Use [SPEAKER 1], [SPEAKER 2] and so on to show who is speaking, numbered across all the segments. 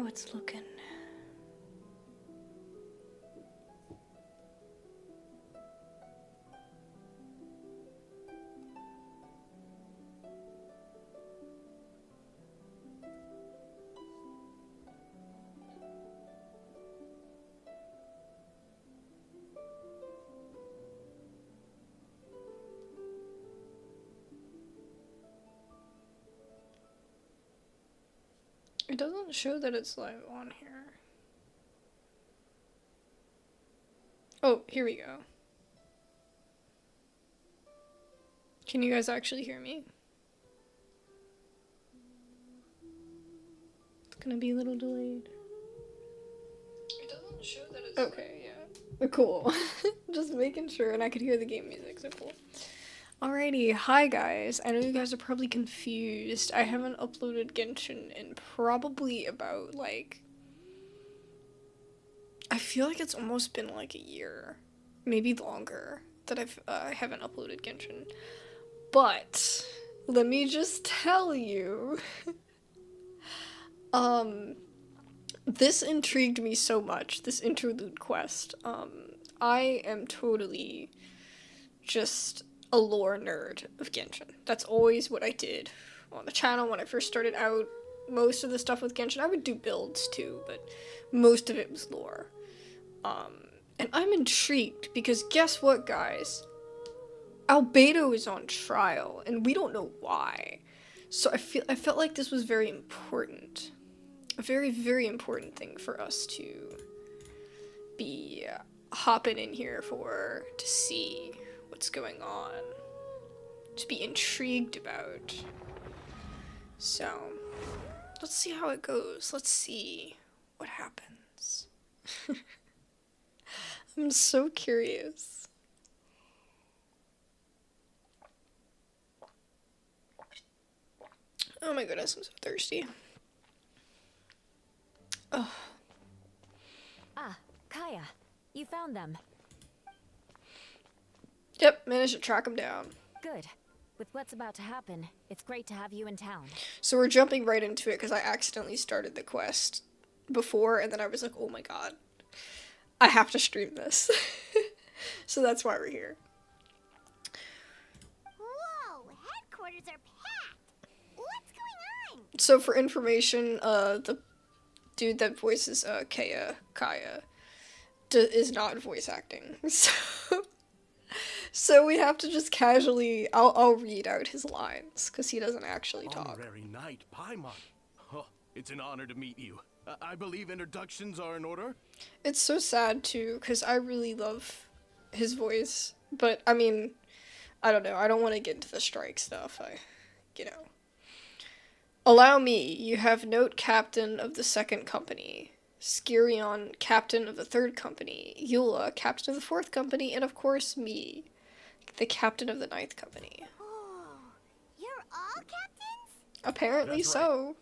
[SPEAKER 1] it's looking. It doesn't show that it's live on here. Oh, here we go. Can you guys actually hear me? It's gonna be a little delayed. It doesn't show that it's okay, yeah. Cool. Just making sure, and I could hear the game music, so cool. Alrighty, hi guys. I know you guys are probably confused. I haven't uploaded Genshin in probably about, like, I feel like it's almost been like a year, maybe longer, that I haven't uploaded Genshin. But let me just tell you, this intrigued me so much, this interlude quest. I am totally just a lore nerd of Genshin. That's always what I did on the channel when I first started out. Most of the stuff with Genshin, I would do builds too, but most of it was lore. And I'm intrigued because guess what, guys? Albedo is on trial, and we don't know why. So I felt like this was very important. A very, very important thing for us to be hopping in here for, to see what's going on, to be intrigued about. So, let's see how it goes. Let's see what happens. I'm so curious. Oh my goodness, I'm so thirsty. Oh.
[SPEAKER 2] Ah, Kaya, you found them.
[SPEAKER 1] Yep, managed to track them down.
[SPEAKER 2] Good. With what's about to happen, it's great to have you in town.
[SPEAKER 1] So we're jumping right into it because I accidentally started the quest before, and then I was like, oh my god, I have to stream this. So that's why we're here.
[SPEAKER 3] Whoa, headquarters are packed. What's going on?
[SPEAKER 1] So for information, the dude that voices Kaya is not voice acting. So we have to just casually, I'll read out his lines, because he doesn't actually talk.
[SPEAKER 4] Honorary Knight Paimon. Oh, it's an honor to meet you. I believe introductions are in order?
[SPEAKER 1] It's so sad, too, because I really love his voice, but, I mean, I don't know, I don't want to get into the strike stuff, you know. Allow me, you have note captain of the 2nd company, Skirion, captain of the 3rd company, Eula, captain of the 4th company, and of course me, the captain of the 9th company.
[SPEAKER 3] Oh, you're all captains?
[SPEAKER 1] Apparently
[SPEAKER 5] That's
[SPEAKER 1] so.
[SPEAKER 5] right.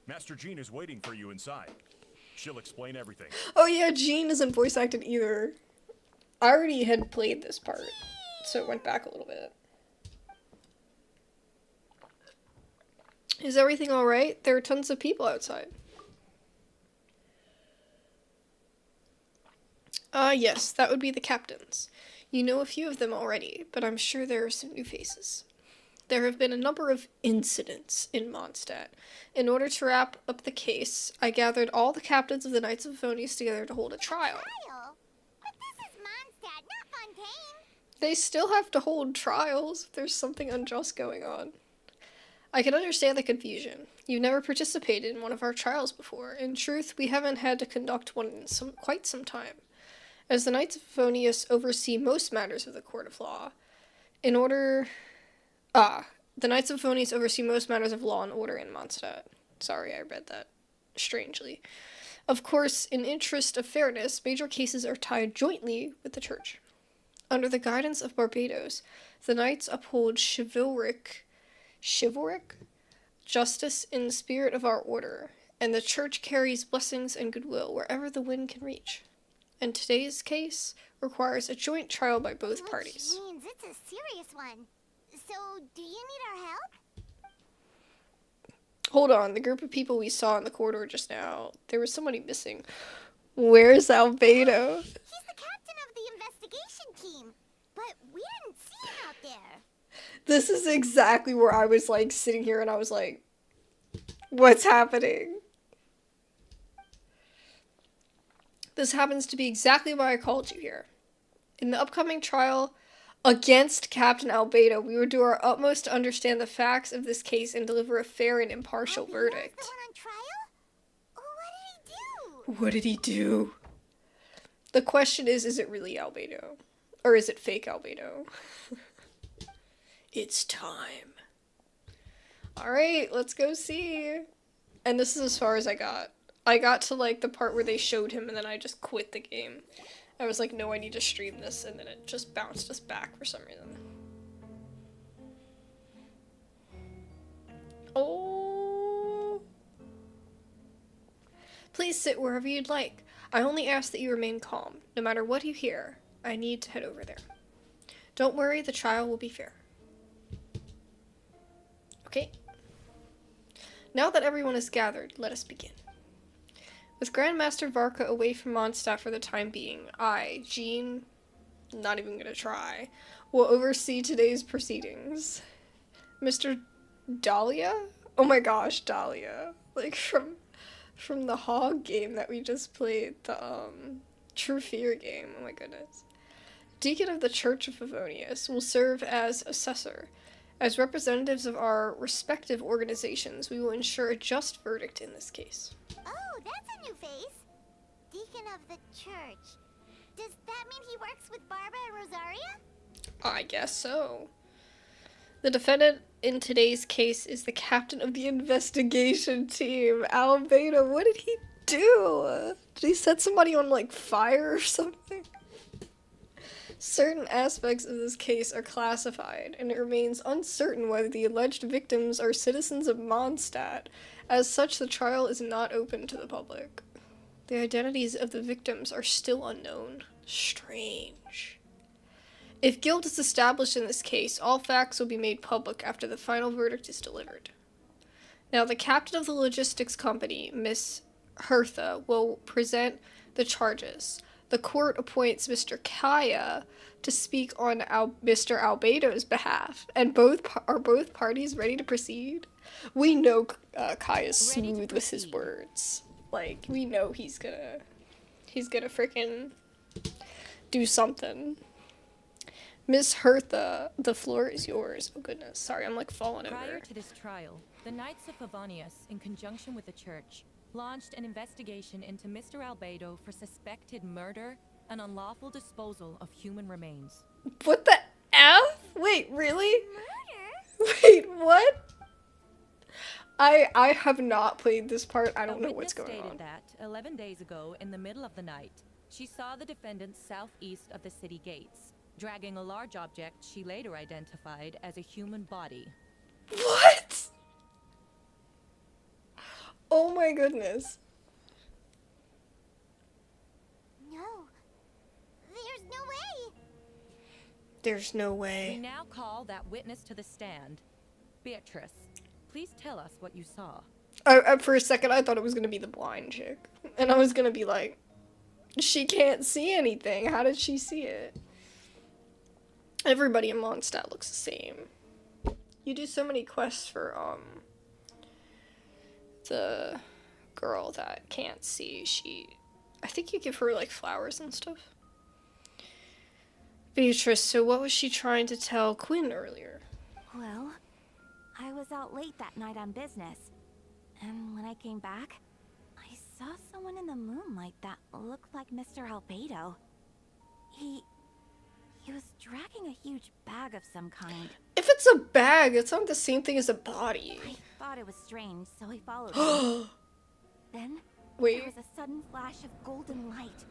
[SPEAKER 5] Master Jean is waiting for you inside. She'll explain everything.
[SPEAKER 1] Oh yeah, Jean isn't voice acted either. I already had played this part, so it went back a little bit. Is everything alright? There are tons of people outside. Yes, that would be the captains. You know a few of them already, but I'm sure there are some new faces. There have been a number of incidents in Mondstadt. In order to wrap up the case, I gathered all the captains of the Knights of Favonius together to hold a trial.
[SPEAKER 3] Trial? But this is Mondstadt, not Fontaine.
[SPEAKER 1] They still have to hold trials if there's something unjust going on. I can understand the confusion. You've never participated in one of our trials before. In truth, we haven't had to conduct one in quite some time. As the Knights of Favonius oversee most matters of the Court of Law, the Knights of Favonius oversee most matters of law and order in Mondstadt. Sorry, I read that strangely. Of course, in interest of fairness, major cases are tied jointly with the Church. Under the guidance of Barbados, the Knights uphold chivalric justice in the spirit of our order, and the Church carries blessings and goodwill wherever the wind can reach. And today's case requires a joint trial by both parties.
[SPEAKER 3] Which means it's a serious one. So, do you need our help?
[SPEAKER 1] Hold on, the group of people we saw in the corridor just now, there was somebody missing. Where's Albedo?
[SPEAKER 3] He's the captain of the investigation team, but we didn't see him out there.
[SPEAKER 1] This is exactly where I was like sitting here and I was like, what's happening? This happens to be exactly why I called you here. In the upcoming trial against Captain Albedo, we will do our utmost to understand the facts of this case and deliver a fair and impartial
[SPEAKER 3] Albedo's
[SPEAKER 1] verdict.
[SPEAKER 3] the one on trial? What did he do?
[SPEAKER 1] What did he do? The question is it really Albedo? Or is it fake Albedo? It's time. Alright, let's go see. And this is as far as I got. I got to like the part where they showed him and then I just quit the game. I was like, no, I need to stream this, and then it just bounced us back for some reason. Oh. Please sit wherever you'd like. I only ask that you remain calm. No matter what you hear, I need to head over there. Don't worry, the trial will be fair. Okay. Now that everyone is gathered, let us begin. With Grandmaster Varka away from Mondstadt for the time being, I, Jean, not even gonna try, will oversee today's proceedings. Mr. Dahlia? Oh my gosh, Dahlia. Like from the Hog game that we just played, the True Fear game, oh my goodness. Deacon of the Church of Favonius will serve as assessor. As representatives of our respective organizations, we will ensure a just verdict in this case.
[SPEAKER 3] Oh, that's a new face. Deacon of the church. Does that mean he works with Barbara and Rosaria?
[SPEAKER 1] I guess so. The defendant in today's case is the captain of the investigation team, Albedo. What did he do? Did he set somebody on, like, fire or something? Certain aspects of this case are classified, and it remains uncertain whether the alleged victims are citizens of Mondstadt. As such, the trial is not open to the public. The identities of the victims are still unknown. Strange. If guilt is established in this case, all facts will be made public after the final verdict is delivered. Now, the captain of the logistics company, Miss Hertha, will present the charges. The court appoints Mr. Kaya to speak on Mr. Albedo's behalf, and both parties ready to proceed? We know Kaya's smooth with his words. Like, we know he's gonna frickin' do something. Miss Hertha, the floor is yours. Oh goodness, sorry, I'm like falling over.
[SPEAKER 6] Prior to this trial, the Knights of Favonius, in conjunction with the church, launched an investigation into Mr. Albedo for suspected murder and unlawful disposal of human remains.
[SPEAKER 1] What the F? Wait, really?
[SPEAKER 3] Murder?
[SPEAKER 1] Wait, what? I have not played this part. I don't know what's going
[SPEAKER 6] stated
[SPEAKER 1] on.
[SPEAKER 6] that 11 days ago, in the middle of the night, she saw the defendant southeast of the city gates, dragging a large object she later identified as a human body.
[SPEAKER 1] What? Oh my goodness.
[SPEAKER 3] No. There's no way.
[SPEAKER 1] There's no
[SPEAKER 6] We
[SPEAKER 1] way.
[SPEAKER 6] now call that witness to the stand. Beatrice, please tell us what you saw.
[SPEAKER 1] For a second, I thought it was gonna be the blind chick. And I was gonna be like, she can't see anything. How did she see it? Everybody in Mondstadt looks the same. You do so many quests for, the girl that can't see. I think you give her, like, flowers and stuff. Beatrice, so what was she trying to tell Quinn earlier?
[SPEAKER 2] Well, I was out late that night on business. And when I came back, I saw someone in the moonlight that looked like Mr. Albedo. He was dragging a huge bag of some kind.
[SPEAKER 1] If it's a bag, it's not the same thing as a body.
[SPEAKER 2] I thought it was strange, so I followed him. Then,
[SPEAKER 1] Wait.
[SPEAKER 2] there was a sudden flash of golden light.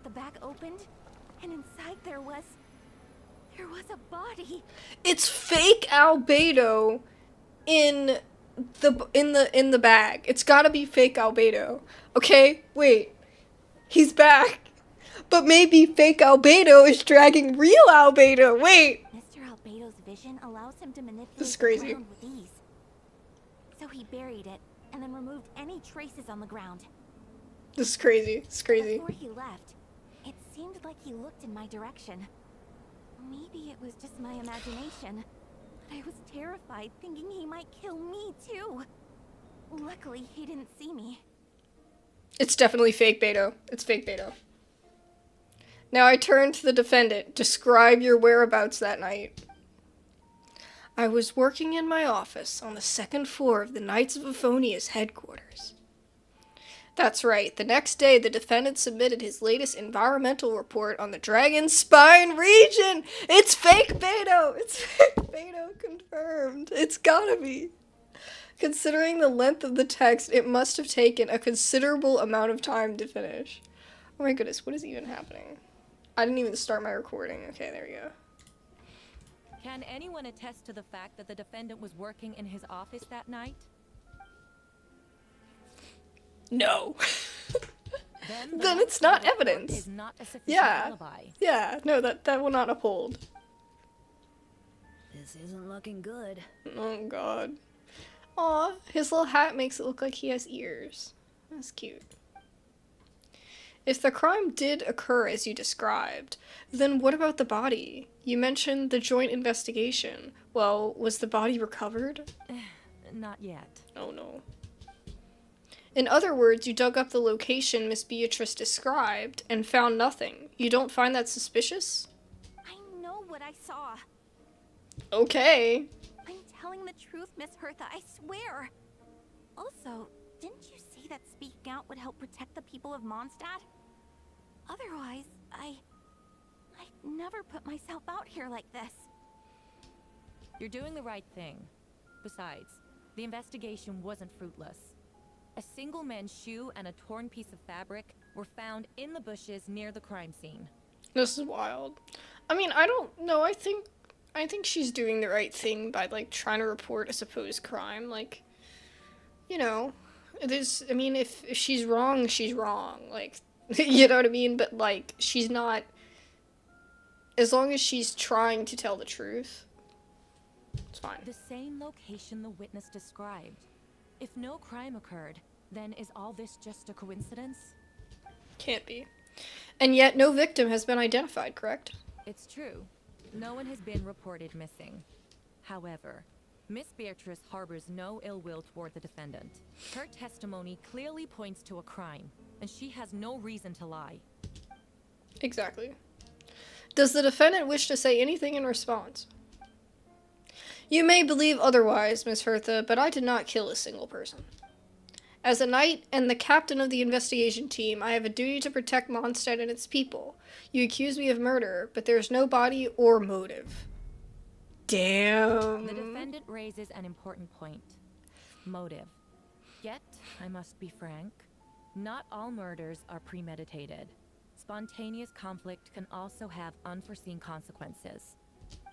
[SPEAKER 2] The bag opened, and inside there was a body.
[SPEAKER 1] It's fake Albedo in the bag. It's gotta be fake Albedo. Okay? Wait. He's back. But maybe fake Albedo is dragging real Albedo. Wait.
[SPEAKER 2] Mr. Albedo's vision allows him to manipulate
[SPEAKER 1] This is
[SPEAKER 2] the
[SPEAKER 1] crazy.
[SPEAKER 2] ground with ease. So So he buried it, and then removed any traces on the ground.
[SPEAKER 1] This is crazy. It's crazy.
[SPEAKER 2] Before he left, it seemed like he looked in my direction. Maybe it was just my imagination, but I was terrified thinking he might kill me too. Luckily, he didn't see me.
[SPEAKER 1] It's definitely fake Beto. It's fake Beto. Now I turn to the defendant. Describe your whereabouts that night. I was working in my office on the second floor of the Knights of Euphonia's headquarters. That's right. The next day, the defendant submitted his latest environmental report on the Dragon Spine region. It's fake Beto. It's fake Beto, confirmed. It's gotta be. Considering the length of the text, it must have taken a considerable amount of time to finish. Oh my goodness, what is even happening? I didn't even start my recording. Okay, there we go.
[SPEAKER 6] Can anyone attest to the fact that the defendant was working in his office that night?
[SPEAKER 1] No. Then
[SPEAKER 6] the
[SPEAKER 1] it's not
[SPEAKER 6] report
[SPEAKER 1] evidence.
[SPEAKER 6] Is not a sufficient
[SPEAKER 1] Yeah.
[SPEAKER 6] alibi.
[SPEAKER 1] Yeah, no, that will not uphold.
[SPEAKER 7] This isn't looking good.
[SPEAKER 1] Oh god. Aw, his little hat makes it look like he has ears. That's cute. If the crime did occur as you described, then what about the body? You mentioned the joint investigation. Well, was the body recovered?
[SPEAKER 6] Not yet.
[SPEAKER 1] Oh no. In other words, you dug up the location Miss Beatrice described and found nothing. You don't find that suspicious?
[SPEAKER 2] I know what I saw.
[SPEAKER 1] Okay.
[SPEAKER 2] I'm telling the truth, Miss Hertha, I swear. Also, didn't you say that speaking out would help protect the people of Mondstadt? Otherwise, I'd never put myself out here like this.
[SPEAKER 6] You're doing the right thing. Besides, the investigation wasn't fruitless. A single man's shoe and a torn piece of fabric were found in the bushes near the crime scene.
[SPEAKER 1] This is wild. I mean, I don't know. I think she's doing the right thing by, like, trying to report a supposed crime. Like, you know, there's, I mean, if she's wrong, she's wrong. Like, you know what I mean? But, like, she's not, as long as she's trying to tell the truth, it's fine.
[SPEAKER 6] The same location the witness described. If no crime occurred, then is all this just a coincidence?
[SPEAKER 1] Can't be. And yet, no victim has been identified, correct?
[SPEAKER 6] It's true. No one has been reported missing. However, Miss Beatrice harbors no ill will toward the defendant. Her testimony clearly points to a crime, and she has no reason to lie.
[SPEAKER 1] Exactly. Does the defendant wish to say anything in response? You may believe otherwise, Miss Hertha, but I did not kill a single person. As a knight and the captain of the investigation team, I have a duty to protect Mondstadt and its people. You accuse me of murder, but there is no body or motive. Damn.
[SPEAKER 6] The defendant raises an important point. Motive. Yet, I must be frank, not all murders are premeditated. Spontaneous conflict can also have unforeseen consequences.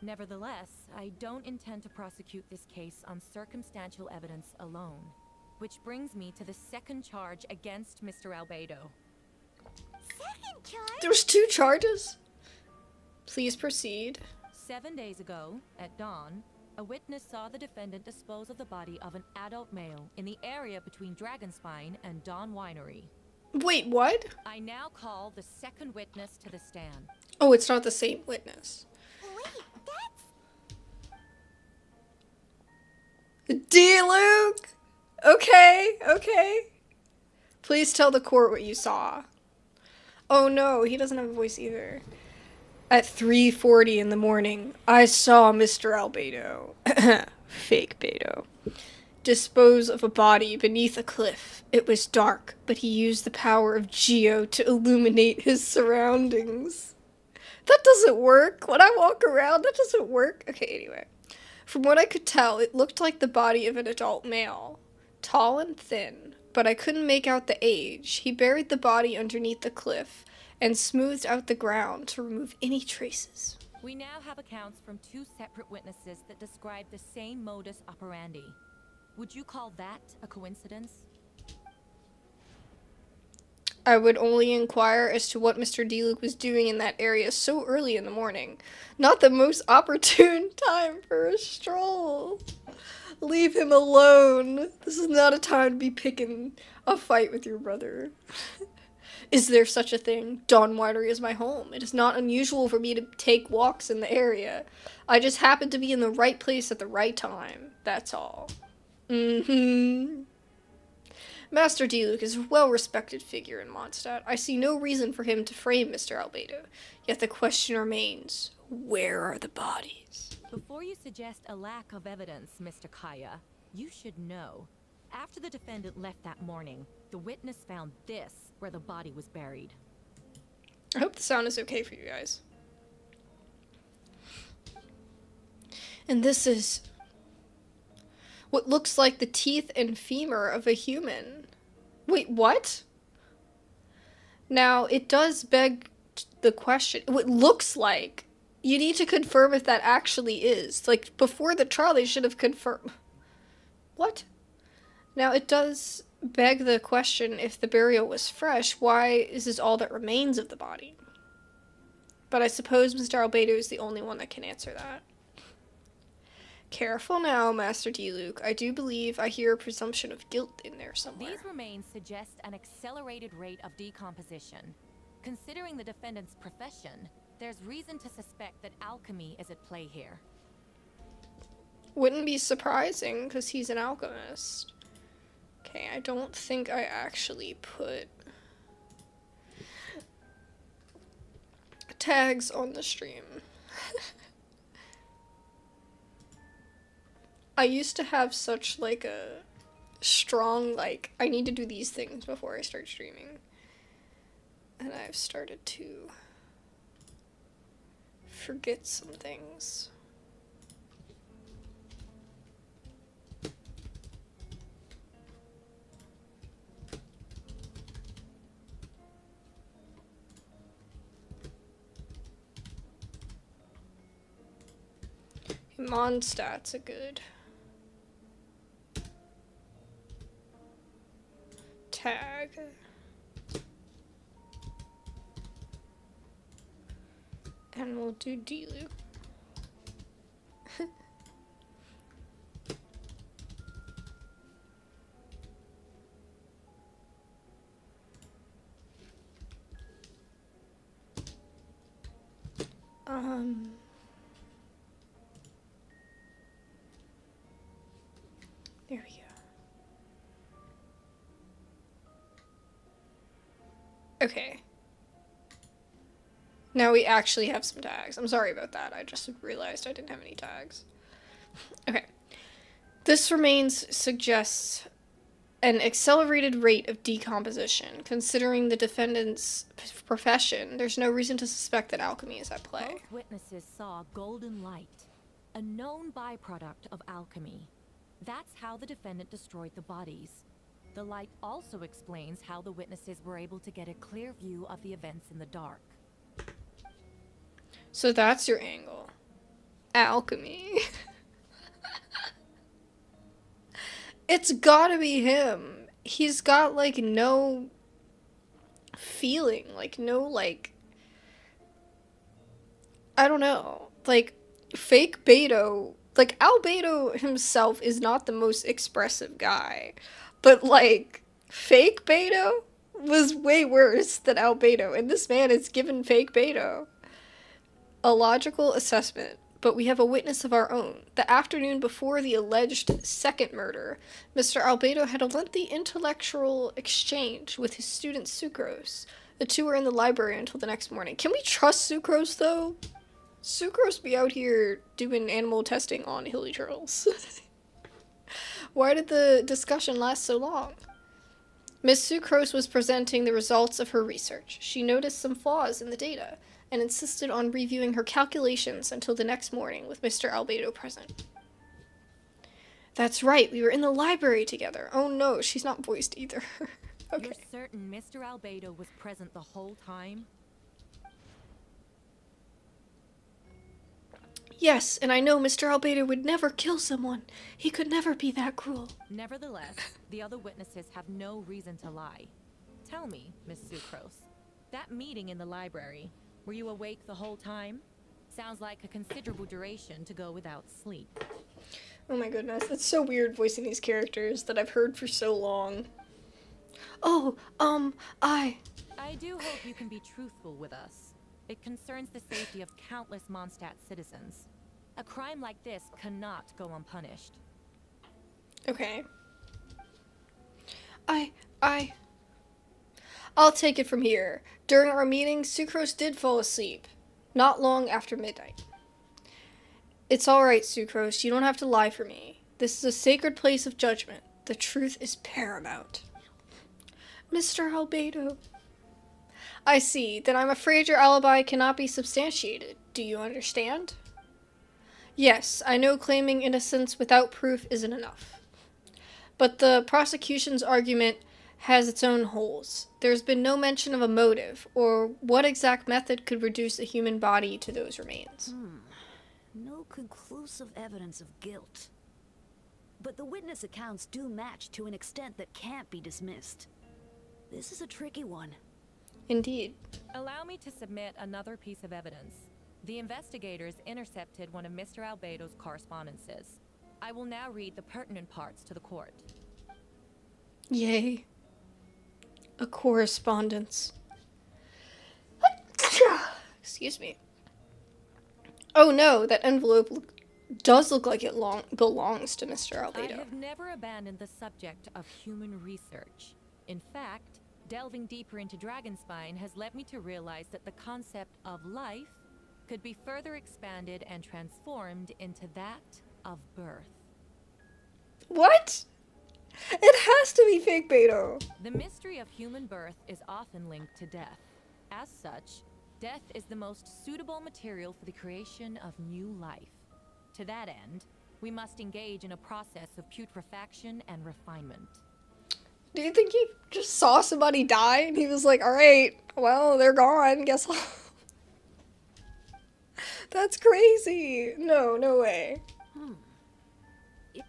[SPEAKER 6] Nevertheless, I don't intend to prosecute this case on circumstantial evidence alone. Which brings me to the second charge against Mr. Albedo.
[SPEAKER 3] Second charge?
[SPEAKER 1] There's 2 charges? Please proceed.
[SPEAKER 6] 7 days ago, at dawn, a witness saw the defendant dispose of the body of an adult male in the area between Dragonspine and Dawn Winery.
[SPEAKER 1] Wait, what?
[SPEAKER 6] I now call the second witness to the stand.
[SPEAKER 1] Oh, it's not the same witness.
[SPEAKER 3] Wait, that's...
[SPEAKER 1] D. Luke! Okay, okay. Please tell the court what you saw. Oh no, he doesn't have a voice either. At 3:40 in the morning, I saw Mr. Albedo, fake Beto, dispose of a body beneath a cliff. It was dark, but he used the power of Geo to illuminate his surroundings. That doesn't work. When I walk around, that doesn't work. Okay, anyway. From what I could tell, it looked like the body of an adult male. Tall and thin, but I couldn't make out the age. He buried the body underneath the cliff and smoothed out the ground to remove any traces.
[SPEAKER 6] We now have accounts from 2 separate witnesses that describe the same modus operandi. Would you call that a coincidence?
[SPEAKER 1] I would only inquire as to what Mr. D. Luke was doing in that area so early in the morning. Not the most opportune time for a stroll. Leave him alone. This is not a time to be picking a fight with your brother. Is there such a thing? Dawn Winery is my home. It is not unusual for me to take walks in the area. I just happen to be in the right place at the right time. That's all. Master Diluc is a well-respected figure in Mondstadt. I see no reason for him to frame Mr. Albedo. Yet the question remains, where are the bodies?
[SPEAKER 6] Before you suggest a lack of evidence, Mr. Kaya, you should know. After the defendant left that morning, the witness found this where the body was buried.
[SPEAKER 1] I hope the sound is okay for you guys. And this is what looks like the teeth and femur of a human. Wait, what? Now, it does beg the question. What looks like. You need to confirm if that actually is. Like, before the trial, they should have confirmed. What? Now, it does beg the question, if the burial was fresh, why is this all that remains of the body? But I suppose Mr. Albedo is the only one that can answer that. Careful now, Master Diluc. I do believe I hear a presumption of guilt in there somewhere.
[SPEAKER 6] These remains suggest an accelerated rate of decomposition. Considering the defendant's profession, there's reason to suspect that alchemy is at play here.
[SPEAKER 1] Wouldn't be surprising, because he's an alchemist. Okay, I don't think I actually put tags on the stream. I used to have such, like, a strong, like, I need to do these things before I start streaming. And I've started to forget some things. Mondstadt's a good tag. And we'll do Diluc. There we go. Okay. Now we actually have some tags. I'm sorry about that. I just realized I didn't have any tags. Okay. This remains suggests an accelerated rate of decomposition. Considering the defendant's profession, there's no reason to suspect that alchemy is at play.
[SPEAKER 6] Both witnesses saw golden light, a known byproduct of alchemy. That's how the defendant destroyed the bodies. The light also explains how the witnesses were able to get a clear view of the events in the dark.
[SPEAKER 1] So that's your angle. Alchemy. It's gotta be him. He's got, like, no feeling. Like, no, like... I don't know. Like, fake Beto... Like, Albedo himself is not the most expressive guy. But, like, fake Beto was way worse than Albedo. And this man is given fake Beto. A logical assessment, but we have a witness of our own. The afternoon before the alleged second murder, Mr. Albedo had a lengthy intellectual exchange with his student Sucrose. The two were in the library until the next morning. Can we trust Sucrose, though? Sucrose be out here doing animal testing on hilly turtles. Why did the discussion last so long? Miss Sucrose was presenting the results of her research. She noticed some flaws in the data, and insisted on reviewing her calculations until the next morning with Mr. Albedo present. That's right, we were in the library together. Oh no, she's not voiced either. Okay.
[SPEAKER 6] You're certain Mr. Albedo was present the whole time?
[SPEAKER 1] Yes, and I know Mr. Albedo would never kill someone. He could never be that cruel.
[SPEAKER 6] Nevertheless, the other witnesses have no reason to lie. Tell me, Miss Sucrose, that meeting in the library, were you awake the whole time? Sounds like a considerable duration to go without sleep.
[SPEAKER 1] Oh my goodness, it's so weird voicing these characters that I've heard for so long. Oh, I
[SPEAKER 6] do hope you can be truthful with us. It concerns the safety of countless Mondstadt citizens. A crime like this cannot go unpunished.
[SPEAKER 1] Okay. I'll take it from here. During our meeting, Sucrose did fall asleep. Not long after midnight. It's alright, Sucrose. You don't have to lie for me. This is a sacred place of judgment. The truth is paramount. Mr. Albedo. I see. Then I'm afraid your alibi cannot be substantiated. Do you understand? Yes, I know claiming innocence without proof isn't enough. But the prosecution's argument has its own holes. There's been no mention of a motive, or what exact method could reduce a human body to those remains.
[SPEAKER 7] No conclusive evidence of guilt. But the witness accounts do match to an extent that can't be dismissed. This is a tricky one.
[SPEAKER 1] Indeed.
[SPEAKER 6] Allow me to submit another piece of evidence. The investigators intercepted one of Mr. Albedo's correspondences. I will now read the pertinent parts to the court.
[SPEAKER 1] Yay. A correspondence. Excuse me. Oh no, that envelope does look like it belongs to Mr. Albedo.
[SPEAKER 6] I have never abandoned the subject of human research. In fact, delving deeper into Dragonspine has led me to realize that the concept of life could be further expanded and transformed into that of birth.
[SPEAKER 1] What? It has to be fake Beto.
[SPEAKER 6] The mystery of human birth is often linked to death. As such, death is the most suitable material for the creation of new life. To that end, we must engage in a process of putrefaction and refinement.
[SPEAKER 1] Do you think he just saw somebody die and he was like, alright, well, they're gone, guess I'll... That's crazy. No way.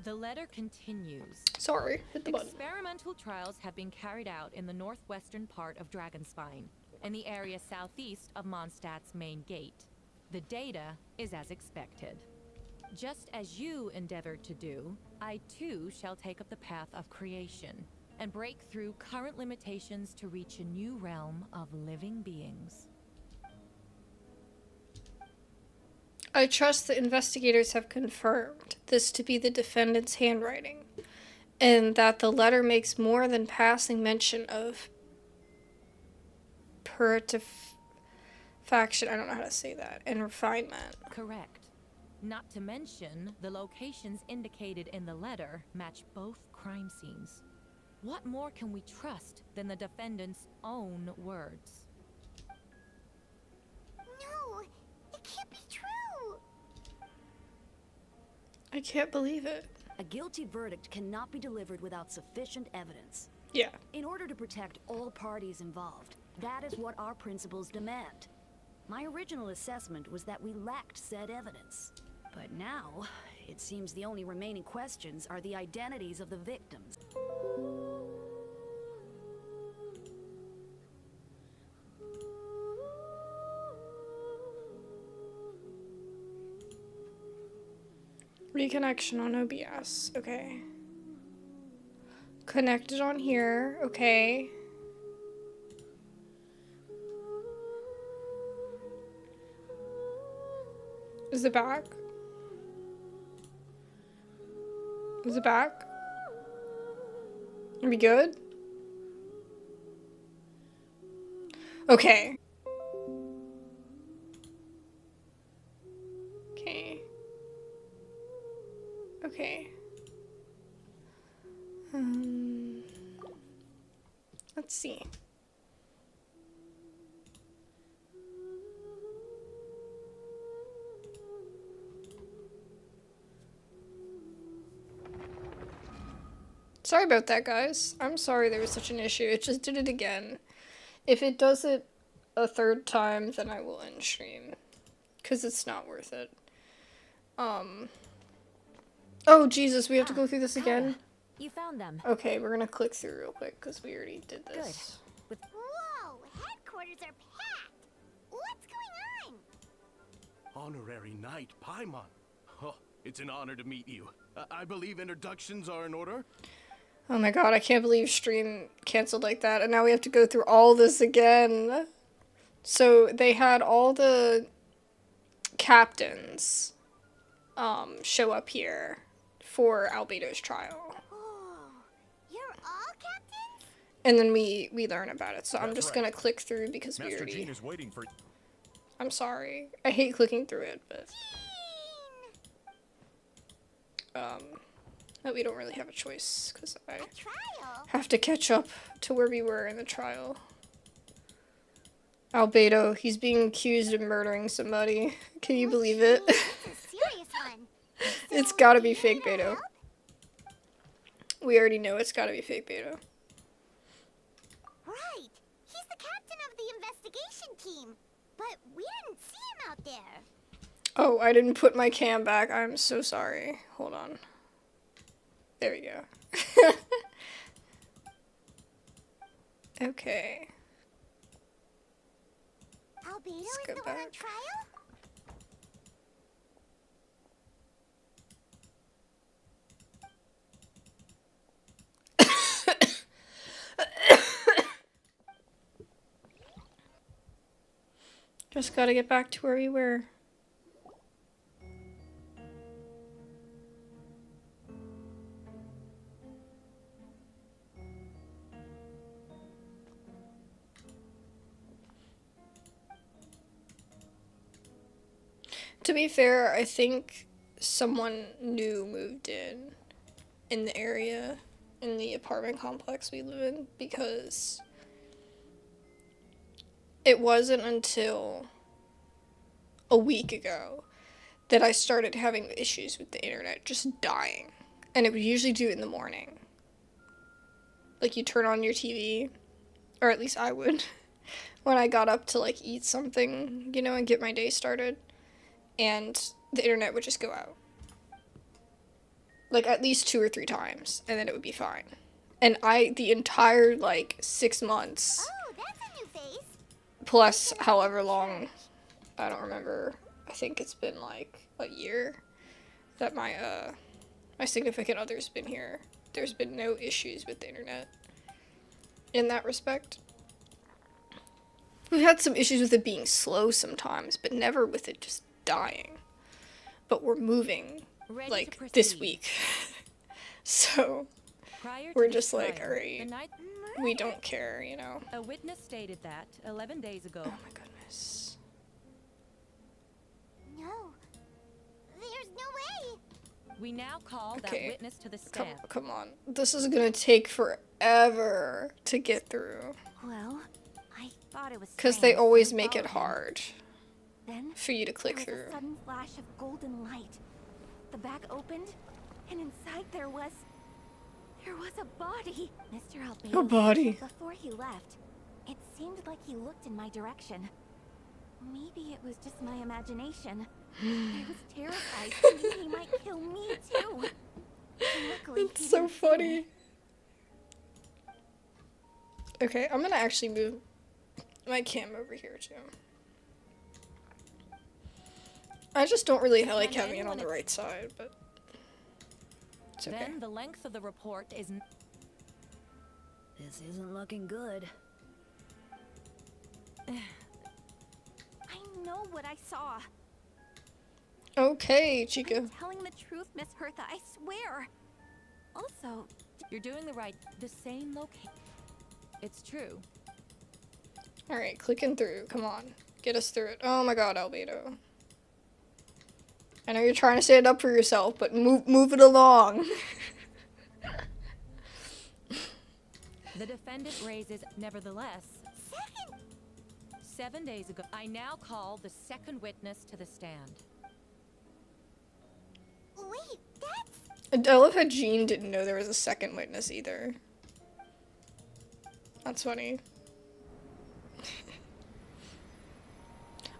[SPEAKER 6] The letter continues.
[SPEAKER 1] Sorry, hit the button.
[SPEAKER 6] Experimental trials have been carried out in the northwestern part of Dragonspine, in the area southeast of Mondstadt's main gate. The data is as expected. Just as you endeavored to do, I too shall take up the path of creation, and break through current limitations to reach a new realm of living beings.
[SPEAKER 1] I trust the investigators have confirmed this to be the defendant's handwriting, and that the letter makes more than passing mention of purification, I don't know how to say that, and refinement.
[SPEAKER 6] Correct. Not to mention, the locations indicated in the letter match both crime scenes. What more can we trust than the defendant's own words?
[SPEAKER 3] No, it can't be true.
[SPEAKER 1] I can't believe it.
[SPEAKER 7] A guilty verdict cannot be delivered without sufficient evidence.
[SPEAKER 1] Yeah.
[SPEAKER 7] In order to protect all parties involved, that is what our principles demand. My original assessment was that we lacked said evidence. But now, it seems the only remaining questions are the identities of the victims.
[SPEAKER 1] Reconnection on OBS, okay. Connected on here, okay. Is it back? Is it back? Are we good? Okay. Okay. Okay. Let's see. Sorry about that, guys. I'm sorry there was such an issue. It just did it again. If it does it a third time, then I will end stream. Because it's not worth it. Oh, Jesus, we have to go through this again?
[SPEAKER 2] You found them.
[SPEAKER 1] Okay, we're gonna click through real quick, because we already did this.
[SPEAKER 3] Whoa, headquarters are packed. What's going on?
[SPEAKER 4] Honorary Knight Paimon. Oh, it's an honor to meet you. I believe introductions are in order.
[SPEAKER 1] Oh my god, I can't believe stream canceled like that, and now we have to go through all this again. So they had all the captains show up here for Albedo's trial.
[SPEAKER 3] Oh, you're all captains?
[SPEAKER 1] And then we learn about it. So I'm
[SPEAKER 5] That's
[SPEAKER 1] just
[SPEAKER 5] right.
[SPEAKER 1] gonna click through because we
[SPEAKER 5] Master
[SPEAKER 1] already...
[SPEAKER 5] Jean is waiting for.
[SPEAKER 1] I'm sorry. I hate clicking through it, but... But we don't really have a choice, because I
[SPEAKER 3] A trial?
[SPEAKER 1] have to catch up to where we were in the trial. Albedo, he's being accused of murdering somebody. Can you believe it?
[SPEAKER 3] It's a serious one.
[SPEAKER 1] It's
[SPEAKER 3] So,
[SPEAKER 1] gotta
[SPEAKER 3] do
[SPEAKER 1] be
[SPEAKER 3] you
[SPEAKER 1] fake
[SPEAKER 3] need our
[SPEAKER 1] Beto.
[SPEAKER 3] help?
[SPEAKER 1] We already know it's gotta be fake Beto.
[SPEAKER 3] Right. He's the captain of the investigation team. But we didn't see him out there.
[SPEAKER 1] Oh, I didn't put my cam back. I'm so sorry. Hold on. There we go. Okay.
[SPEAKER 3] Albedo is
[SPEAKER 1] go
[SPEAKER 3] the one on
[SPEAKER 1] back.
[SPEAKER 3] trial?
[SPEAKER 1] Just gotta get back to where we were. To be fair, I think someone new moved in the area, in the apartment complex we live in, because it wasn't until a week ago that I started having issues with the internet just dying. And it would usually do it in the morning. Like, you turn on your TV, or at least I would, when I got up to, like, eat something, you know, and get my day started. And the internet would just go out. Like, at least 2 or 3 times, and then it would be fine. And the entire, like, 6 months,
[SPEAKER 3] Oh, that's a new face.
[SPEAKER 1] plus however long, I don't remember, I think it's been, like, a year that my significant other's been here. There's been no issues with the internet in that respect. We've had some issues with it being slow sometimes, but never with it just dying. But we're moving,
[SPEAKER 6] Ready
[SPEAKER 1] like,
[SPEAKER 6] to
[SPEAKER 1] this
[SPEAKER 6] proceed.
[SPEAKER 1] week. So,
[SPEAKER 6] Prior to
[SPEAKER 1] we're
[SPEAKER 6] this
[SPEAKER 1] just like,
[SPEAKER 6] trial,
[SPEAKER 1] alright,
[SPEAKER 6] the night
[SPEAKER 1] we don't care, you know?
[SPEAKER 6] a witness stated that 11 days ago.
[SPEAKER 1] Oh my goodness.
[SPEAKER 3] No. There's no way.
[SPEAKER 6] We now call that
[SPEAKER 1] Okay.
[SPEAKER 6] witness to the stand.
[SPEAKER 1] Come on. This is gonna take forever to get through.
[SPEAKER 2] Well, I thought it was
[SPEAKER 1] Because they
[SPEAKER 2] strange, so
[SPEAKER 1] always
[SPEAKER 2] I
[SPEAKER 1] make it
[SPEAKER 2] followed him.
[SPEAKER 1] hard
[SPEAKER 2] Then
[SPEAKER 1] for you to click
[SPEAKER 2] there was
[SPEAKER 1] through.
[SPEAKER 2] a sudden flash of golden light. The bag opened, and inside there was a body. Mr. Albedo
[SPEAKER 1] A body.
[SPEAKER 2] said before he left, it seemed like he looked in my direction. Maybe it was just my imagination. I was terrified, thinking he might kill me too. Luckily, he
[SPEAKER 1] It's so
[SPEAKER 2] didn't see
[SPEAKER 1] funny.
[SPEAKER 2] me.
[SPEAKER 1] Okay, I'm gonna actually move my cam over here too. I just don't really like
[SPEAKER 6] Can
[SPEAKER 1] having it on
[SPEAKER 6] anyone
[SPEAKER 1] the right side, but it's okay.
[SPEAKER 6] Then the length of the report is
[SPEAKER 7] This isn't looking good.
[SPEAKER 2] I know what I saw.
[SPEAKER 1] Okay, Chica.
[SPEAKER 2] I'm telling the truth, Miss Hertha, I swear. Also,
[SPEAKER 6] you're doing the same location. It's true.
[SPEAKER 1] Alright, clicking through. Come on. Get us through it. Oh my god, Albedo. I know you're trying to stand up for yourself, but move it along.
[SPEAKER 6] The defendant raises, nevertheless. 7 days ago, I now call the second witness to the stand.
[SPEAKER 3] Wait, that's...
[SPEAKER 1] I love how Jean didn't know there was a second witness either. That's funny.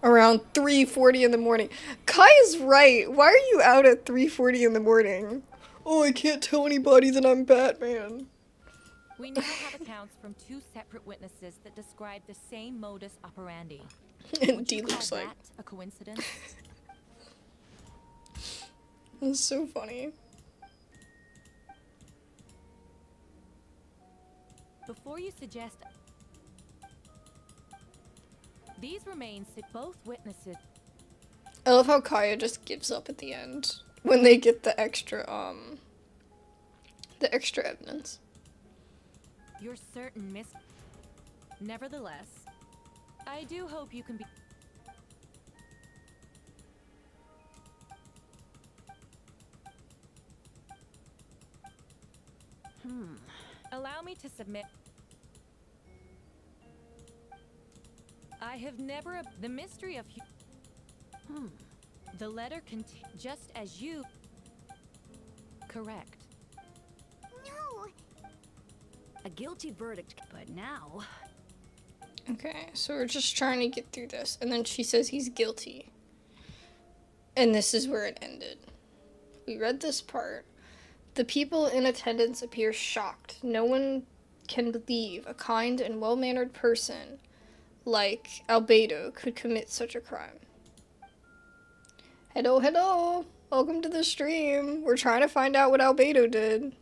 [SPEAKER 1] Around 3:40 in the morning. Kai is right. Why are you out at 3:40 in the morning? Oh, I can't tell anybody that I'm Batman.
[SPEAKER 6] We now have accounts from 2 separate witnesses that describe the same modus operandi.
[SPEAKER 1] And
[SPEAKER 6] Would
[SPEAKER 1] D
[SPEAKER 6] you call
[SPEAKER 1] looks like...
[SPEAKER 6] that a coincidence?
[SPEAKER 1] That's so funny.
[SPEAKER 6] Before you suggest... These remains both witnesses...
[SPEAKER 1] I love how Kaya just gives up at the end when they get the extra evidence.
[SPEAKER 6] You're certain, Miss... Nevertheless, I do hope you can be... Allow me to submit... I have never... The mystery of... The letter just as you... Correct.
[SPEAKER 3] No.
[SPEAKER 7] A guilty verdict, but now...
[SPEAKER 1] Okay, so we're just trying to get through this, and then she says he's guilty. And this is where it ended. We read this part. The people in attendance appear shocked. No one can believe a kind and well-mannered person like Albedo could commit such a crime. Hello, hello! Welcome to the stream. We're trying to find out what Albedo did.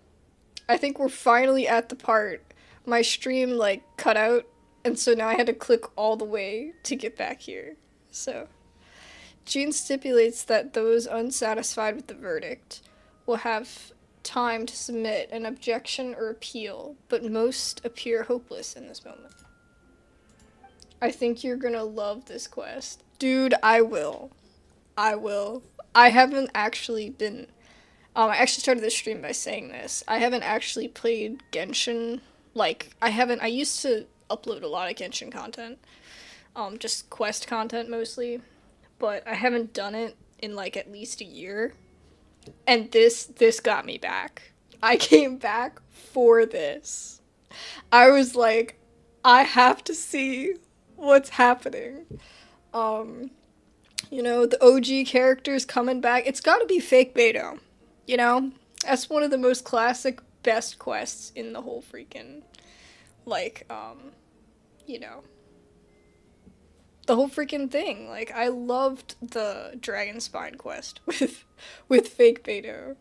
[SPEAKER 1] I think we're finally at the part. My stream, like, cut out, and so now I had to click all the way to get back here. So, Jean stipulates that those unsatisfied with the verdict will have time to submit an objection or appeal, but most appear hopeless in this moment. I think you're gonna love this quest. Dude, I will. I will. I haven't actually been... I actually started this stream by saying this. I haven't actually played Genshin. Like, I used to upload a lot of Genshin content. Just quest content mostly. But I haven't done it in, like, at least a year. And this got me back. I came back for this. I was like, I have to see what's happening. You know, the OG characters coming back. It's gotta be fake Beto. You know? That's one of the most classic, best quests in the whole freaking, like, you know, the whole freaking thing. Like, I loved the Dragon Spine quest with fake Beto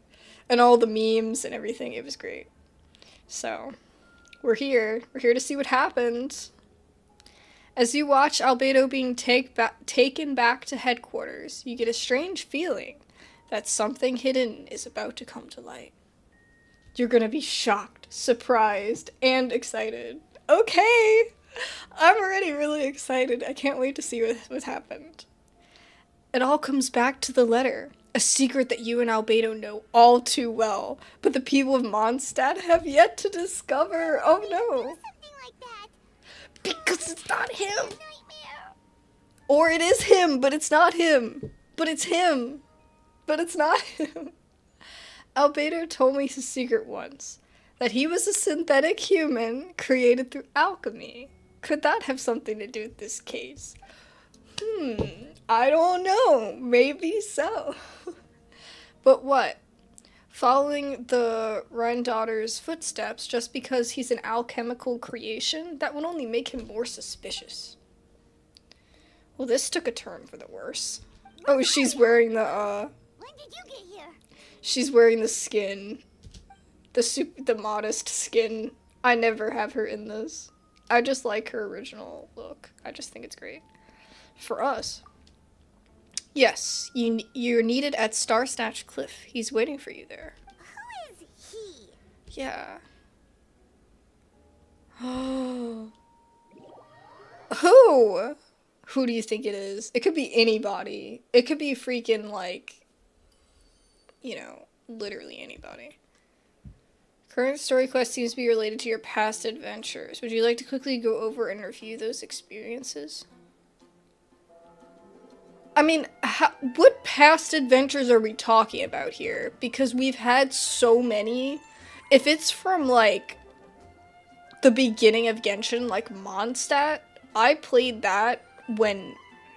[SPEAKER 1] and all the memes and everything. It was great. So, we're here. We're here to see what happened. As you watch Albedo being taken back to headquarters, you get a strange feeling that something hidden is about to come to light. You're gonna be shocked, surprised, and excited. Okay! I'm already really excited. I can't wait to see what happened. It all comes back to the letter. A secret that you and Albedo know all too well, but the people of Mondstadt have yet to discover. Oh no.
[SPEAKER 3] Something like that.
[SPEAKER 1] Because it's not him.
[SPEAKER 3] Nightmare.
[SPEAKER 1] Or it is him, but it's not him. But it's him. But it's not him. Albedo told me his secret once. That he was a synthetic human created through alchemy. Could that have something to do with this case? I don't know. Maybe so. But what? Following the Rhine daughter's footsteps just because he's an alchemical creation? That would only make him more suspicious. Well, this took a turn for the worse. Oh, she's wearing the,
[SPEAKER 3] When did you get here?
[SPEAKER 1] she's wearing the skin. The modest skin. I never have her in this. I just like her original look. I just think it's great. For us. Yes, you're needed at Star Snatch Cliff. He's waiting for you there.
[SPEAKER 3] Who is he?
[SPEAKER 1] Yeah. Who? Who do you think it is? It could be anybody. It could be freaking, like, you know, literally anybody. Current story quest seems to be related to your past adventures. Would you like to quickly go over and review those experiences? I mean, what past adventures are we talking about here? Because we've had so many. If it's from, like, the beginning of Genshin, like Mondstadt, I played that when,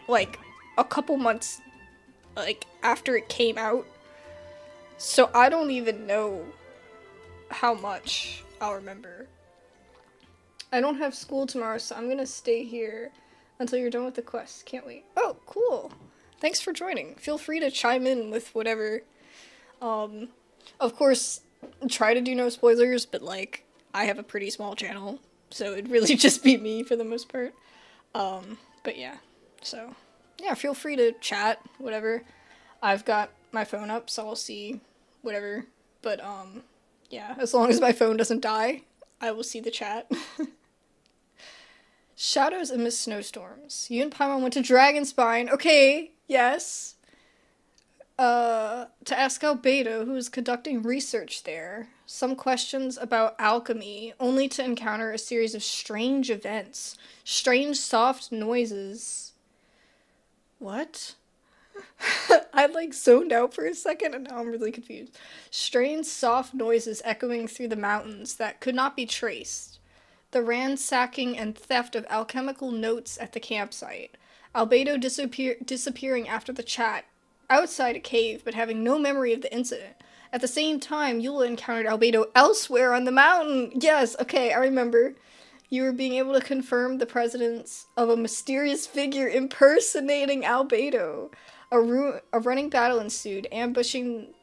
[SPEAKER 1] like, a couple months, like, after it came out. So I don't even know how much I'll remember. I don't have school tomorrow, so I'm gonna stay here until you're done with the quest. Can't wait. Oh, cool. Thanks for joining. Feel free to chime in with whatever Of course, try to do no spoilers, but like, I have a pretty small channel, so it'd really just be me for the most part. But yeah, so yeah, feel free to chat, whatever. I've got my phone up, so I'll see whatever. But yeah, as long as my phone doesn't die, I will see the chat. Shadows amidst snowstorms. You and Paimon went to Dragonspine. Okay, yes. To ask Albedo, who is conducting research there, some questions about alchemy, only to encounter a series of strange events. Strange soft noises. What? I like zoned out for a second and now I'm really confused. Strange soft noises echoing through the mountains that could not be traced. The ransacking and theft of alchemical notes at the campsite. Albedo disappearing after the chat outside a cave, but having no memory of the incident. At the same time, Eula encountered Albedo elsewhere on the mountain. Yes, okay, I remember. You were being able to confirm the presence of a mysterious figure impersonating Albedo. A running battle ensued, ambushing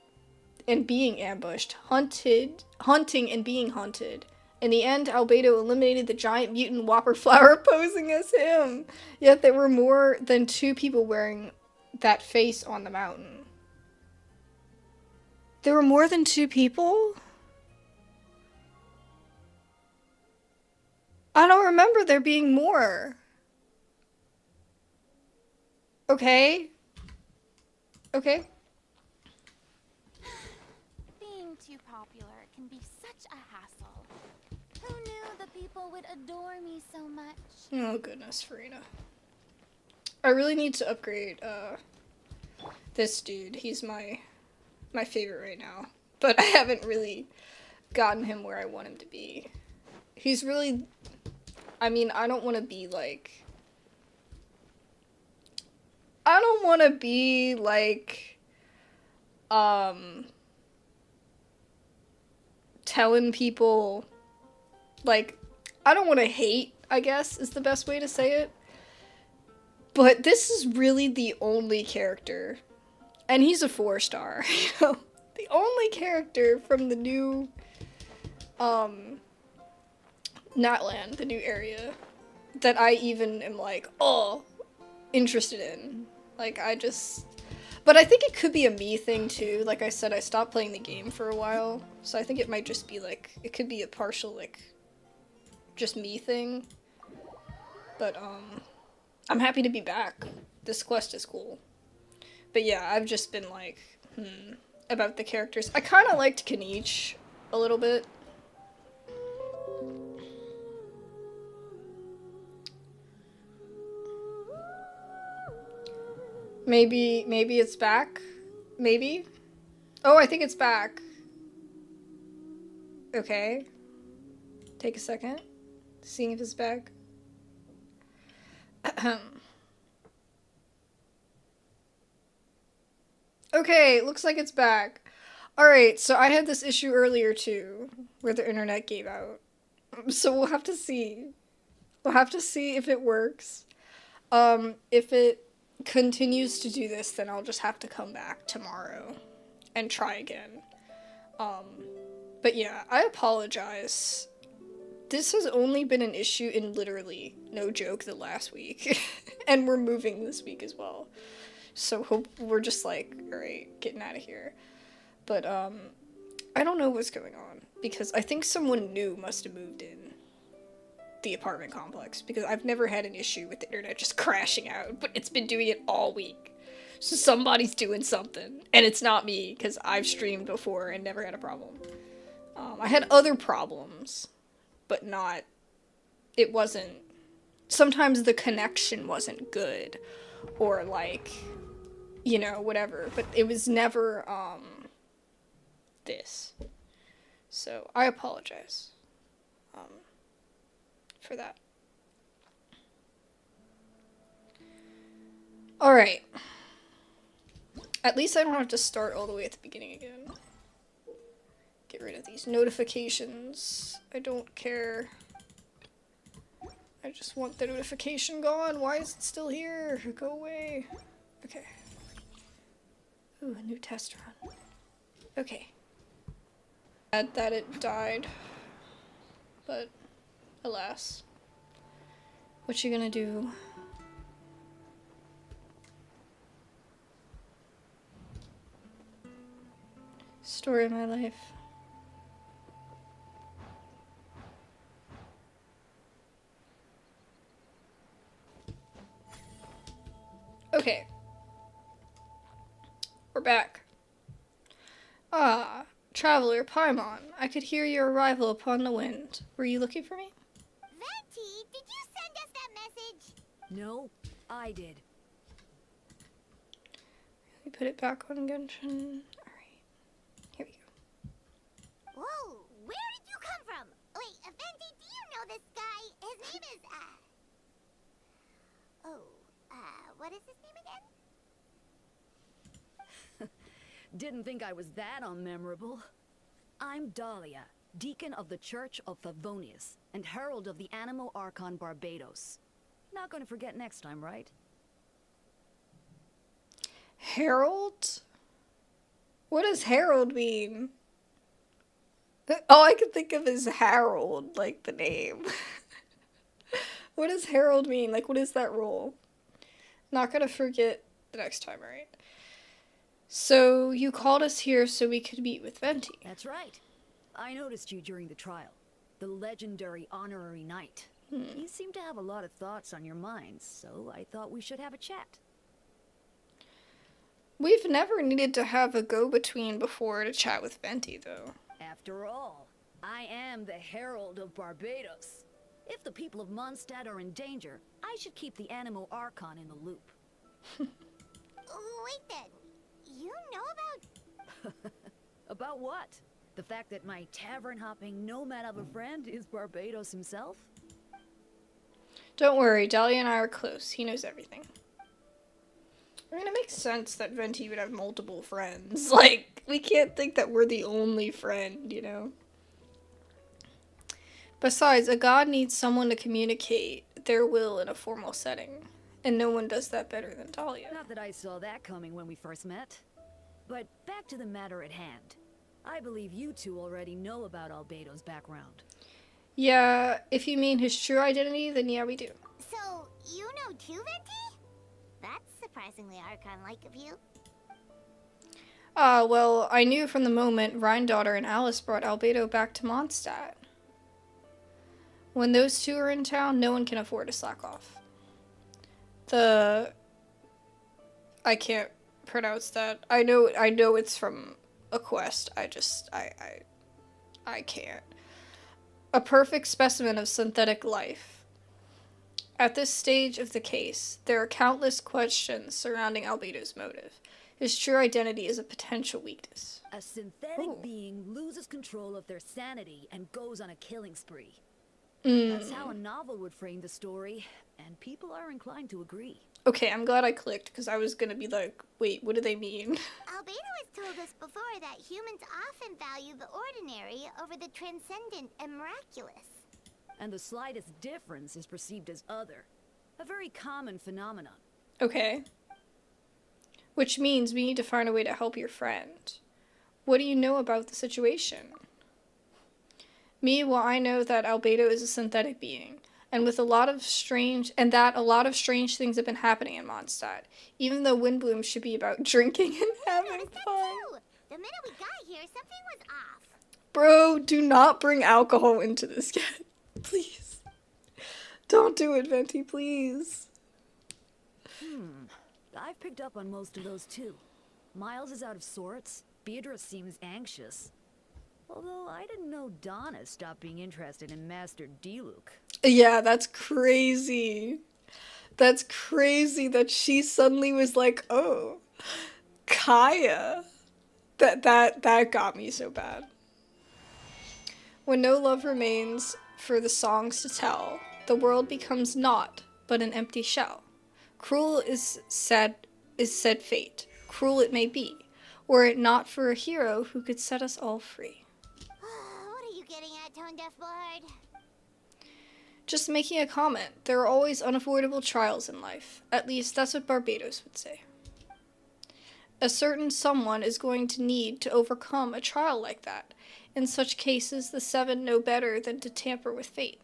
[SPEAKER 1] and being ambushed, hunting and being hunted. In the end, Albedo eliminated the giant mutant Whopper Flower posing as him. Yet there were more than 2 people wearing that face on the mountain. There were more than 2 people? I don't remember there being more. Okay. Okay.
[SPEAKER 2] Being too popular can be such a hassle. Who knew the people would adore me so much?
[SPEAKER 1] Oh goodness, Farina. I really need to upgrade, this dude. He's my favorite right now. But I haven't really gotten him where I want him to be. He's really... I mean, I don't want to be like... I don't want to be like... telling people... Like, I don't want to hate, I guess, is the best way to say it. But this is really the only character, and he's a 4-star, you know? The only character from the new, Natland, the new area, that I even am like, oh, interested in. Like, but I think it could be a me thing too. Like I said, I stopped playing the game for a while, so I think it might just be like, it could be a partial, like, just me thing. But, I'm happy to be back. This quest is cool. But yeah, I've just been like, about the characters. I kind of liked Kaniche a little bit. Maybe it's back? Maybe? Oh, I think it's back. Okay. Take a second. Seeing if it's back. Okay, looks like it's back. Alright, so I had this issue earlier too, where the internet gave out. So we'll have to see. We'll have to see if it works. If it continues to do this, then I'll just have to come back tomorrow and try again. But yeah, I apologize. This has only been an issue in literally, no joke, the last week. And we're moving this week as well. So we're just like, alright, getting out of here. But, I don't know what's going on. Because I think someone new must have moved in the apartment complex. Because I've never had an issue with the internet just crashing out. But it's been doing it all week. So somebody's doing something. And it's not me, because I've streamed before and never had a problem. I had other problems. But not, it wasn't, sometimes the connection wasn't good, or like, you know, whatever, but it was never, this. So, I apologize, for that. Alright. At least I don't have to start all the way at the beginning again. Get rid of these notifications. I don't care. I just want the notification gone. Why is it still here? Go away. Okay. Ooh, a new test run. Okay. Sad that it died. But, alas. What you gonna do? Story of my life. Okay. We're back. Ah, traveler Paimon, I could hear your arrival upon the wind. Were you looking for me?
[SPEAKER 3] Venti, did you send us that message?
[SPEAKER 7] No, I did.
[SPEAKER 1] We put it back on Genshin. Alright. Here we go.
[SPEAKER 3] Whoa, where did you come from? Wait, Venti, do you know this guy? His name is, what is his name again?
[SPEAKER 7] Didn't think I was that unmemorable. I'm Dahlia, Deacon of the Church of Favonius, and Herald of the Animo Archon Barbados. Not gonna forget next time, right?
[SPEAKER 1] Herald? What does Herald mean? All I can think of is Harold, like the name. What does Herald mean? Like, what is that role? Not gonna forget the next time, right? So, you called us here so we could meet with Venti.
[SPEAKER 7] That's right. I noticed you during the trial. The legendary honorary knight. You seem to have a lot of thoughts on your mind, so I thought we should have a chat.
[SPEAKER 1] We've never needed to have a go-between before to chat with Venti, though.
[SPEAKER 7] After all, I am the Herald of Barbados. If the people of Mondstadt are in danger, I should keep the Animo Archon in the loop.
[SPEAKER 3] Wait then, you know about...
[SPEAKER 7] About what? The fact that my tavern-hopping nomad of a friend is Barbados himself?
[SPEAKER 1] Don't worry, Dahlia and I are close. He knows everything. I mean, it makes sense that Venti would have multiple friends. Like, we can't think that we're the only friend, you know? Besides, a god needs someone to communicate their will in a formal setting. And no one does that better than Dahlia.
[SPEAKER 7] Not that I saw that coming when we first met. But back to the matter at hand. I believe you two already know about Albedo's background.
[SPEAKER 1] Yeah, if you mean his true identity, then yeah, we do.
[SPEAKER 3] So, you know too, Venti? That's surprisingly Archon-like of you.
[SPEAKER 1] Well, I knew from the moment Rhine-daughter and Alice brought Albedo back to Mondstadt. When those two are in town, no one can afford to slack off. I can't pronounce that. I know it's from a quest. I can't. A perfect specimen of synthetic life. At this stage of the case, there are countless questions surrounding Albedo's motive. His true identity is a potential weakness.
[SPEAKER 7] A synthetic
[SPEAKER 1] Ooh.
[SPEAKER 7] being loses control of their sanity and goes on a killing spree.
[SPEAKER 1] Mm.
[SPEAKER 7] That's how a novel would frame the story, and people are inclined to agree.
[SPEAKER 1] Okay, I'm glad I clicked, because I was gonna be like, wait, what do they mean?
[SPEAKER 3] Albedo has told us before that humans often value the ordinary over the transcendent and miraculous.
[SPEAKER 7] And the slightest difference is perceived as other. A very common phenomenon.
[SPEAKER 1] Okay. Which means we need to find a way to help your friend. What do you know about the situation? Me, well, I know that Albedo is a synthetic being, and a lot of strange things have been happening in Mondstadt, even though Windbloom should be about drinking and having
[SPEAKER 3] Noticed that
[SPEAKER 1] fun.
[SPEAKER 3] too. The minute we got here, something was off.
[SPEAKER 1] Bro, do not bring alcohol into this yet. Please. Don't do it, Venti, please.
[SPEAKER 7] I've picked up on most of those too. Miles is out of sorts. Beatrice seems anxious. Although I didn't know Donna stopped being interested in Master Diluc.
[SPEAKER 1] Yeah, that's crazy. That's crazy that she suddenly was like, oh, Kaya. That got me so bad. When no love remains for the songs to tell, the world becomes naught but an empty shell. Cruel is said fate. Cruel it may be, were it not for a hero who could set us all free.
[SPEAKER 3] What are you getting at, Tone Deaf Bard?
[SPEAKER 1] Just making a comment. There are always unavoidable trials in life. At least that's what Barbados would say. A certain someone is going to need to overcome a trial like that. In such cases, the seven know better than to tamper with fate.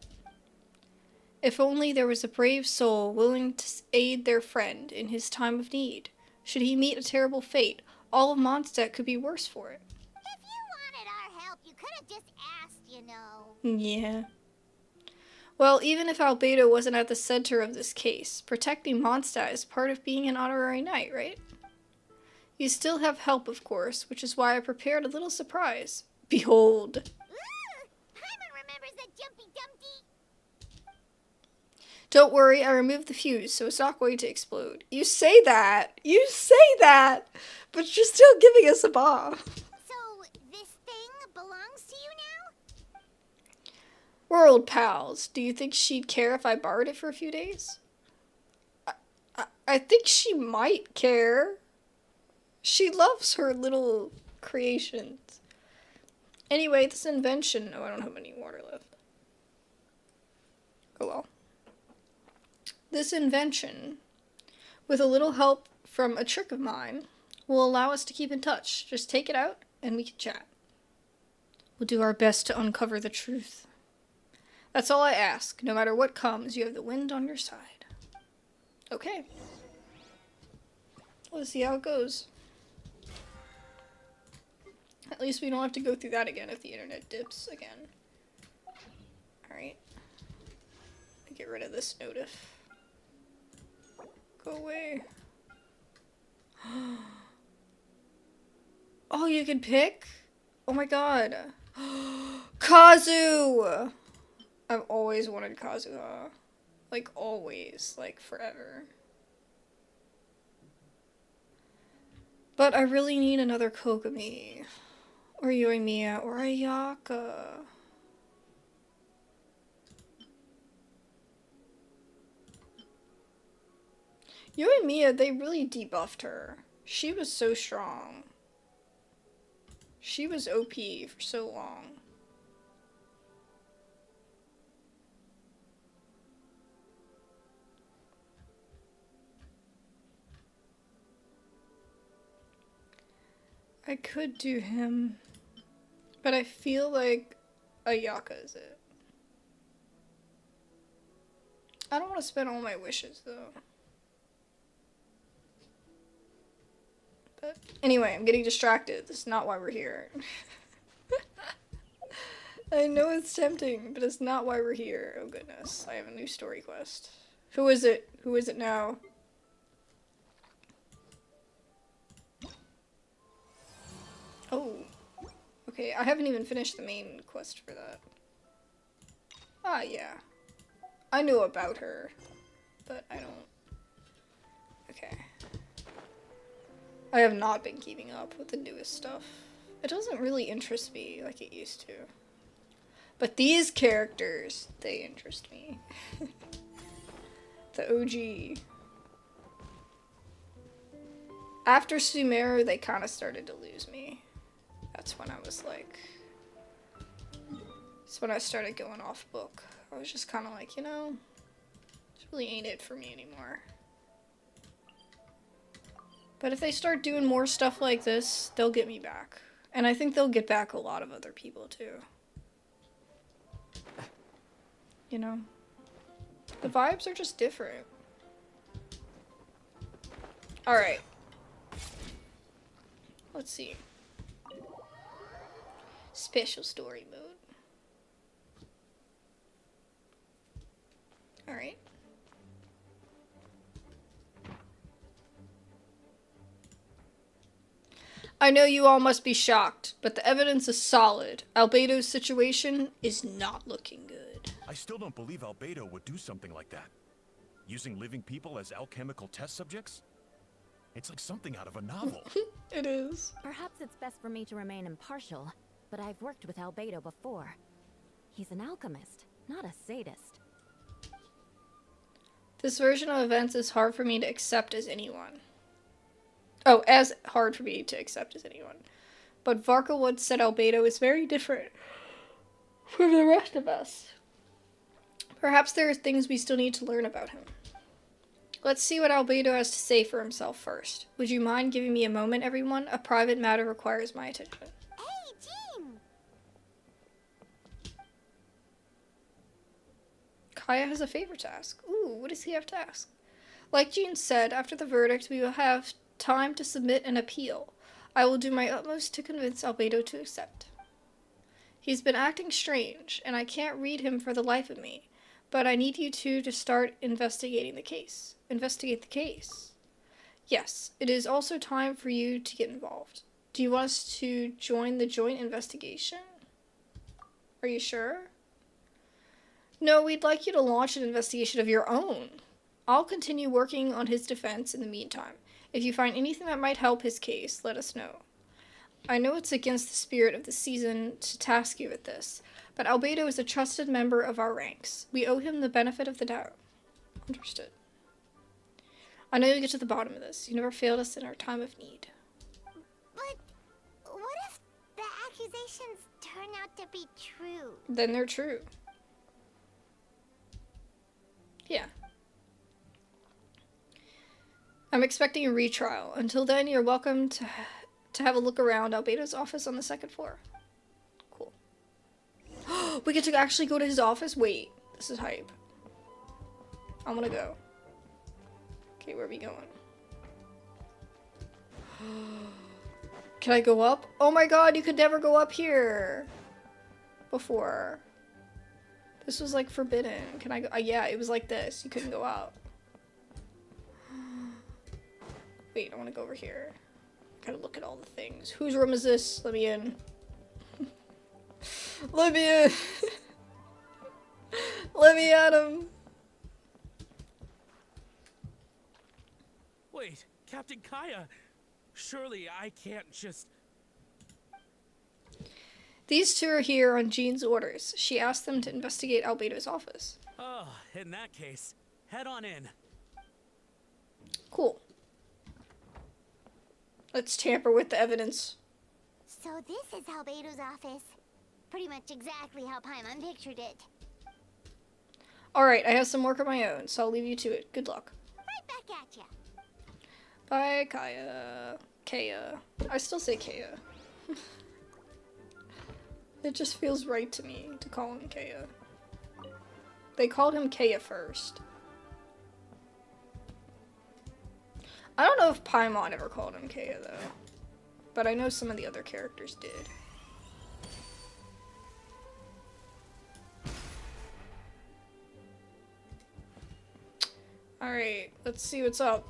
[SPEAKER 1] If only there was a brave soul willing to aid their friend in his time of need. Should he meet a terrible fate, all of Mondstadt could be worse for it.
[SPEAKER 3] If you wanted our help, you could have just asked, you know.
[SPEAKER 1] Yeah. Well, even if Albedo wasn't at the center of this case, protecting Mondstadt is part of being an honorary knight, right? You still have help, of course, which is why I prepared a little surprise. Behold.
[SPEAKER 3] Ooh, Paimon remembers that Jumpy Dumpty.
[SPEAKER 1] Don't worry, I removed the fuse, so it's not going to explode. You say that! You say that! But you're still giving us a bomb.
[SPEAKER 3] So, this thing belongs to you now?
[SPEAKER 1] We're old pals. Do you think she'd care if I borrowed it for a few days? I think she might care. She loves her little creations. Anyway, this invention... Oh, I don't have any water left. Oh well. This invention, with a little help from a trick of mine, will allow us to keep in touch. Just take it out, and we can chat. We'll do our best to uncover the truth. That's all I ask. No matter what comes, you have the wind on your side. Okay. Let's see how it goes. At least we don't have to go through that again if the internet dips again. Alright. Get rid of this notif. Go away. Oh, you can pick? Oh my god. Kazu! I've always wanted Kazuha. Like, always. Like, forever. But I really need another Kogami. Or Yoimiya. Or Ayaka. Yoimiya, they really debuffed her. She was so strong. She was OP for so long. I could do him, but I feel like Ayaka is it. I don't want to spend all my wishes though. But anyway, I'm getting distracted. This is not why we're here. I know it's tempting, but it's not why we're here. Oh goodness, I have a new story quest. Who is it? Who is it now? Oh. Okay, I haven't even finished the main quest for that. Ah, yeah. I knew about her, but I don't... Okay. I have not been keeping up with the newest stuff. It doesn't really interest me like it used to. But these characters, they interest me. The OG. After Sumeru, they kind of started to lose me. That's when I was like... That's when I started going off book. I was just kind of like, you know, this really ain't it for me anymore. But if they start doing more stuff like this, they'll get me back. And I think they'll get back a lot of other people too. You know? The vibes are just different. Alright. Let's see. Special story mode. Alright. I know you all must be shocked, but the evidence is solid. Albedo's situation is not looking good.
[SPEAKER 5] I still don't believe Albedo would do something like that. Using living people as alchemical test subjects? It's like something out of a novel.
[SPEAKER 1] It is.
[SPEAKER 6] Perhaps it's best for me to remain impartial, but I've worked with Albedo before. He's an alchemist, not a sadist.
[SPEAKER 1] This version of events is hard for me to accept as anyone. Oh, as hard for me to accept as anyone. But Varkawood said Albedo is very different from the rest of us. Perhaps there are things we still need to learn about him. Let's see what Albedo has to say for himself first. Would you mind giving me a moment, everyone? A private matter requires my attention.
[SPEAKER 3] Hey, Jean!
[SPEAKER 1] Kaya has a favor to ask. Ooh, what does he have to ask? Like Jean said, after the verdict, we will have time to submit an appeal. I will do my utmost to convince Albedo to accept. He's been acting strange, and I can't read him for the life of me. But I need you two to start investigating the case. Investigate the case. Yes, it is also time for you to get involved. Do you want us to join the joint investigation? Are you sure? No, we'd like you to launch an investigation of your own. I'll continue working on his defense in the meantime. If you find anything that might help his case, let us know. I know it's against the spirit of the season to task you with this, but Albedo is a trusted member of our ranks. We owe him the benefit of the doubt. Understood. I know you'll get to the bottom of this. You never failed us in our time of need.
[SPEAKER 3] But what if the accusations turn out to be true?
[SPEAKER 1] Then they're true. Yeah. I'm expecting a retrial. Until then, you're welcome to have a look around Albedo's office on the second floor. Cool. We get to actually go to his office? Wait, this is hype. I want to go. Okay, where are we going? Can I go up? Oh my god, you could never go up here before. This was like forbidden. Can I go? Yeah, it was like this. You couldn't go out. Wait, I want to go over here. Gotta look at all the things. Whose room is this? Let me in. Let me in. Let me at him.
[SPEAKER 8] Wait, Captain Kaya. Surely I can't just...
[SPEAKER 1] These two are here on Jean's orders. She asked them to investigate Albedo's office.
[SPEAKER 8] Oh, in that case, head on in.
[SPEAKER 1] Cool. Let's tamper with the evidence.
[SPEAKER 3] So this is Albedo's office. Pretty much exactly how Paimon pictured it.
[SPEAKER 1] Alright, I have some work of my own, so I'll leave you to it. Good luck.
[SPEAKER 3] Right back at ya.
[SPEAKER 1] Bye, Kaya. Kaya. I still say Kaya. It just feels right to me to call him Kaya. They called him Kaya first. I don't know if Paimon ever called him Kaya, though. But I know some of the other characters did. Alright, let's see what's up.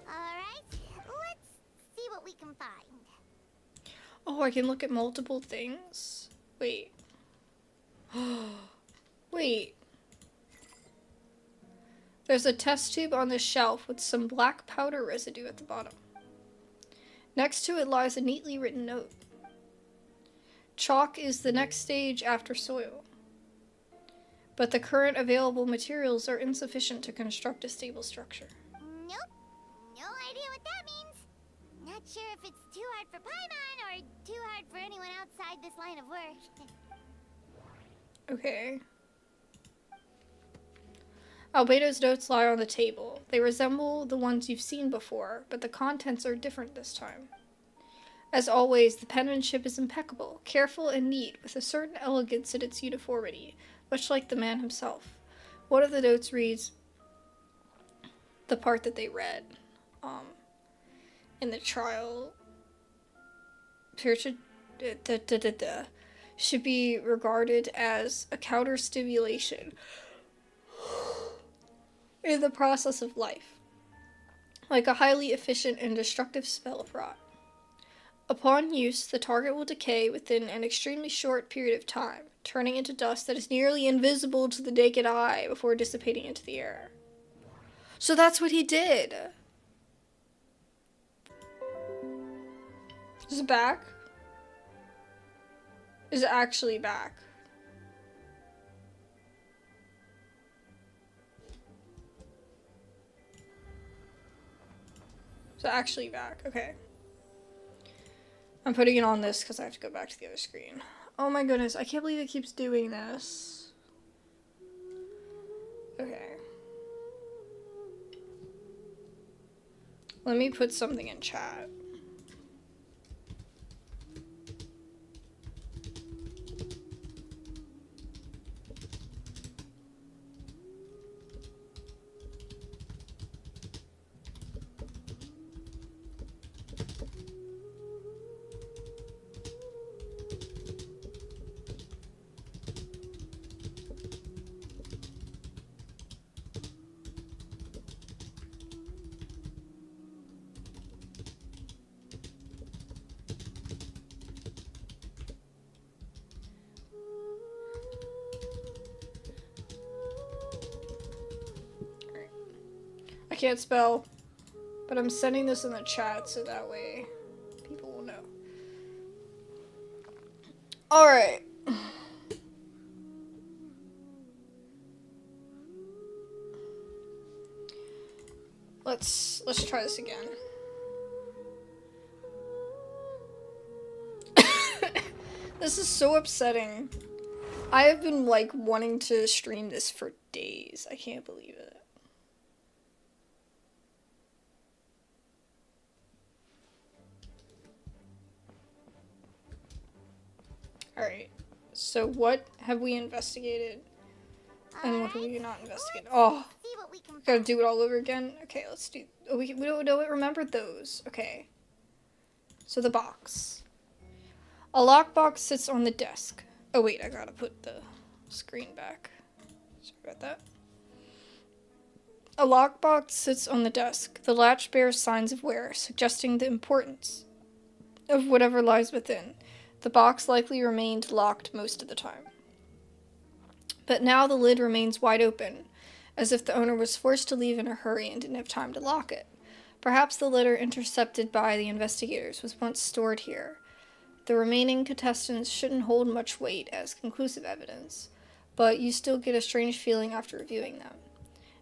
[SPEAKER 3] Alright, let's see what we can find.
[SPEAKER 1] Oh, I can look at multiple things? Wait. Wait. There's a test tube on this shelf with some black powder residue at the bottom. Next to it lies a neatly written note. Chalk is the next stage after soil. But the current available materials are insufficient to construct a stable structure.
[SPEAKER 3] Nope. No idea what that means. Not sure if it's too hard for Paimon or too hard for anyone outside this line of work.
[SPEAKER 1] Okay. Albedo's notes lie on the table. They resemble the ones you've seen before, but the contents are different this time. As always, the penmanship is impeccable, careful and neat, with a certain elegance in its uniformity, much like the man himself. One of the notes reads, the part that they read, in the trial, should be regarded as a counter-stimulation in the process of life, like a highly efficient and destructive spell of rot. Upon use, the target will decay within an extremely short period of time, turning into dust that is nearly invisible to the naked eye before dissipating into the air. So that's what he did. Is it back? Is it actually back? Is it actually back? Okay. I'm putting it on this because I have to go back to the other screen. Oh my goodness, I can't believe it keeps doing this. Okay. Let me put something in chat. I can't spell, but I'm sending this in the chat so that way people will know. Alright. Let's try this again. This is so upsetting. I have been like wanting to stream this for days. I can't believe it. Alright, so what have we investigated? And what have we not investigated? Oh,
[SPEAKER 3] See what we can
[SPEAKER 1] gotta do it all over again? Okay, let's do... Oh, we don't know it. Remembered those. Okay. So the box. A lockbox sits on the desk. Oh wait, I gotta put the screen back. Sorry about that. A lockbox sits on the desk. The latch bears signs of wear, suggesting the importance of whatever lies within. The box likely remained locked most of the time. But now the lid remains wide open, as if the owner was forced to leave in a hurry and didn't have time to lock it. Perhaps the letter intercepted by the investigators was once stored here. The remaining contestants shouldn't hold much weight as conclusive evidence, but you still get a strange feeling after reviewing them.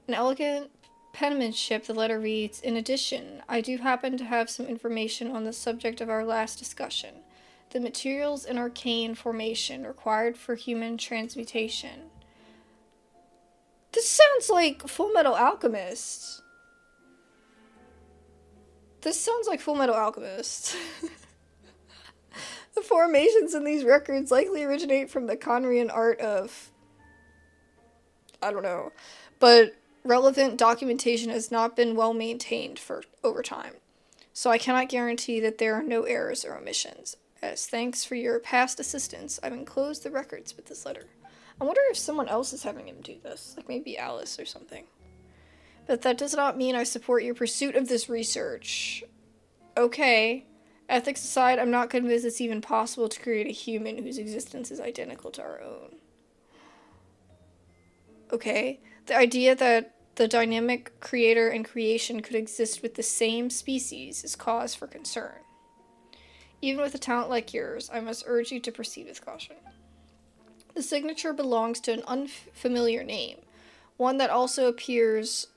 [SPEAKER 1] An elegant penmanship, the letter reads, "In addition, I do happen to have some information on the subject of our last discussion. The materials in arcane formation required for human transmutation." This sounds like Full Metal Alchemist. This sounds like Full Metal Alchemist. The formations in these records likely originate from the Conrian art of... I don't know. But relevant documentation has not been well maintained for over time. So I cannot guarantee that there are no errors or omissions. As thanks for your past assistance, I've enclosed the records with this letter. I wonder if someone else is having him do this, like maybe Alice or something. But that does not mean I support your pursuit of this research. Okay. Ethics aside, I'm not convinced it's even possible to create a human whose existence is identical to our own. Okay. The idea that the dynamic creator and creation could exist with the same species is cause for concern. Even with a talent like yours, I must urge you to proceed with caution. The signature belongs to an unfamiliar name, one that also appears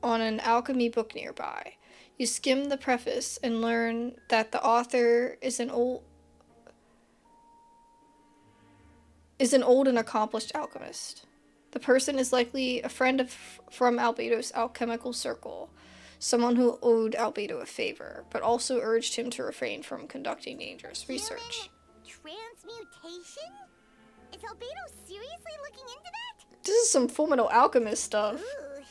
[SPEAKER 1] on an alchemy book nearby. You skim the preface and learn that the author is an old and accomplished alchemist. The person is likely a friend from Albedo's alchemical circle, someone who owed Albedo a favor, but also urged him to refrain from conducting dangerous research.
[SPEAKER 3] Transmutation? Is Albedo seriously looking into that?
[SPEAKER 1] This is some Full Metal Alchemist stuff.
[SPEAKER 3] Ooh,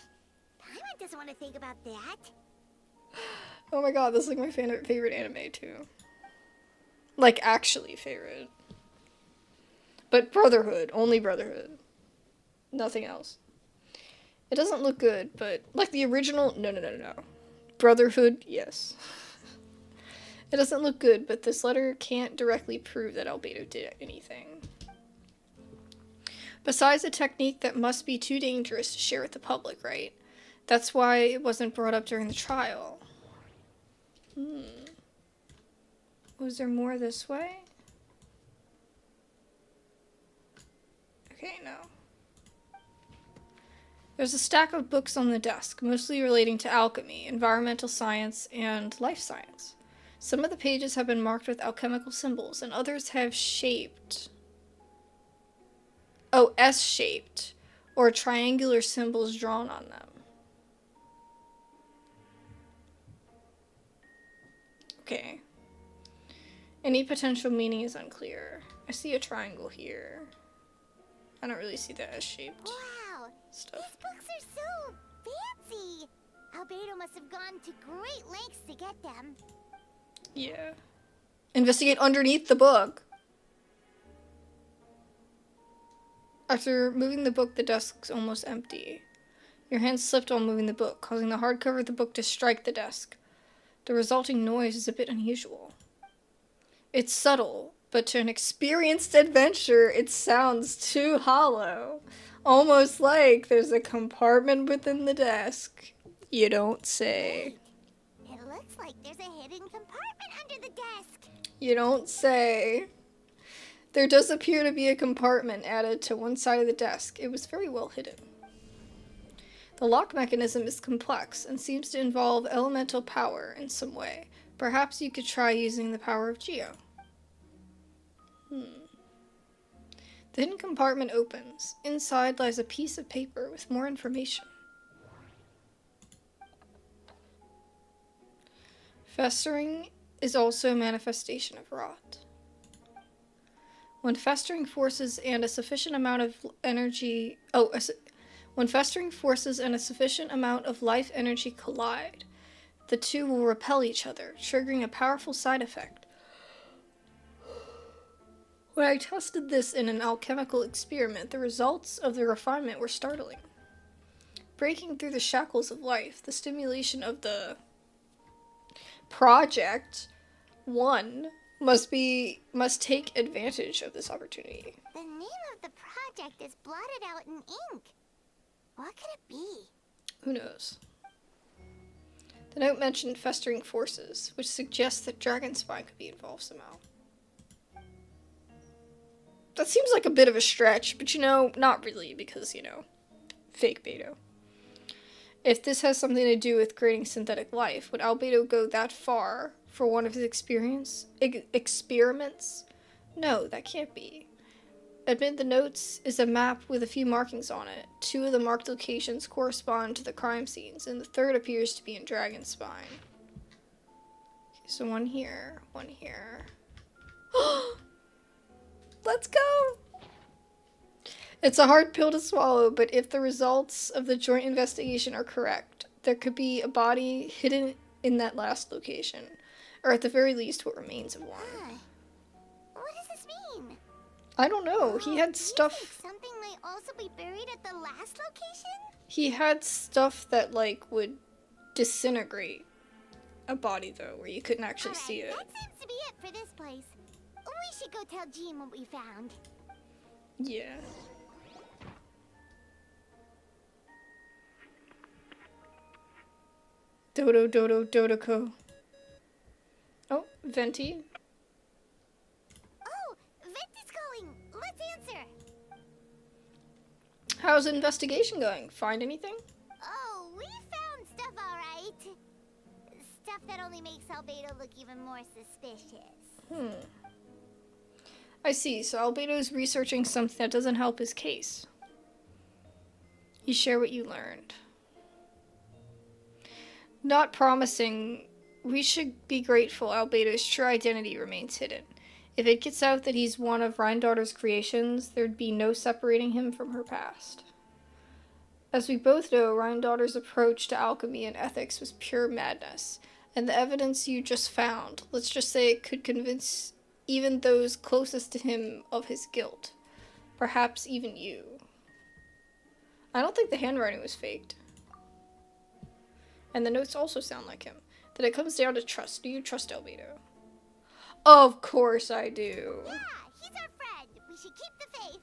[SPEAKER 3] Paimon doesn't want to think about that.
[SPEAKER 1] Oh my god, this is like my favorite anime too. Like, actually favorite. But Brotherhood, only Brotherhood. Nothing else. It doesn't look good, but like the original, no. Brotherhood, yes. It doesn't look good, but this letter can't directly prove that Albedo did anything. Besides a technique that must be too dangerous to share with the public, right? That's why it wasn't brought up during the trial. Was there more this way? Okay, no. There's a stack of books on the desk, mostly relating to alchemy, environmental science, and life science. Some of the pages have been marked with alchemical symbols, and others have S-shaped, or triangular symbols drawn on them. Okay. Any potential meaning is unclear. I see a triangle here. I don't really see that S-shaped
[SPEAKER 3] Wow,
[SPEAKER 1] stuff.
[SPEAKER 3] these books are so fancy. Albedo must have gone to great lengths to get them.
[SPEAKER 1] Yeah. Investigate underneath the book. After moving the book, the desk's almost empty. Your hand slipped while moving the book, causing the hardcover of the book to strike the desk. The resulting noise is a bit unusual. It's subtle, but to an experienced adventurer, it sounds too hollow. Almost like there's a compartment within the desk. You don't say.
[SPEAKER 3] It looks like there's a hidden compartment under the desk.
[SPEAKER 1] You don't say. There does appear to be a compartment added to one side of the desk. It was very well hidden. The lock mechanism is complex and seems to involve elemental power in some way. Perhaps you could try using the power of Geo. The hidden compartment opens. Inside lies a piece of paper with more information. Festering is also a manifestation of rot. When festering forces and a sufficient amount of energy... When festering forces and a sufficient amount of life energy collide, the two will repel each other, triggering a powerful side effect. When I tested this in an alchemical experiment, the results of the refinement were startling. Breaking through the shackles of life, the stimulation of the Project 1 must take advantage of this opportunity.
[SPEAKER 3] The name of the project is blotted out in ink. What could it be?
[SPEAKER 1] Who knows? The note mentioned festering forces, which suggests that dragon spine could be involved somehow. That seems like a bit of a stretch, but not really, because, fake Beto. If this has something to do with creating synthetic life, would Albedo go that far for one of his experiments? No, that can't be. Amid the notes is a map with a few markings on it. 2 of the marked locations correspond to the crime scenes, and the third appears to be in Dragon Spine. Okay, so one here, one here. Let's go! It's a hard pill to swallow, but if the results of the joint investigation are correct, there could be a body hidden in that last location, or at the very least what remains of one.
[SPEAKER 3] What does this mean?
[SPEAKER 1] I don't know. He had
[SPEAKER 3] Do you
[SPEAKER 1] stuff...
[SPEAKER 3] think something might also be buried at the last location?
[SPEAKER 1] He had stuff that, would disintegrate a body, though, where you couldn't actually see it.
[SPEAKER 3] That seems to be it for this place. We should go tell Jean what we found.
[SPEAKER 1] Yeah. Dodoko. Oh, Venti.
[SPEAKER 3] Oh, Venti's calling. Let's answer.
[SPEAKER 1] How's the investigation going? Find anything?
[SPEAKER 3] Oh, we found stuff all right. Stuff that only makes Albedo look even more suspicious.
[SPEAKER 1] I see, so Albedo's researching something that doesn't help his case. You share what you learned. Not promising, we should be grateful Albedo's true identity remains hidden. If it gets out that he's one of Rhindaughter's creations, there'd be no separating him from her past. As we both know, Rhindaughter's approach to alchemy and ethics was pure madness, and the evidence you just found, let's just say it could convince even those closest to him of his guilt. Perhaps even you. I don't think the handwriting was faked. And the notes also sound like him. That it comes down to trust. Do you trust Albedo? Of course I do.
[SPEAKER 3] Yeah, he's our friend. We should keep the faith.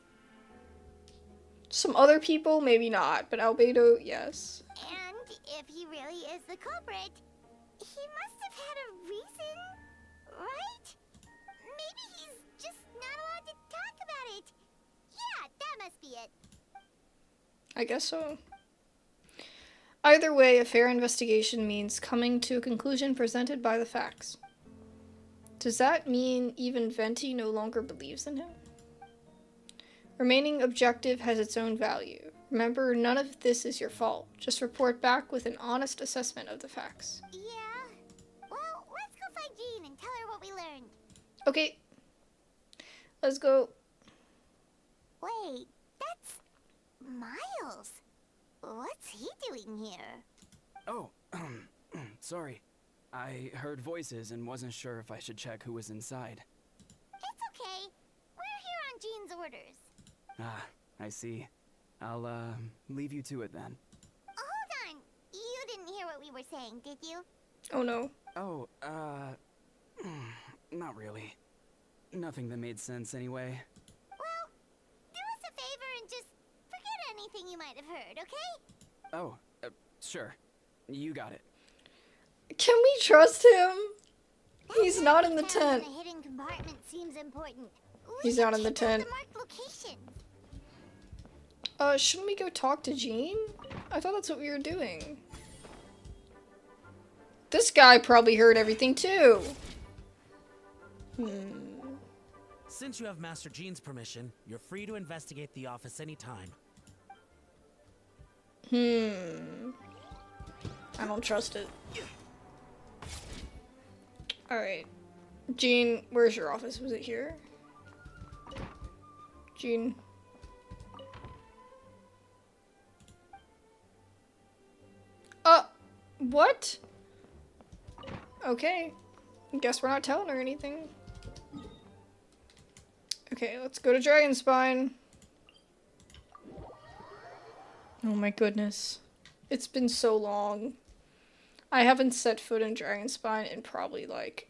[SPEAKER 1] Some other people, maybe not, but Albedo, yes.
[SPEAKER 3] And if he really is the culprit, he must have had a reason, right? Maybe he's just not allowed to talk about it. Yeah, that must be it.
[SPEAKER 1] I guess so. Either way, a fair investigation means coming to a conclusion presented by the facts. Does that mean even Venti no longer believes in him? Remaining objective has its own value. Remember, none of this is your fault. Just report back with an honest assessment of the facts.
[SPEAKER 3] Yeah. Well, let's go find Jean we learned.
[SPEAKER 1] Okay. Let's go.
[SPEAKER 3] Wait, that's Miles. What's he doing here?
[SPEAKER 9] Oh, sorry. I heard voices and wasn't sure if I should check who was inside.
[SPEAKER 3] It's okay. We're here on Jean's orders.
[SPEAKER 9] Ah, I see. I'll, leave you to it then.
[SPEAKER 3] Hold on. You didn't hear what we were saying, did you?
[SPEAKER 1] Oh no.
[SPEAKER 9] Oh, not really. Nothing that made sense anyway.
[SPEAKER 3] Well, do us a favor and just forget anything you might have heard, okay?
[SPEAKER 9] Oh, sure. You got it.
[SPEAKER 1] Can we trust him? He's not in the
[SPEAKER 3] What we found
[SPEAKER 1] tent.
[SPEAKER 3] in the hidden compartment seems important.
[SPEAKER 1] He's not in the tent.
[SPEAKER 3] The marked location.
[SPEAKER 1] Shouldn't we go talk to Jean? I thought that's what we were doing. This guy probably heard everything too.
[SPEAKER 8] Since you have Master Jean's permission, you're free to investigate the office anytime.
[SPEAKER 1] I don't trust it. Alright. Jean, where's your office? Was it here? Jean. What? Okay. Guess we're not telling her anything. Okay, let's go to Dragonspine. Oh my goodness. It's been so long. I haven't set foot in Dragonspine in probably like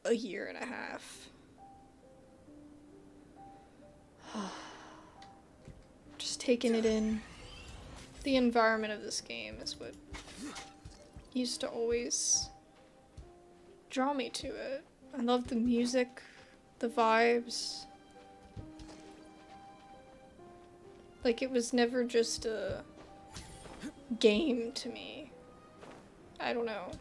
[SPEAKER 1] a year and a half. Just taking it in. The environment of this game is what used to always draw me to it. I love the music, the vibes. Like, it was never just a game to me. I don't know.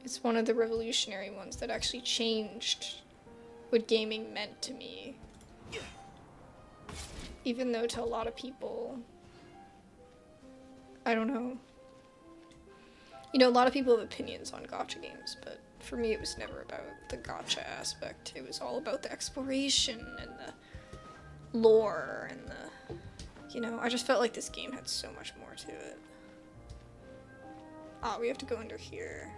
[SPEAKER 1] It's one of the revolutionary ones that actually changed what gaming meant to me. Even though to a lot of people, I don't know. You know, a lot of people have opinions on gacha games, but for me it was never about the gacha aspect. It was all about the exploration and the lore and the, you know, I just felt like this game had so much more to it. Ah, we have to go under here.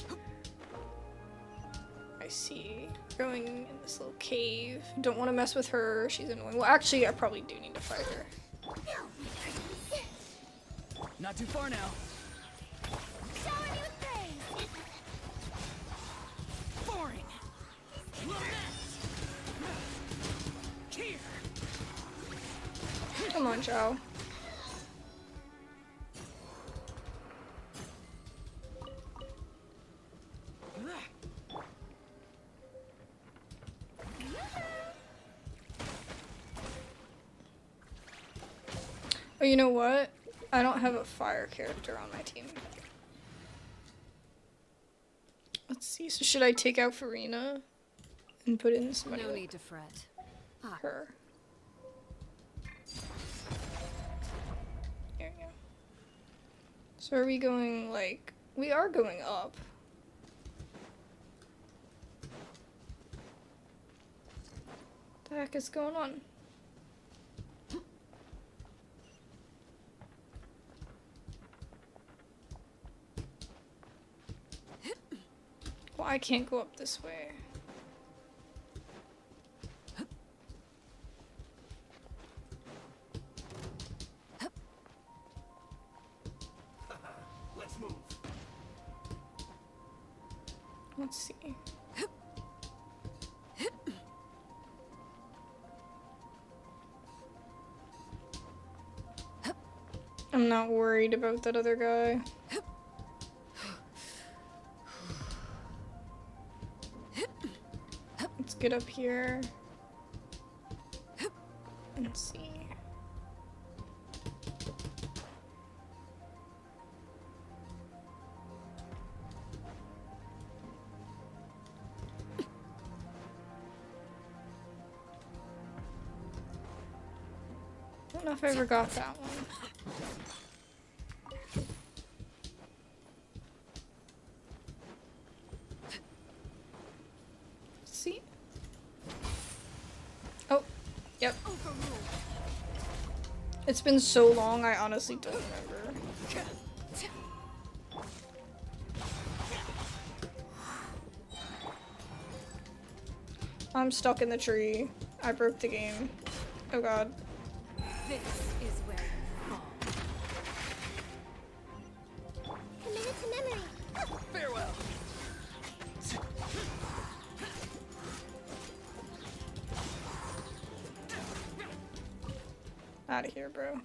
[SPEAKER 1] I see. Going in this little cave. Don't want to mess with her. She's annoying. Well, actually, I probably do need to fight her.
[SPEAKER 9] Not too far now.
[SPEAKER 3] Showing you things.
[SPEAKER 8] Boring! Here!
[SPEAKER 1] Come on, Zhao. Oh, you know what? I don't have a fire character on my team. Let's see. So should I take out Farina and put in somebody
[SPEAKER 7] No
[SPEAKER 1] like
[SPEAKER 7] need to fret.
[SPEAKER 1] her? There we go. So are we going, like... We are going up. What the heck is going on? Well, I can't go up this way.
[SPEAKER 4] Let's move.
[SPEAKER 1] Let's see. I'm not worried about that other guy. Let's get up here and see. Don't know if I ever got that one. Yep. It's been so long, I honestly don't remember. I'm stuck in the tree. I broke the game. Oh god.
[SPEAKER 2] This is where you fall.
[SPEAKER 3] Committed to memory.
[SPEAKER 9] Farewell.
[SPEAKER 1] Out of here, bro.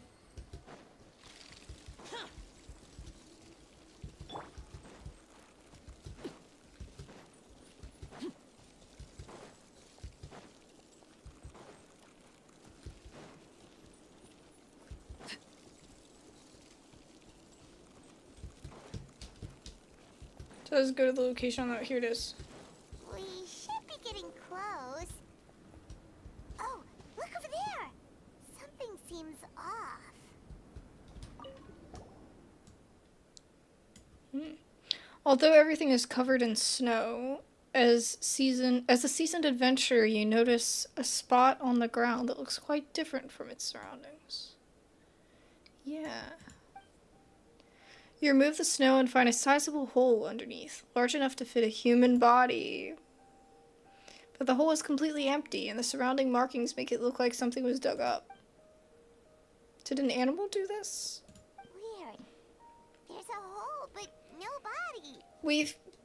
[SPEAKER 1] So let's go to the location on that. Here it is.
[SPEAKER 3] We should be getting close. Oh, look over there. Something seems off.
[SPEAKER 1] Although everything is covered in snow, as a seasoned adventurer, you notice a spot on the ground that looks quite different from its surroundings. Yeah. You remove the snow and find a sizable hole underneath, large enough to fit a human body. But the hole is completely empty, and the surrounding markings make it look like something was dug up. Did an animal do this?
[SPEAKER 3] Weird. There's a hole, but no body.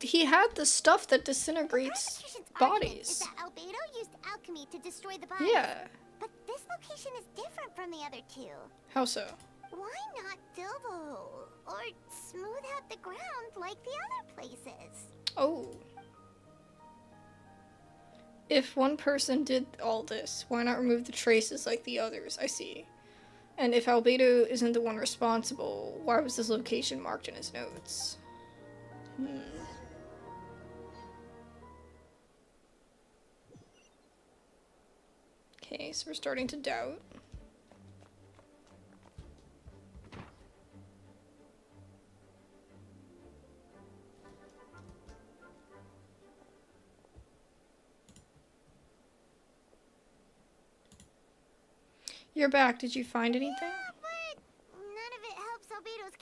[SPEAKER 1] He had the stuff that disintegrates
[SPEAKER 3] Prosecution's argument
[SPEAKER 1] bodies.
[SPEAKER 3] is that Albedo used alchemy to destroy the body.
[SPEAKER 1] Yeah.
[SPEAKER 3] But this location is different from the other two.
[SPEAKER 1] How so?
[SPEAKER 3] Why not fill the hole? Or smooth out the ground like the other places?
[SPEAKER 1] Oh. If one person did all this, why not remove the traces like the others? I see. And if Albedo isn't the one responsible, why was this location marked in his notes? Okay, so we're starting to doubt. You're back. Did you find anything?
[SPEAKER 3] Yeah, but none of it helps Albedo's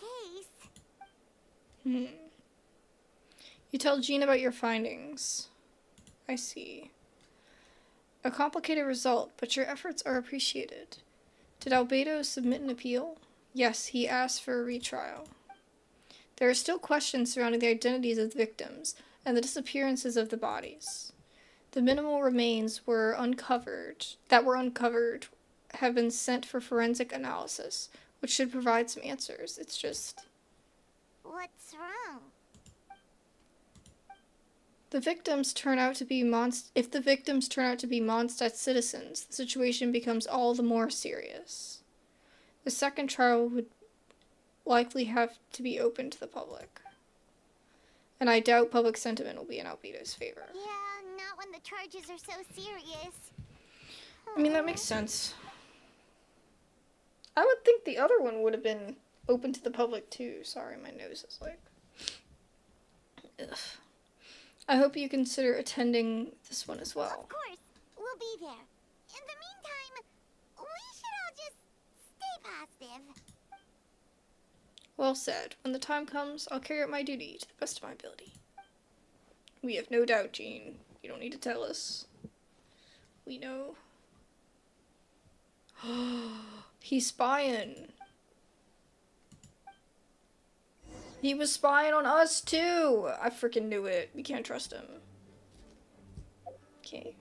[SPEAKER 3] case.
[SPEAKER 1] You tell Jean about your findings. I see. A complicated result, but your efforts are appreciated. Did Albedo submit an appeal? Yes, he asked for a retrial. There are still questions surrounding the identities of the victims and the disappearances of the bodies. The minimal remains that were uncovered have been sent for forensic analysis, which should provide some answers. It's just...
[SPEAKER 3] What's wrong?
[SPEAKER 1] If the victims turn out to be Mondstadt citizens, the situation becomes all the more serious. The second trial would likely have to be open to the public. And I doubt public sentiment will be in Albedo's favor.
[SPEAKER 3] Yeah, not when the charges are so serious.
[SPEAKER 1] I mean, that makes sense. I would think the other one would have been open to the public too. Sorry, my nose is like... Ugh. I hope you consider attending this one as well.
[SPEAKER 3] Of course, we'll be there. In the meantime, we should all just stay positive.
[SPEAKER 1] Well said. When the time comes, I'll carry out my duty to the best of my ability. We have no doubt, Jean. You don't need to tell us. We know. He's spying. He was spying on us too! I freaking knew it. We can't trust him. Okay.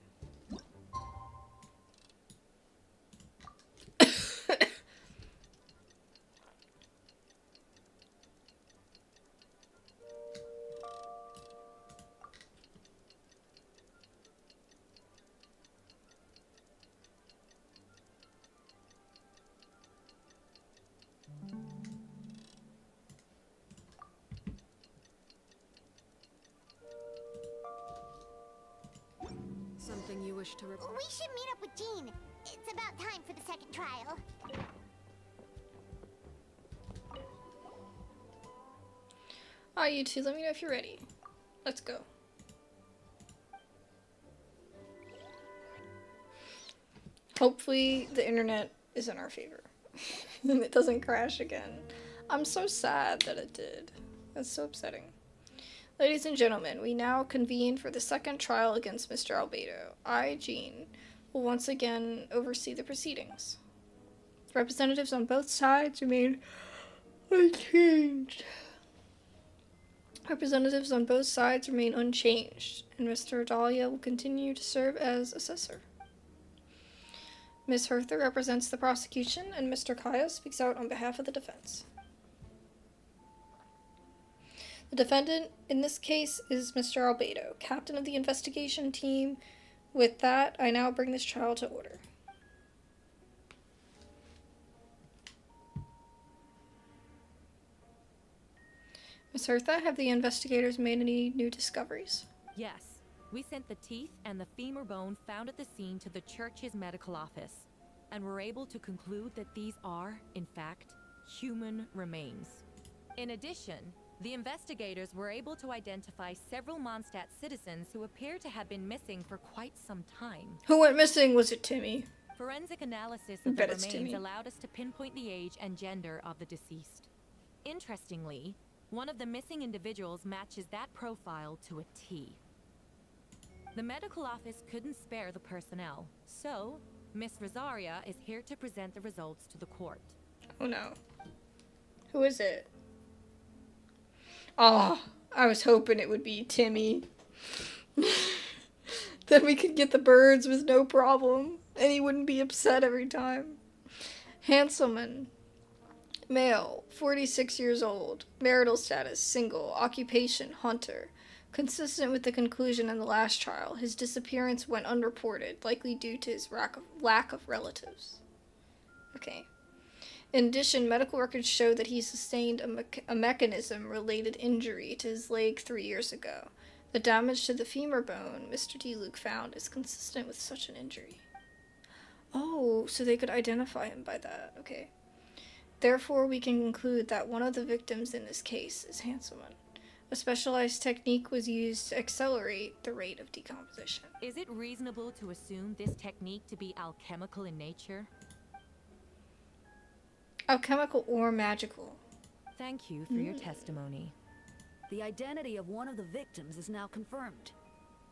[SPEAKER 7] Something you wish to report?
[SPEAKER 3] We should meet up with Jean. It's about time for the second trial.
[SPEAKER 1] You two, let me know if you're ready. Let's go. Hopefully the internet is in our favor. And it doesn't crash again. I'm so sad that it did. That's so upsetting. Ladies and gentlemen, we now convene for the second trial against Mr. Albedo. I, Jean, will once again oversee the proceedings. Representatives on both sides remain unchanged. Representatives on both sides remain unchanged, and Mr. Dahlia will continue to serve as assessor. Ms. Hertha represents the prosecution, and Mr. Kaya speaks out on behalf of the defense. The defendant in this case is Mr. Albedo, captain of the investigation team. With that, I now bring this trial to order. Ms. Hertha, have the investigators made any new discoveries?
[SPEAKER 6] Yes. We sent the teeth and the femur bone found at the scene to the church's medical office, and were able to conclude that these are, in fact, human remains. In addition, the investigators were able to identify several Mondstadt citizens who appear to have been missing for quite some time.
[SPEAKER 1] Who went missing? Was it Timmy?
[SPEAKER 6] Forensic analysis
[SPEAKER 1] I
[SPEAKER 6] of the
[SPEAKER 1] bet it's
[SPEAKER 6] remains
[SPEAKER 1] Timmy.
[SPEAKER 6] allowed us to pinpoint the age and gender of the deceased. Interestingly, one of the missing individuals matches that profile to a T. The medical office couldn't spare the personnel, so Miss Rosaria is here to present the results to the court.
[SPEAKER 1] Oh no. Who is it? Oh, I was hoping it would be Timmy. Then we could get the birds with no problem, and he wouldn't be upset every time. Hanselman. Male, 46 years old. Marital status, single. Occupation, hunter. Consistent with the conclusion in the last trial, his disappearance went unreported, likely due to his lack of relatives. Okay. In addition, medical records show that he sustained a mechanism-related injury to his leg 3 years ago. The damage to the femur bone Mr. D. Luke found is consistent with such an injury. Oh, so they could identify him by that. Okay. Therefore, we can conclude that one of the victims in this case is Hanselman. A specialized technique was used to accelerate the rate of decomposition.
[SPEAKER 6] Is it reasonable to assume this technique to be alchemical in nature?
[SPEAKER 1] Alchemical or magical?
[SPEAKER 6] Thank you for your testimony.
[SPEAKER 7] The identity of one of the victims is now confirmed.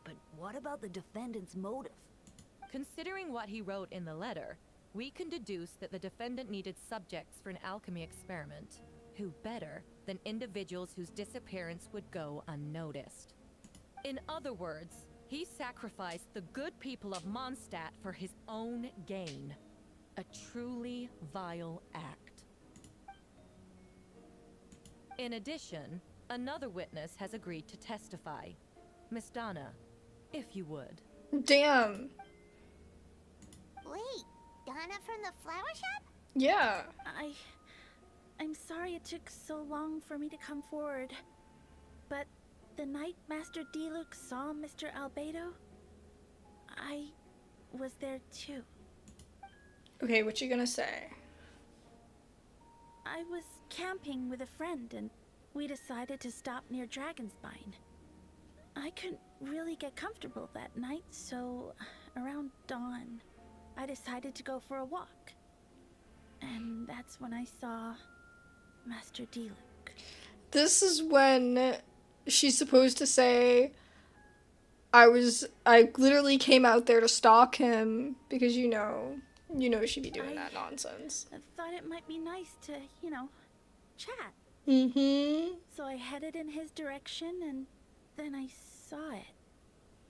[SPEAKER 7] But what about the defendant's motive?
[SPEAKER 6] Considering what he wrote in the letter, we can deduce that the defendant needed subjects for an alchemy experiment. Who better than individuals whose disappearance would go unnoticed? In other words, he sacrificed the good people of Mondstadt for his own gain. A truly vile act. In addition, another witness has agreed to testify. Miss Donna, if you would.
[SPEAKER 1] Damn.
[SPEAKER 3] Wait, Donna from the flower shop?
[SPEAKER 1] Yeah.
[SPEAKER 10] I'm sorry it took so long for me to come forward. But the night Master D. Luke saw Mr. Albedo, I was there too.
[SPEAKER 1] Okay, what you gonna say?
[SPEAKER 10] I was camping with a friend and we decided to stop near Dragonspine. I couldn't really get comfortable that night, so around dawn, I decided to go for a walk. And that's when I saw Master D. Luke.
[SPEAKER 1] This is when she's supposed to say, I literally came out there to stalk him because you know she'd be doing that nonsense.
[SPEAKER 10] I thought it might be nice to, chat.
[SPEAKER 1] Mm-hmm.
[SPEAKER 10] So I headed in his direction and then I saw it.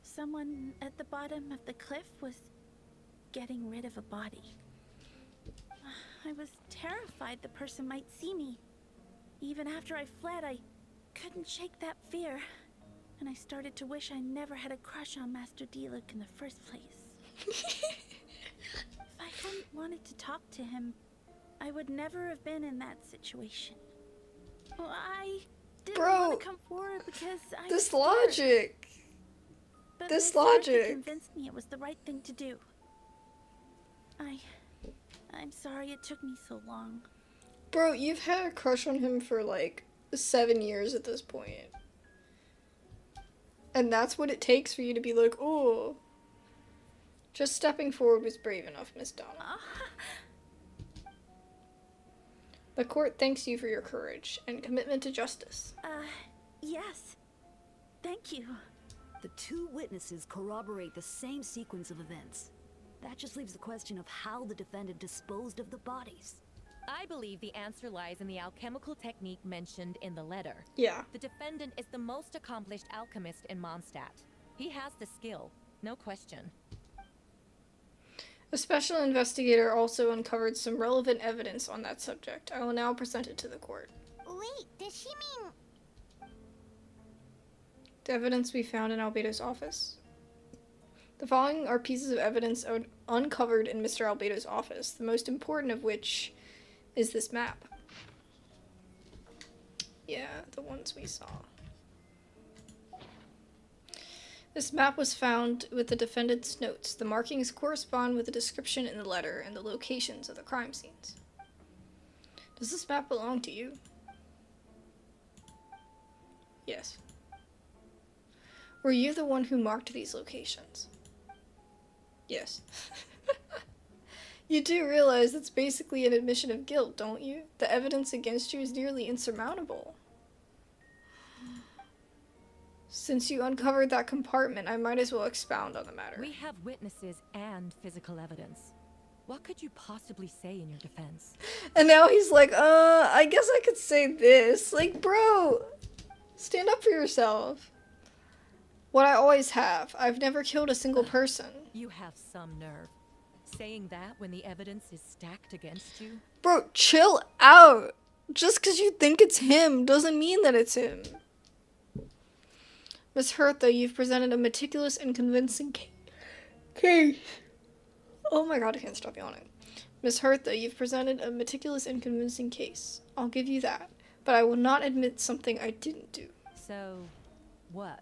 [SPEAKER 10] Someone at the bottom of the cliff was getting rid of a body. I was terrified the person might see me. Even after I fled, I couldn't shake that fear. And I started to wish I never had a crush on Master D. Luke in the first place. If I hadn't wanted to talk to him, I would never have been in that situation. Well, I didn't want to come forward because I was scared.
[SPEAKER 1] Logic.
[SPEAKER 10] But
[SPEAKER 1] This
[SPEAKER 10] Miss Murphy
[SPEAKER 1] logic.
[SPEAKER 10] convinced me it was the right thing to do. I'm sorry it took me so long.
[SPEAKER 1] Bro, you've had a crush on him for like 7 years at this point. And that's what it takes for you to be like, oh, Just stepping forward was brave enough, Miss Donna. The court thanks you for your courage and commitment to justice.
[SPEAKER 10] Yes. Thank you.
[SPEAKER 7] The two witnesses corroborate the same sequence of events. That just leaves the question of how the defendant disposed of the bodies.
[SPEAKER 6] I believe the answer lies in the alchemical technique mentioned in the letter.
[SPEAKER 1] Yeah.
[SPEAKER 6] The defendant is the most accomplished alchemist in Mondstadt. He has the skill, no question.
[SPEAKER 1] A special investigator also uncovered some relevant evidence on that subject. I will now present it to the court.
[SPEAKER 3] Wait, does she mean...
[SPEAKER 1] The evidence we found in Albedo's office. The following are pieces of evidence uncovered in Mr. Albedo's office, the most important of which is this map. Yeah, the ones we saw. This map was found with the defendant's notes. The markings correspond with the description in the letter and the locations of the crime scenes. Does this map belong to you? Yes. Were you the one who marked these locations? Yes. You do realize it's basically an admission of guilt, don't you? The evidence against you is nearly insurmountable. Since you uncovered that compartment, I might as well expound on the matter.
[SPEAKER 6] We have witnesses and physical evidence. What could you possibly say in your defense?
[SPEAKER 1] And now he's like, I guess I could say this. Like, bro, stand up for yourself. What I always have. I've never killed a single person.
[SPEAKER 6] You have some nerve. Saying that when the evidence is stacked against you?
[SPEAKER 1] Bro, chill out. Just because you think it's him doesn't mean that it's him. Miss Hertha, you've presented a meticulous and convincing case. Oh my god, I can't stop yawning. Miss Hertha, you've presented a meticulous and convincing case. I'll give you that. But I will not admit something I didn't do.
[SPEAKER 6] So, what?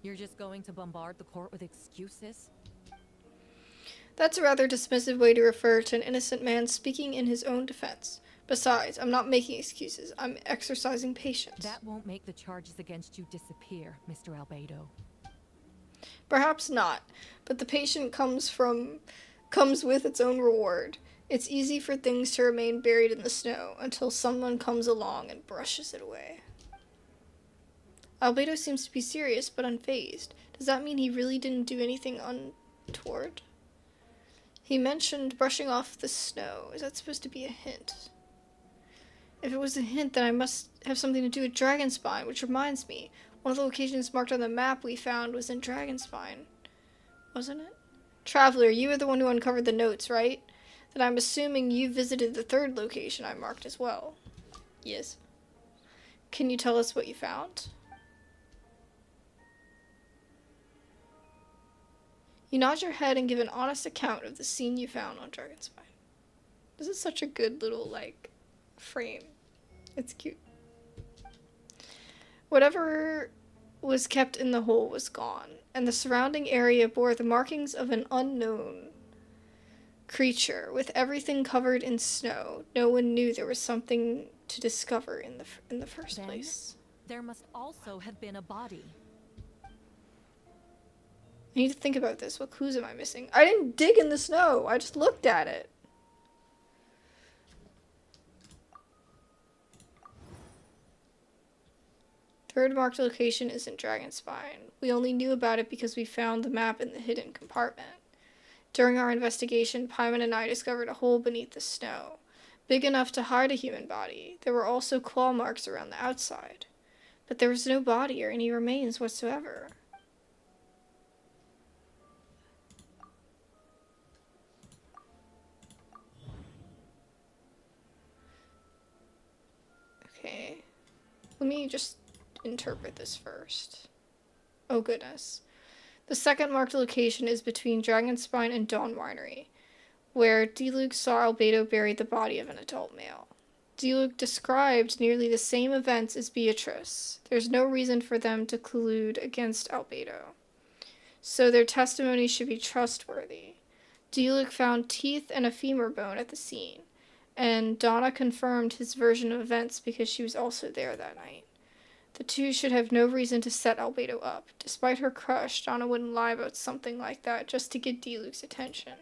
[SPEAKER 6] You're just going to bombard the court with excuses?
[SPEAKER 1] That's a rather dismissive way to refer to an innocent man speaking in his own defense. Besides, I'm not making excuses. I'm exercising patience.
[SPEAKER 6] That won't make the charges against you disappear, Mr. Albedo.
[SPEAKER 1] Perhaps not, but the patience comes with its own reward. It's easy for things to remain buried in the snow until someone comes along and brushes it away. Albedo seems to be serious but unfazed. Does that mean he really didn't do anything untoward? He mentioned brushing off the snow. Is that supposed to be a hint? If it was a hint, then I must have something to do with Dragonspine, which reminds me, one of the locations marked on the map we found was in Dragonspine. Wasn't it? Traveler, you were the one who uncovered the notes, right? Then I'm assuming you visited the third location I marked as well. Yes. Can you tell us what you found? You nod your head and give an honest account of the scene you found on Dragonspine. This is such a good little, frame. It's cute. Whatever was kept in the hole was gone, and the surrounding area bore the markings of an unknown creature. With everything covered in snow, no one knew there was something to discover in the first place.
[SPEAKER 6] There must also have been a body.
[SPEAKER 1] I need to think about this. What clues am I missing? I didn't dig in the snow. I just looked at it. Third marked location is in Dragonspine. We only knew about it because we found the map in the hidden compartment. During our investigation, Paimon and I discovered a hole beneath the snow, big enough to hide a human body. There were also claw marks around the outside, but there was no body or any remains whatsoever. Okay, let me just interpret this first. Oh goodness. The second marked location is between Dragonspine and Dawn Winery, where Diluc saw Albedo bury the body of an adult male. Diluc described nearly the same events as Beatrice. There's no reason for them to collude against Albedo, so their testimony should be trustworthy. Diluc found teeth and a femur bone at the scene, and Donna confirmed his version of events because she was also there that night. The two should have no reason to set Albedo up. Despite her crush, Donna wouldn't lie about something like that just to get D-Luke's attention.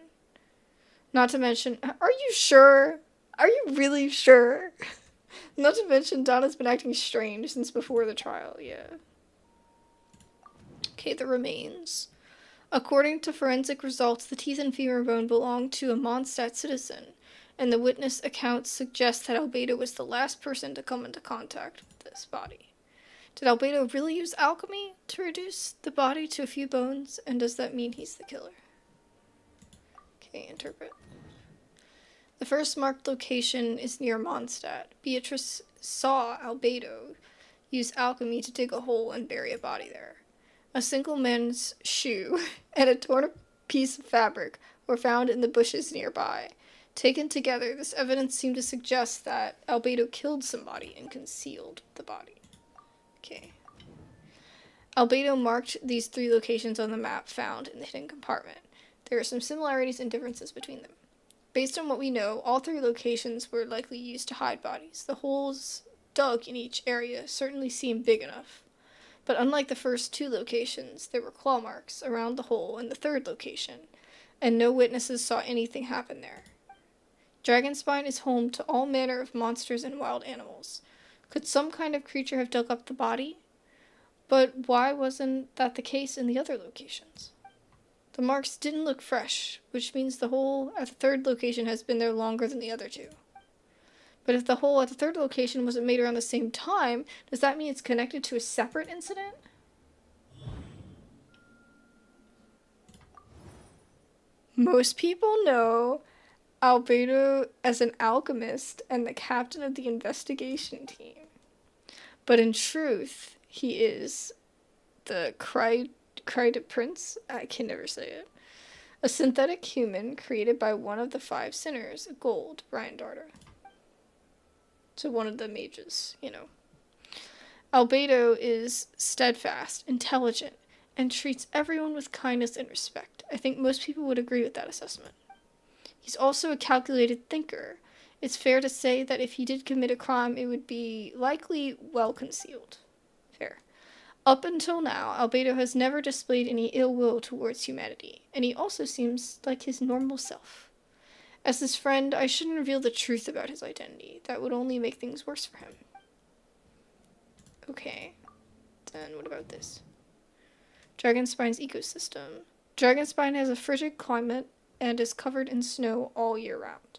[SPEAKER 1] Not to mention, are you sure? Are you really sure? Not to mention, Donna's been acting strange since before the trial, yeah. Okay, the remains. According to forensic results, the teeth and femur bone belonged to a Mondstadt citizen, and the witness accounts suggest that Albedo was the last person to come into contact with this body. Did Albedo really use alchemy to reduce the body to a few bones, and does that mean he's the killer? Okay, interpret. The first marked location is near Mondstadt. Beatrice saw Albedo use alchemy to dig a hole and bury a body there. A single man's shoe and a torn piece of fabric were found in the bushes nearby. Taken together, this evidence seemed to suggest that Albedo killed somebody and concealed the body. Okay. Albedo marked these 3 locations on the map found in the hidden compartment. There are some similarities and differences between them. Based on what we know, all 3 locations were likely used to hide bodies. The holes dug in each area certainly seem big enough. But unlike the first 2 locations, there were claw marks around the hole in the 3rd location, and no witnesses saw anything happen there. Dragonspine is home to all manner of monsters and wild animals. Could some kind of creature have dug up the body? But why wasn't that the case in the other locations? The marks didn't look fresh, which means the hole at the 3rd location has been there longer than the other 2. But if the hole at the 3rd location wasn't made around the same time, does that mean it's connected to a separate incident? Most people know Albedo as an alchemist and the captain of the investigation team. But in truth, he is the Kryde Prince? I can never say it. A synthetic human created by one of the 5 sinners, Gold, Brian Darter. So one of the mages, you know. Albedo is steadfast, intelligent, and treats everyone with kindness and respect. I think most people would agree with that assessment. He's also a calculated thinker. It's fair to say that if he did commit a crime, it would be likely well concealed. Fair. Up until now, Albedo has never displayed any ill will towards humanity, and he also seems like his normal self. As his friend, I shouldn't reveal the truth about his identity. That would only make things worse for him. Okay. Then what about this? Dragonspine's ecosystem. Dragonspine has a frigid climate and is covered in snow all year round.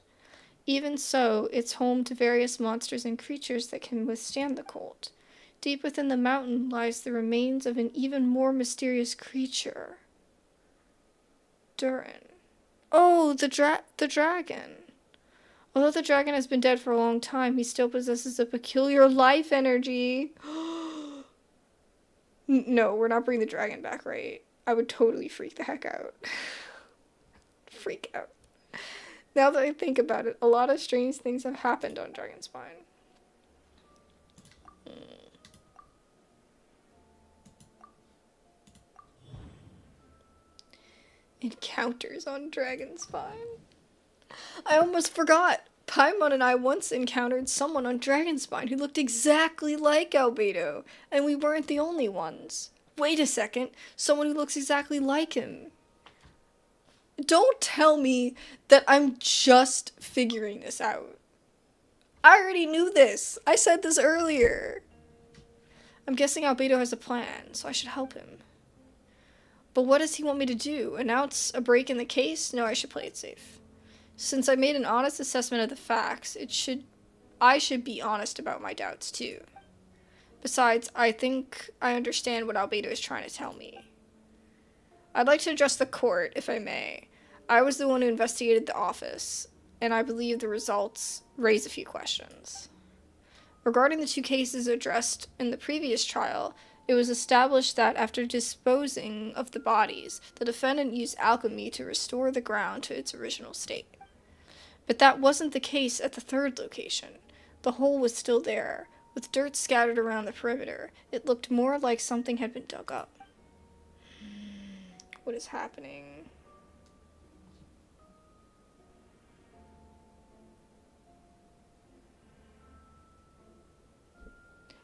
[SPEAKER 1] Even so, it's home to various monsters and creatures that can withstand the cold. Deep within the mountain lies the remains of an even more mysterious creature. Durin. Oh, the dragon. Although the dragon has been dead for a long time, he still possesses a peculiar life energy. No, we're not bringing the dragon back, right? I would totally freak the heck out. Freak out. Now that I think about it, a lot of strange things have happened on Dragonspine. Encounters on Dragonspine. I almost forgot. Paimon and I once encountered someone on Dragonspine who looked exactly like Albedo, and we weren't the only ones. Wait a second, someone who looks exactly like him. Don't tell me that I'm just figuring this out. I already knew this. I said this earlier. I'm guessing Albedo has a plan, so I should help him. But what does he want me to do? Announce a break in the case? No, I should play it safe. Since I made an honest assessment of the facts, I should be honest about my doubts too. Besides, I think I understand what Albedo is trying to tell me. I'd like to address the court, if I may. I was the one who investigated the office, and I believe the results raise a few questions. Regarding the 2 cases addressed in the previous trial, it was established that after disposing of the bodies, the defendant used alchemy to restore the ground to its original state. But that wasn't the case at the 3rd location. The hole was still there, with dirt scattered around the perimeter. It looked more like something had been dug up. What is happening?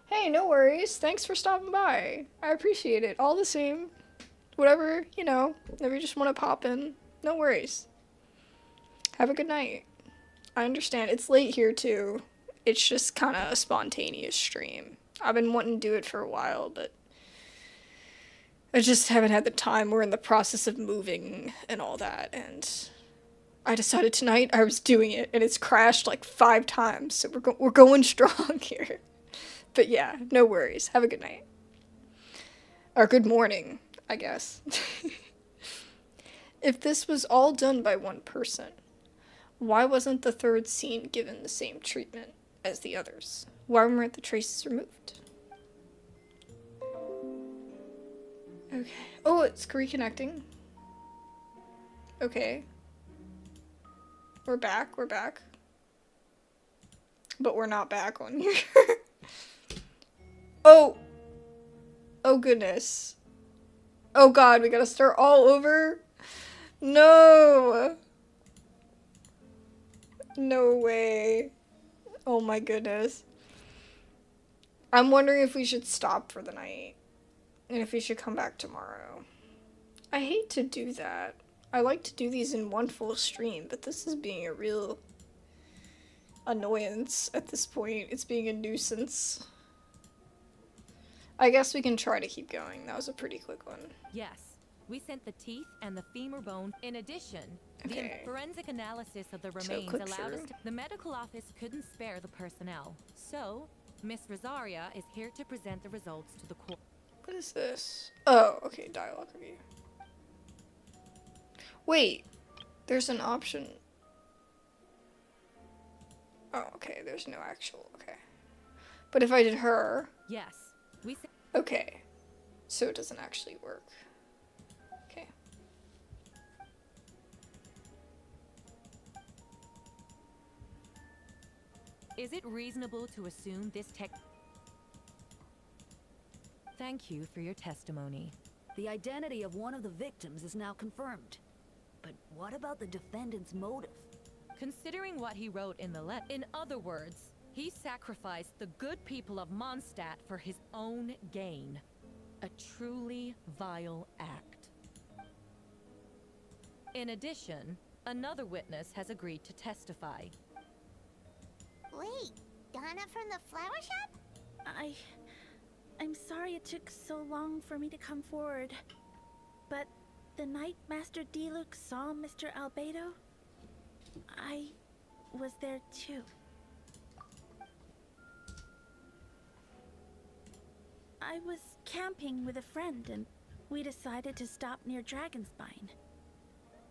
[SPEAKER 1] Hey, Hey, no worries. Thanks for stopping by. I appreciate it. All the same. Whatever, you know, if you just want to pop in, no worries. Have a good night. I understand. It's late here, too. It's just kind of a spontaneous stream. I've been wanting to do it for a while, but I just haven't had the time. We're in the process of moving and all that, and I decided tonight I was doing it, and it's crashed like 5 times, so we're going strong here. But yeah, no worries. Have a good night. Or good morning, I guess. If this was all done by one person, why wasn't the third scene given the same treatment as the others? Why weren't the traces removed? Okay. Oh, it's reconnecting. Okay. We're back. But we're not back on here. Oh! Oh goodness. Oh god, we gotta start all over? No! No way. Oh my goodness. I'm wondering if we should stop for the night. And if we should come back tomorrow. I hate to do that. I like to do these in one full stream, but this is being a real annoyance at this point. It's being a nuisance. I guess we can try to keep going. That was a pretty quick one.
[SPEAKER 6] Yes, we sent the teeth and the femur bone. In addition,
[SPEAKER 1] Okay.
[SPEAKER 6] the forensic analysis of the
[SPEAKER 1] So
[SPEAKER 6] remains
[SPEAKER 1] click
[SPEAKER 6] allowed us
[SPEAKER 1] through.
[SPEAKER 6] to... The medical office couldn't spare the personnel. So, Miss Rosaria is here to present the results to the court.
[SPEAKER 1] What is this? Oh, okay, dialogue review. Wait, there's an option. Oh, okay, there's no actual, okay. But if I did her,
[SPEAKER 6] Yes, we sent...
[SPEAKER 1] okay, so it doesn't actually work. Okay.
[SPEAKER 6] Is it reasonable to assume this tech... Thank you for your testimony.
[SPEAKER 7] The identity of one of the victims is now confirmed. But what about the defendant's motive?
[SPEAKER 6] Considering what he wrote in the letter, in other words, he sacrificed the good people of Mondstadt for his own gain. A truly vile act. In addition, another witness has agreed to testify.
[SPEAKER 3] Wait, Donna from the flower shop?
[SPEAKER 10] I'm sorry it took so long for me to come forward. But the night Master Diluc saw Mr. Albedo, I was there too. I was camping with a friend and we decided to stop near Dragonspine.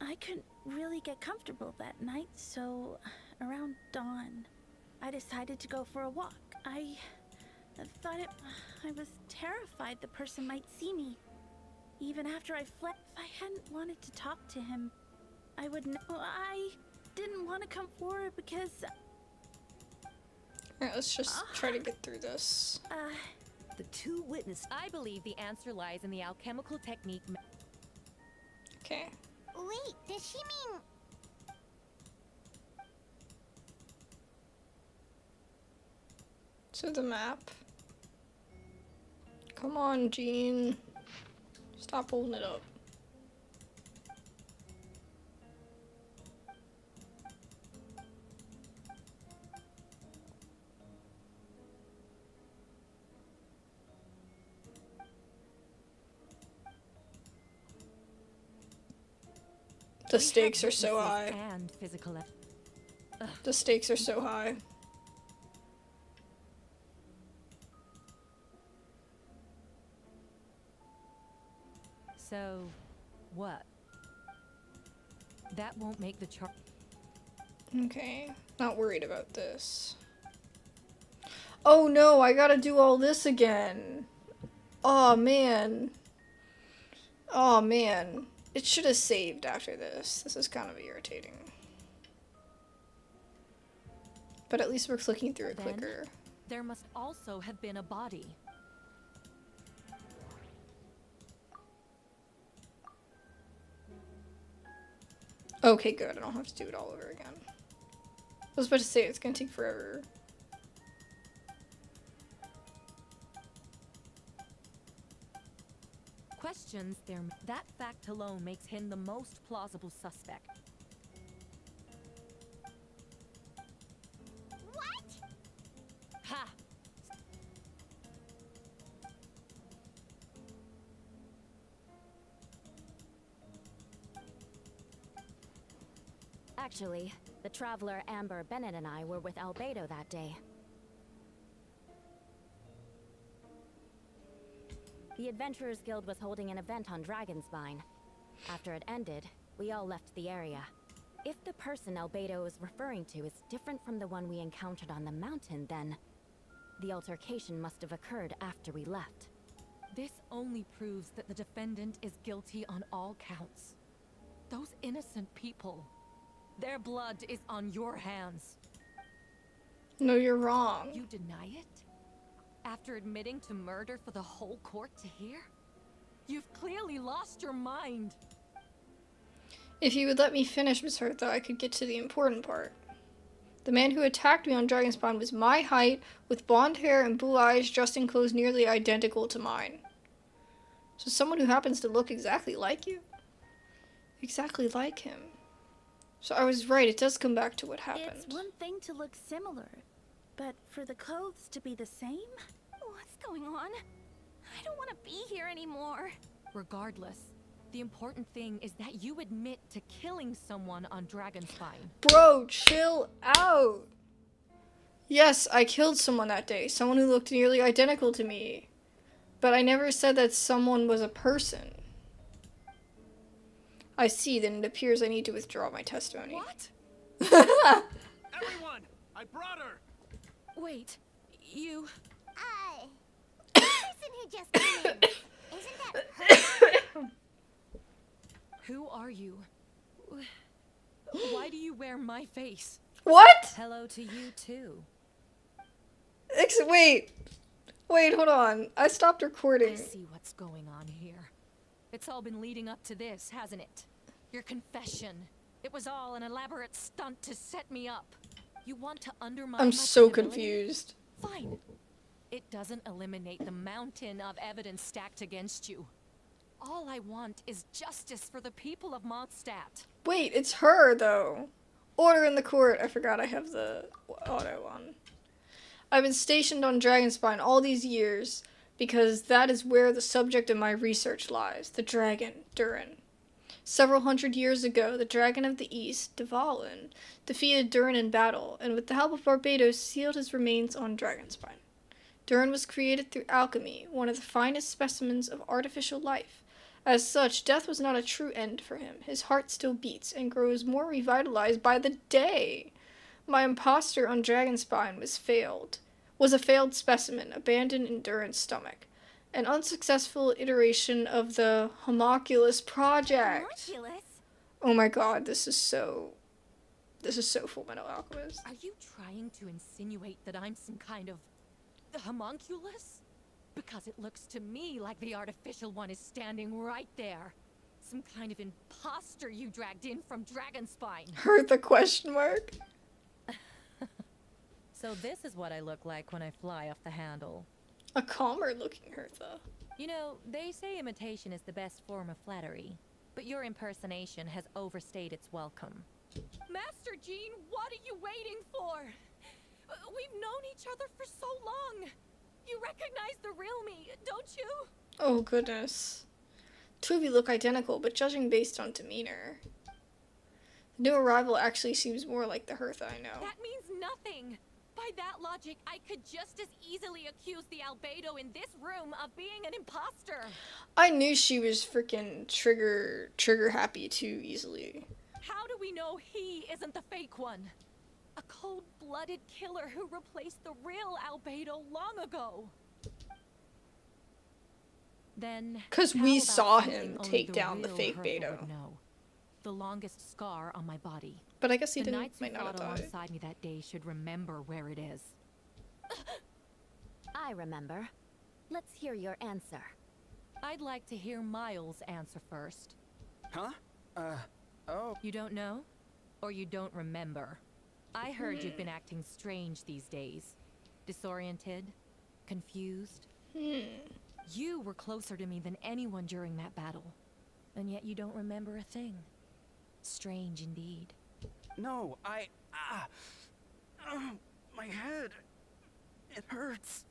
[SPEAKER 10] I couldn't really get comfortable that night, so around dawn, I decided to go for a walk. I was terrified the person might see me. Even after I fled, if I hadn't wanted to talk to him, I would know. I didn't want to come forward because...
[SPEAKER 1] Alright, let's just try to get through this.
[SPEAKER 7] The two witnesses...
[SPEAKER 6] I believe the answer lies in the alchemical technique...
[SPEAKER 1] Okay.
[SPEAKER 3] Wait, does she mean...
[SPEAKER 1] So the map. Come on, Jean. Stop holding it up. The stakes are so high.
[SPEAKER 6] And physical...
[SPEAKER 1] The stakes are so high.
[SPEAKER 6] So, what? That won't make the chart.
[SPEAKER 1] Okay, not worried about this. Oh no, I gotta do all this again. Oh man. Oh man. It should have saved after this. This is kind of irritating. But at least we're clicking through it
[SPEAKER 6] Then,
[SPEAKER 1] quicker.
[SPEAKER 6] there must also have been a body.
[SPEAKER 1] Okay, good. I don't have to do it all over again. I was about to say, it's gonna take forever.
[SPEAKER 6] questions that fact alone makes him the most plausible suspect.
[SPEAKER 3] What?
[SPEAKER 6] Ha!
[SPEAKER 2] Actually, the traveler Amber, Bennett, and I were with Albedo that day. The Adventurers Guild was holding an event on Dragonspine. After it ended, we all left the area. If the person Albedo is referring to is different from the one we encountered on the mountain, then the altercation must have occurred after we left.
[SPEAKER 6] This only proves that the defendant is guilty on all counts. Those innocent people, their blood is on your hands.
[SPEAKER 1] No, you're wrong.
[SPEAKER 6] You deny it? After admitting to murder for the whole court to hear? You've clearly lost your mind.
[SPEAKER 1] If you would let me finish, Miss Hertha, I could get to the important part. The man who attacked me on Dragonspawn was my height, with blonde hair and blue eyes, dressed in clothes nearly identical to mine. So someone who happens to look exactly like you? Exactly like him. So I was right, it does come back to what happened.
[SPEAKER 10] It's one thing to look similar, but for the clothes to be the same?
[SPEAKER 2] What's going on? I don't want to be here anymore.
[SPEAKER 6] Regardless, the important thing is that you admit to killing someone on Dragonspine.
[SPEAKER 1] Bro, chill out! Yes, I killed someone that day, someone who looked nearly identical to me. But I never said that someone was a person. I see, then it appears I need to withdraw my testimony.
[SPEAKER 4] What? Everyone! I brought her!
[SPEAKER 6] Wait, you...
[SPEAKER 3] The person who just came in, isn't that her?
[SPEAKER 6] Who are you? Why do you wear my face?
[SPEAKER 1] What?
[SPEAKER 6] Hello to you too.
[SPEAKER 1] Wait, hold on. I stopped recording.
[SPEAKER 6] I see what's going on here. It's all been leading up to this, hasn't it? Your confession. It was all an elaborate stunt to set me up. You want to undermine
[SPEAKER 1] I'm
[SPEAKER 6] my
[SPEAKER 1] so
[SPEAKER 6] credibility?
[SPEAKER 1] confused.
[SPEAKER 6] Fine. It doesn't eliminate the mountain of evidence stacked against you. All I want is justice for the people of Mondstadt.
[SPEAKER 1] Wait, it's her, though. Order in the court. I forgot I have the auto on. I've been stationed on Dragonspine all these years because that is where the subject of my research lies. The dragon, Durin. Several hundred years ago, the dragon of the east, Dvalin, defeated Durin in battle, and with the help of Barbados, sealed his remains on Dragonspine. Durin was created through alchemy, one of the finest specimens of artificial life. As such, death was not a true end for him. His heart still beats and grows more revitalized by the day. My imposter on Dragonspine was a failed specimen abandoned in Durin's stomach. An unsuccessful iteration of the homunculus project.
[SPEAKER 2] Homunculus?
[SPEAKER 1] Oh my god, this is so Full Metal Alchemist.
[SPEAKER 6] Are you trying to insinuate that I'm some kind of homunculus? Because it looks to me like the artificial one is standing right there. Some kind of imposter you dragged in from Dragonspine.
[SPEAKER 1] Heard the question mark?
[SPEAKER 6] So this is what I look like when I fly off the handle.
[SPEAKER 1] A calmer looking Hertha.
[SPEAKER 6] You know, they say imitation is the best form of flattery, but your impersonation has overstayed its welcome. Master Jean, what are you waiting for? We've known each other for so long. You recognize the real me, don't you?
[SPEAKER 1] Oh goodness. Two of you look identical, but judging based on demeanor. The new arrival actually seems more like the Hertha I know.
[SPEAKER 6] That means nothing. By that logic, I could just as easily accuse the Albedo in this room of being an imposter.
[SPEAKER 1] I knew she was freaking trigger happy too easily.
[SPEAKER 6] How do we know he isn't the fake one? A cold-blooded killer who replaced the real Albedo long ago. Then,
[SPEAKER 1] 'Cause
[SPEAKER 6] how
[SPEAKER 1] we
[SPEAKER 6] about
[SPEAKER 1] saw
[SPEAKER 6] something
[SPEAKER 1] him
[SPEAKER 6] only
[SPEAKER 1] take down the
[SPEAKER 6] real
[SPEAKER 1] fake
[SPEAKER 6] Hertha
[SPEAKER 1] Beto.
[SPEAKER 6] would know? The longest scar on my body.
[SPEAKER 1] But I guess he
[SPEAKER 6] The knights
[SPEAKER 1] might
[SPEAKER 6] who
[SPEAKER 1] not have
[SPEAKER 6] fought
[SPEAKER 1] died.
[SPEAKER 6] alongside me that day should remember where it is.
[SPEAKER 2] I remember. Let's hear your answer.
[SPEAKER 6] I'd like to hear Miles' answer first.
[SPEAKER 9] Huh? Oh.
[SPEAKER 6] You don't know? Or you don't remember? I heard you've been acting strange these days. Disoriented? Confused? You were closer to me than anyone during that battle. And yet you don't remember a thing. Strange indeed.
[SPEAKER 9] No, my head. It hurts.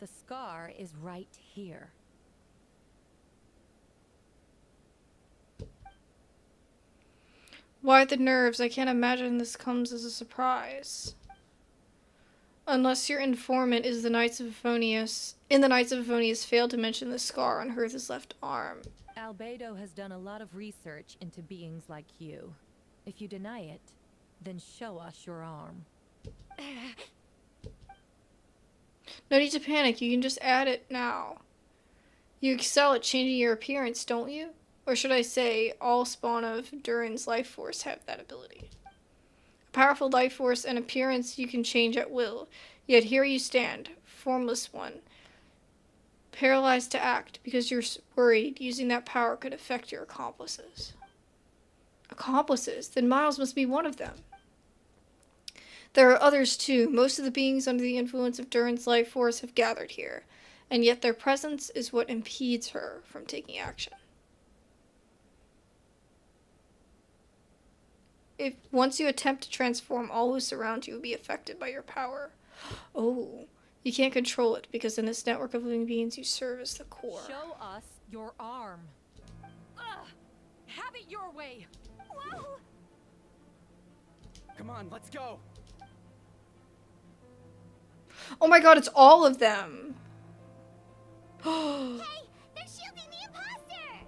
[SPEAKER 6] The scar is right here.
[SPEAKER 1] Why the nerves? I can't imagine this comes as a surprise. Unless your informant is the Knights of Favonius. In the Knights of Favonius failed to mention the scar on Hertha's left arm.
[SPEAKER 6] ALBEDO has done a lot of research into beings like you. If you deny it, then show us your arm.
[SPEAKER 1] No need to panic, you can just add it now. You excel at changing your appearance, don't you? Or should I say, all spawn of Durin's life force have that ability. A powerful life force and appearance you can change at will, yet here you stand, formless one. Paralyzed to act because you're worried using that power could affect your accomplices. Accomplices? Then Miles must be one of them. There are others too. Most of the beings under the influence of Durin's life force have gathered here, and yet their presence is what impedes her from taking action. If once you attempt to transform, all who surround you will be affected by your power. Oh, you can't control it because in this network of living beings you serve as the core.
[SPEAKER 6] Show us your arm. Ugh! Have it your way.
[SPEAKER 2] Whoa!
[SPEAKER 9] Come on, let's go.
[SPEAKER 1] Oh my god, it's all of them.
[SPEAKER 3] Hey, they're shielding the imposter!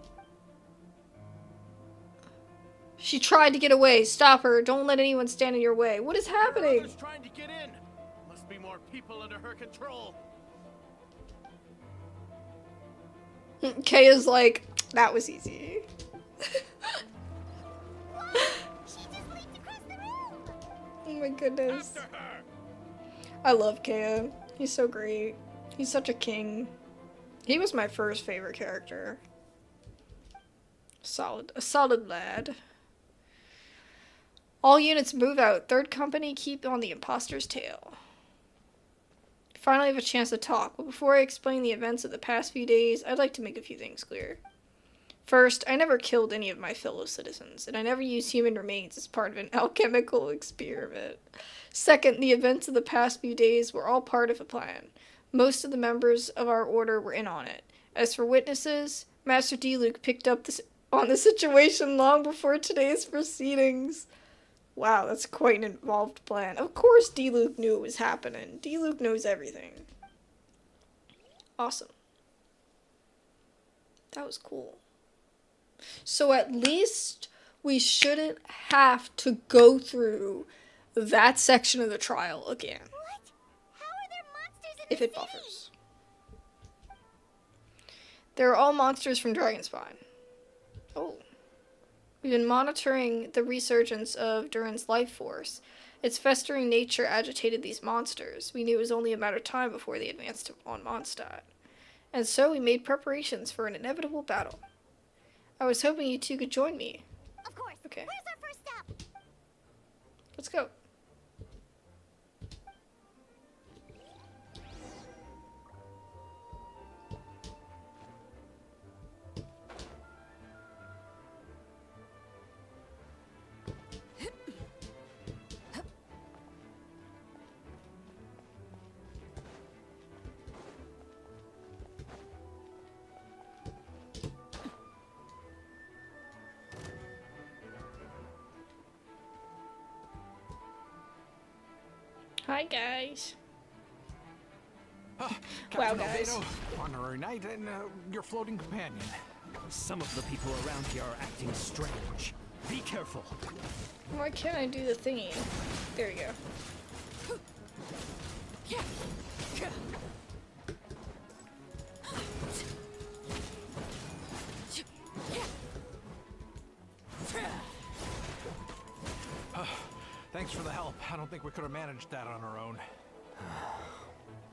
[SPEAKER 1] She tried to get away. Stop her. Don't let anyone stand in your way. What is happening?
[SPEAKER 4] Others trying to get in. Must be more people under her control.
[SPEAKER 1] Kaya's like, that was easy.
[SPEAKER 3] She just leaped across the room!
[SPEAKER 1] Oh my goodness.
[SPEAKER 4] After her.
[SPEAKER 1] I love Kaya. He's so great. He's such a king. He was my first favorite character. A solid lad. All units move out. Third company, keep on the imposter's tail. Finally have a chance to talk, but before I explain the events of the past few days, I'd like to make a few things clear. First, I never killed any of my fellow citizens, and I never used human remains as part of an alchemical experiment. Second, the events of the past few days were all part of a plan. Most of the members of our order were in on it. As for witnesses, Master D-Luke picked up on the situation long before today's proceedings. Wow, that's quite an involved plan. Of course D-Luke knew it was happening. D-Luke knows everything. Awesome. That was cool. So at least we shouldn't have to go through that section of the trial again.
[SPEAKER 3] What? How are there monsters in
[SPEAKER 1] If
[SPEAKER 3] the
[SPEAKER 1] it
[SPEAKER 3] city?
[SPEAKER 1] buffers. They're all monsters from Dragonspine. Oh. We've been monitoring the resurgence of Durin's life force. Its festering nature agitated these monsters. We knew it was only a matter of time before they advanced on Mondstadt. And so we made preparations for an inevitable battle. I was hoping you two could join me.
[SPEAKER 3] Of course.
[SPEAKER 1] Okay.
[SPEAKER 3] Where's our first stop?
[SPEAKER 1] Let's go. Hi, guys. Wow,
[SPEAKER 11] Captain
[SPEAKER 1] guys.
[SPEAKER 11] Albedo, honorary knight, and your floating companion.
[SPEAKER 8] Some of the people around here are acting strange. Be careful.
[SPEAKER 1] Why can't I do the thingy? There we go.
[SPEAKER 11] Thanks for the help. I don't think we could have managed that on our own.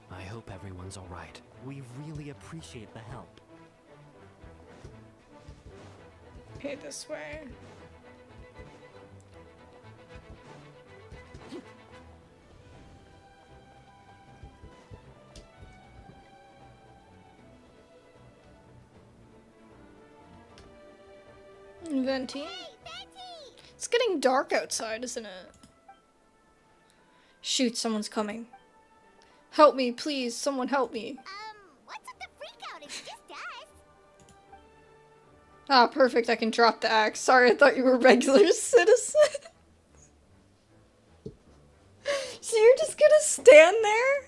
[SPEAKER 8] I hope everyone's all right. We really appreciate the help.
[SPEAKER 1] Okay, this way. Venti.
[SPEAKER 3] Hey, Betty!
[SPEAKER 1] It's getting dark outside, isn't it? Shoot, someone's coming. Help me, please. Someone help me.
[SPEAKER 3] What's with the freak out? It's just us.
[SPEAKER 1] Ah, perfect. I can drop the axe. Sorry, I thought you were regular citizens. So you're just gonna stand there?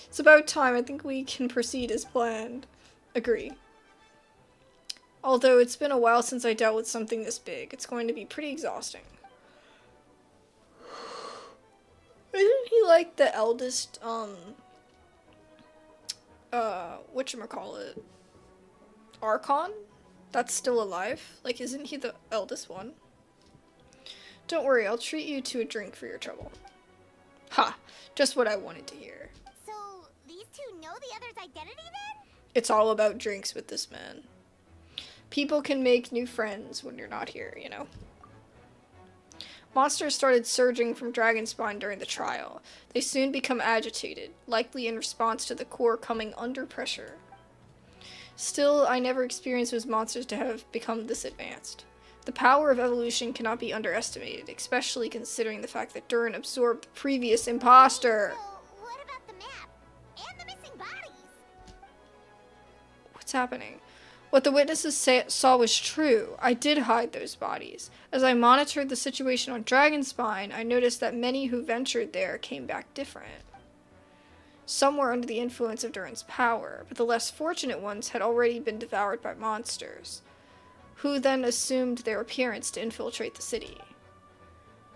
[SPEAKER 1] It's about time. I think we can proceed as planned. Agree. Although it's been a while since I dealt with something this big, it's going to be pretty exhausting. Isn't he like the eldest, whatchamacallit? Archon? That's still alive? Like, isn't he the eldest one? Don't worry, I'll treat you to a drink for your trouble. Ha! Just what I wanted to hear.
[SPEAKER 3] So, these two know the other's identity then?
[SPEAKER 1] It's all about drinks with this man. People can make new friends when you're not here, you know? Monsters started surging from Dragonspawn during the trial. They soon become agitated, likely in response to the core coming under pressure. Still, I never experienced those monsters to have become this advanced. The power of evolution cannot be underestimated, especially considering the fact that Durin absorbed the previous imposter.
[SPEAKER 3] So, what about the map? And the missing bodies?
[SPEAKER 1] What's happening? What the witnesses saw was true. I did hide those bodies. As I monitored the situation on Dragonspine, I noticed that many who ventured there came back different. Some were under the influence of Durin's power, but the less fortunate ones had already been devoured by monsters, who then assumed their appearance to infiltrate the city.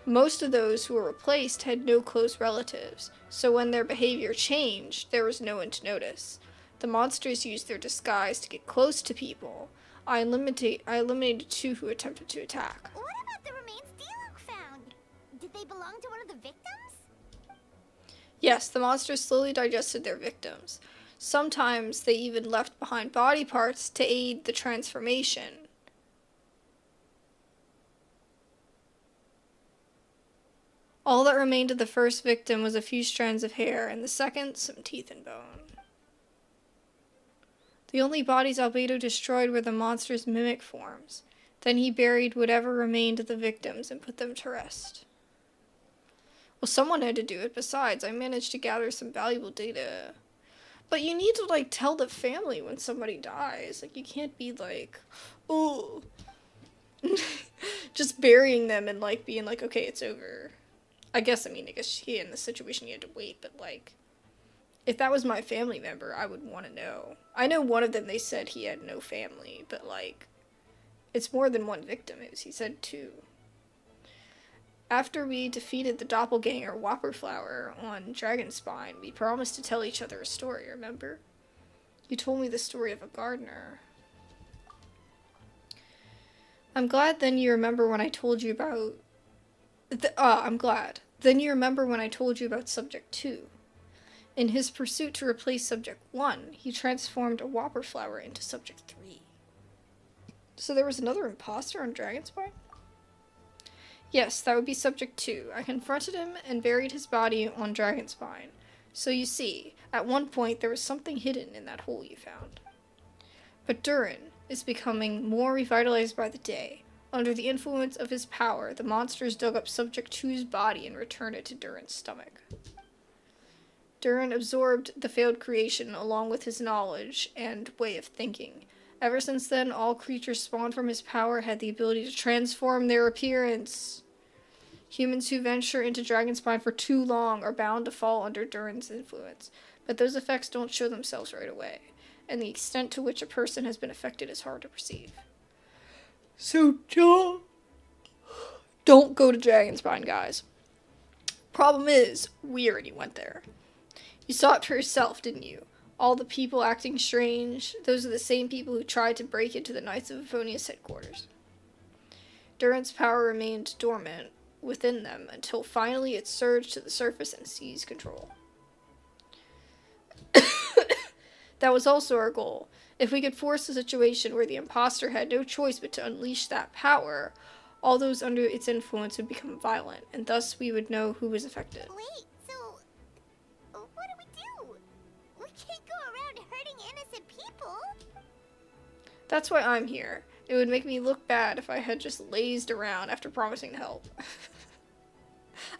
[SPEAKER 1] Most of those who were replaced had no close relatives, so when their behavior changed, there was no one to notice. The monsters used their disguise to get close to people. I eliminated 2 who attempted to attack.
[SPEAKER 3] What about the remains Diluc found? Did they belong to one of the victims?
[SPEAKER 1] Yes, the monsters slowly digested their victims. Sometimes they even left behind body parts to aid the transformation. All that remained of the first victim was a few strands of hair, and the second, some teeth and bone. The only bodies Albedo destroyed were the monster's mimic forms. Then he buried whatever remained of the victims and put them to rest. Well, someone had to do it. Besides, I managed to gather some valuable data. But you need to, like, tell the family when somebody dies. Like, you can't be like, oh, just burying them and, like, being like, okay, it's over. I guess he in the situation he had to wait, but, like, if that was my family member, I would want to know. I know one of them, they said he had no family, but, like, it's more than one victim. He said 2. After we defeated the doppelganger Whopperflower on Dragonspine, we promised to tell each other a story, remember? You told me the story of a gardener. I'm glad then you remember when I told you about... I'm glad. Then you remember when I told you about Subject 2. In his pursuit to replace Subject 1, he transformed a Whopperflower into Subject 3. So there was another imposter on Dragonspine? Yes, that would be Subject 2. I confronted him and buried his body on Dragonspine. So you see, at one point there was something hidden in that hole you found. But Durin is becoming more revitalized by the day. Under the influence of his power, the monsters dug up Subject 2's body and returned it to Durin's stomach. Durin absorbed the failed creation along with his knowledge and way of thinking. Ever since then, all creatures spawned from his power had the ability to transform their appearance. Humans who venture into Dragonspine for too long are bound to fall under Durin's influence, but those effects don't show themselves right away, and the extent to which a person has been affected is hard to perceive. So, don't go to Dragonspine, guys. Problem is, we already went there. You saw it for yourself, didn't you? All the people acting strange, those are the same people who tried to break into the Knights of Euphonia's headquarters. Durin's power remained dormant within them until finally it surged to the surface and seized control. That was also our goal. If we could force a situation where the imposter had no choice but to unleash that power, all those under its influence would become violent, and thus we would know who was affected.
[SPEAKER 3] Wait, so what do we do? We can't go around hurting innocent people.
[SPEAKER 1] That's why I'm here. It would make me look bad if I had just lazed around after promising to help.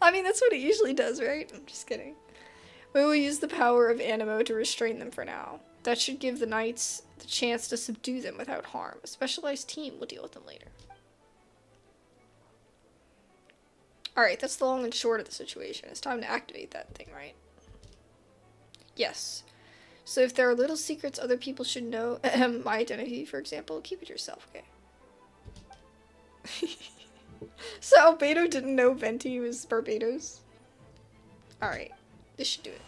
[SPEAKER 1] I mean, that's what it usually does, right? I'm just kidding. We will use the power of Animo to restrain them for now. That should give the knights the chance to subdue them without harm. A specialized team will deal with them later. Alright, that's the long and short of the situation. It's time to activate that thing, right? Yes. So if there are little secrets other people should know, my identity, for example, keep it yourself, okay? So Albedo didn't know Venti was Barbados? Alright, this should do it.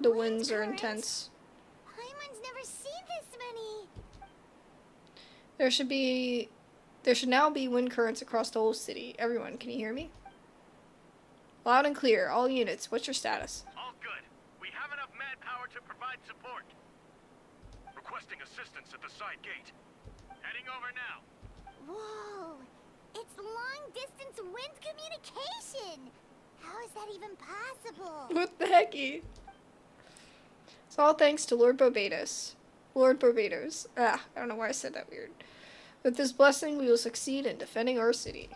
[SPEAKER 1] The winds are intense.
[SPEAKER 3] Paimon's never seen this many.
[SPEAKER 1] There should now be wind currents across the whole city. Everyone, can you hear me? Loud and clear, all units, what's your status?
[SPEAKER 5] All good. We have enough manpower to provide support. Requesting assistance at the side gate. Heading over now.
[SPEAKER 3] Whoa! It's long-distance wind communication! How is that even possible?
[SPEAKER 1] What the hecky? It's all thanks to Lord Barbados. Lord Barbados. I don't know why I said that weird. With this blessing, we will succeed in defending our city.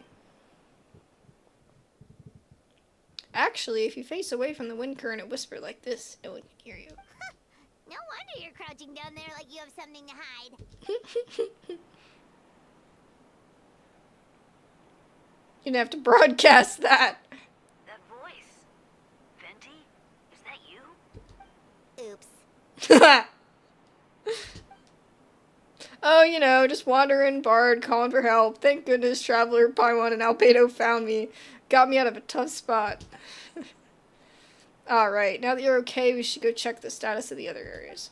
[SPEAKER 1] Actually, if you face away from the wind current and whisper like this, no one can hear you.
[SPEAKER 3] No wonder you're crouching down there like you have something to hide.
[SPEAKER 1] You'd have to broadcast that.
[SPEAKER 7] That voice. Venti? Is that you?
[SPEAKER 3] Oops.
[SPEAKER 1] Oh, you know, just wandering bard, calling for help. Thank goodness Traveler, Paimon, and Albedo found me. Got me out of a tough spot. Alright, now that you're okay, we should go check the status of the other areas.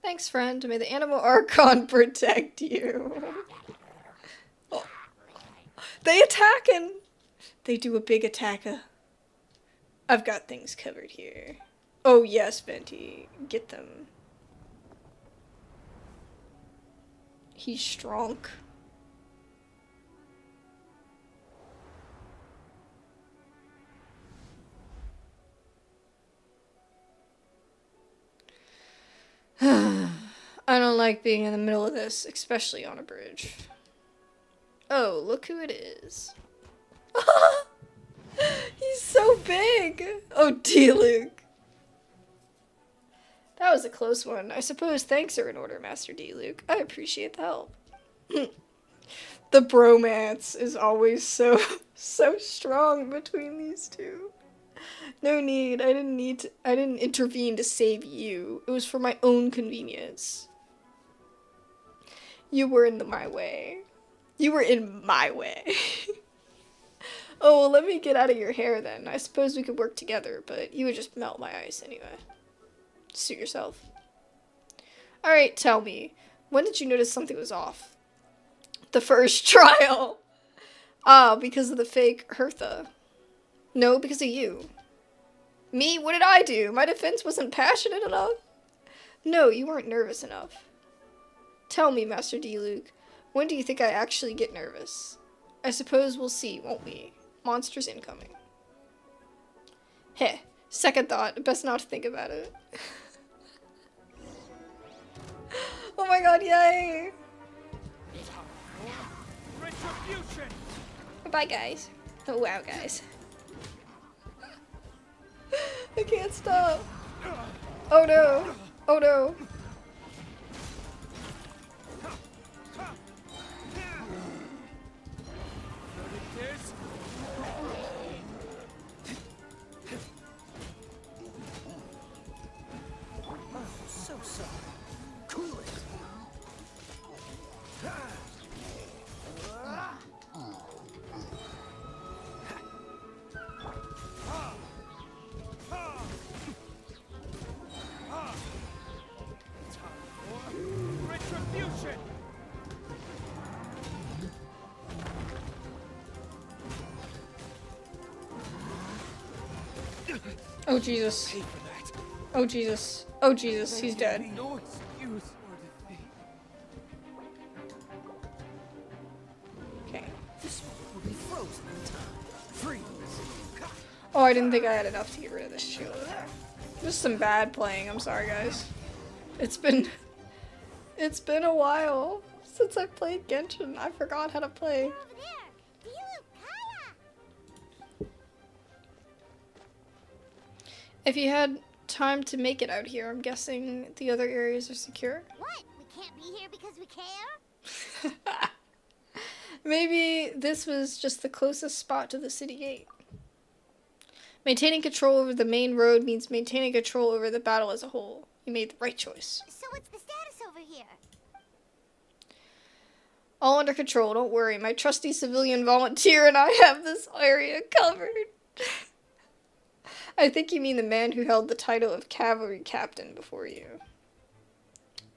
[SPEAKER 1] Thanks, friend. May the Animal Archon protect you. Oh. They attacking! They do a big attacker. I've got things covered here. Oh yes, Venti. Get them. He's strong. I don't like being in the middle of this, especially on a bridge. Oh, look who it is. He's so big! Oh, D-Luke. That was a close one. I suppose thanks are in order, Master D-Luke. I appreciate the help. The bromance is always so strong between these two. No need. I didn't intervene to save you. It was for my own convenience. You were in my way. You were in my way. Oh, well, let me get out of your hair then. I suppose we could work together, but you would just melt my ice anyway. Suit yourself. Alright, tell me. When did you notice something was off? The first trial. Ah, because of the fake Hertha. No, because of you. Me? What did I do? My defense wasn't passionate enough? No, you weren't nervous enough. Tell me, Master D-Luke, when do you think I actually get nervous? I suppose we'll see, won't we? Monsters incoming. Heh, second thought, best not to think about it. Oh my god, yay! Bye guys. Oh wow guys. I can't stop. Oh no. Oh no.
[SPEAKER 9] So sorry. Cool it. Retribution.
[SPEAKER 1] Oh Jesus. Oh Jesus. Oh Jesus, he's dead.
[SPEAKER 9] No excuse.
[SPEAKER 8] The smoke will be frozen in time. Freeze!
[SPEAKER 1] Oh, I didn't think I had enough to get rid of this shield. Just some bad playing. I'm sorry, guys. It's been a while since I played Genshin. I forgot how to play.
[SPEAKER 3] Over there. View Kaya.
[SPEAKER 1] If you had time to make it out here, I'm guessing the other areas are secure.
[SPEAKER 3] What? We can't be here because we care?
[SPEAKER 1] Maybe this was just the closest spot to the city gate. Maintaining control over the main road means maintaining control over the battle as a whole. You made the right choice.
[SPEAKER 3] So what's the status over here?
[SPEAKER 1] All under control, don't worry. My trusty civilian volunteer and I have this area covered. I think you mean the man who held the title of cavalry captain before you.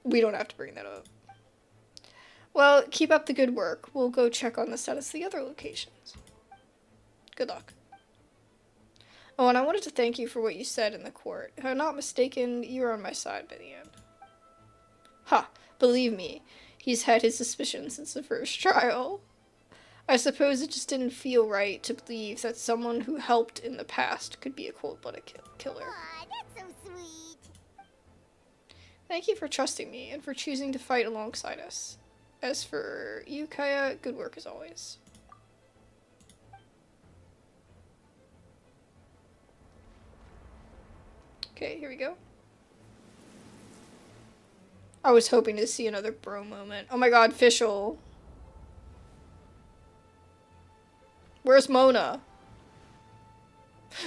[SPEAKER 1] We don't have to bring that up. Well, keep up the good work. We'll go check on the status of the other locations. Good luck. Oh, and I wanted to thank you for what you said in the court. If I'm not mistaken, you were on my side by the end. Ha! Believe me, he's had his suspicions since the first trial. I suppose it just didn't feel right to believe that someone who helped in the past could be a cold-blooded killer.
[SPEAKER 3] Aw, that's so sweet.
[SPEAKER 1] Thank you for trusting me and for choosing to fight alongside us. As for you, Kaya, good work as always. Okay, here we go. I was hoping to see another bro moment. Oh my god, Fischl. Where's Mona?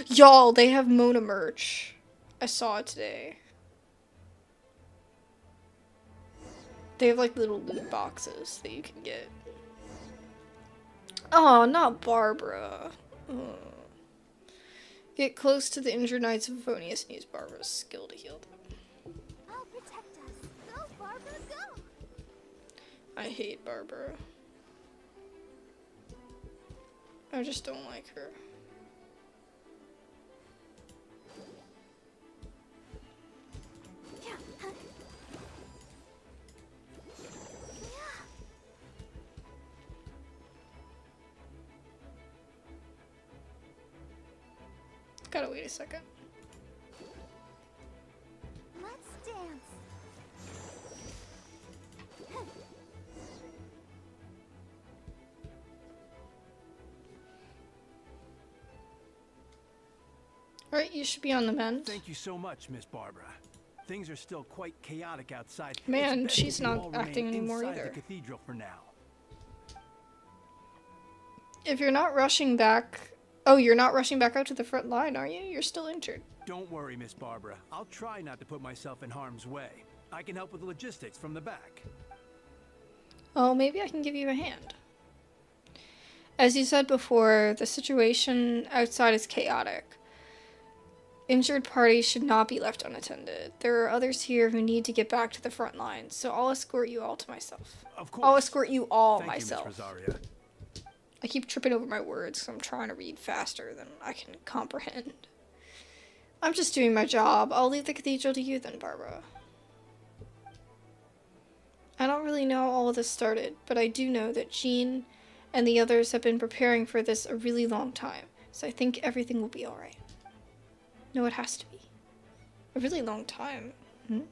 [SPEAKER 1] Y'all, they have Mona merch. I saw it today. They have like little loot boxes that you can get. Oh, not Barbara. Oh. Get close to the injured Knights of Favonius and use Barbara's skill to heal them.
[SPEAKER 3] I'll protect us. Go, Barbara, go.
[SPEAKER 1] I hate Barbara. I just don't like her. Gotta wait a second.
[SPEAKER 3] Let's dance.
[SPEAKER 1] Alright, you should be on the mend.
[SPEAKER 11] Thank you so much, Miss Barbara. Things are still quite chaotic outside.
[SPEAKER 1] Man,
[SPEAKER 11] It's best
[SPEAKER 1] she's
[SPEAKER 11] if you
[SPEAKER 1] not
[SPEAKER 11] all remain
[SPEAKER 1] acting anymore
[SPEAKER 11] inside
[SPEAKER 1] either.
[SPEAKER 11] the cathedral for now.
[SPEAKER 1] If you're not rushing back... Oh, you're not rushing back out to the front line, are you? You're still injured.
[SPEAKER 11] Don't worry, Miss Barbara. I'll try not to put myself in harm's way. I can help with the logistics from the back.
[SPEAKER 1] Oh, maybe I can give you a hand. As you said before, the situation outside is chaotic. Injured parties should not be left unattended. There are others here who need to get back to the front lines, so I'll escort you all to myself.
[SPEAKER 11] Of course.
[SPEAKER 1] I'll escort you all
[SPEAKER 11] Thank
[SPEAKER 1] myself.
[SPEAKER 11] you, Miss Rosaria.
[SPEAKER 1] I keep tripping over my words because I'm trying to read faster than I can comprehend. I'm just doing my job. I'll leave the cathedral to you then, Barbara. I don't really know how all of this started, but I do know that Jean and the others have been preparing for this a really long time, so I think everything will be alright. No, it has to be. A really long time. Hmm?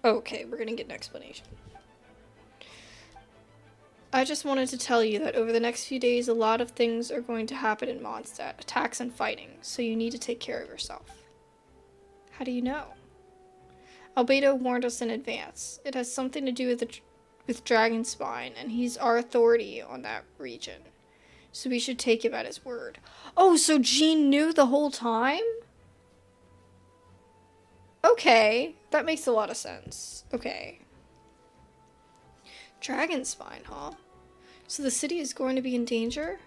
[SPEAKER 1] Okay, we're gonna get an explanation. I just wanted to tell you that over the next few days, a lot of things are going to happen in Mondstadt, attacks and fighting, so you need to take care of yourself. How do you know? Albedo warned us in advance. It has something to do with Dragonspine, and he's our authority on that region. So we should take him at his word. Oh, so Jean knew the whole time? Okay, that makes a lot of sense. Okay. Dragonspine, huh? So the city is going to be in danger?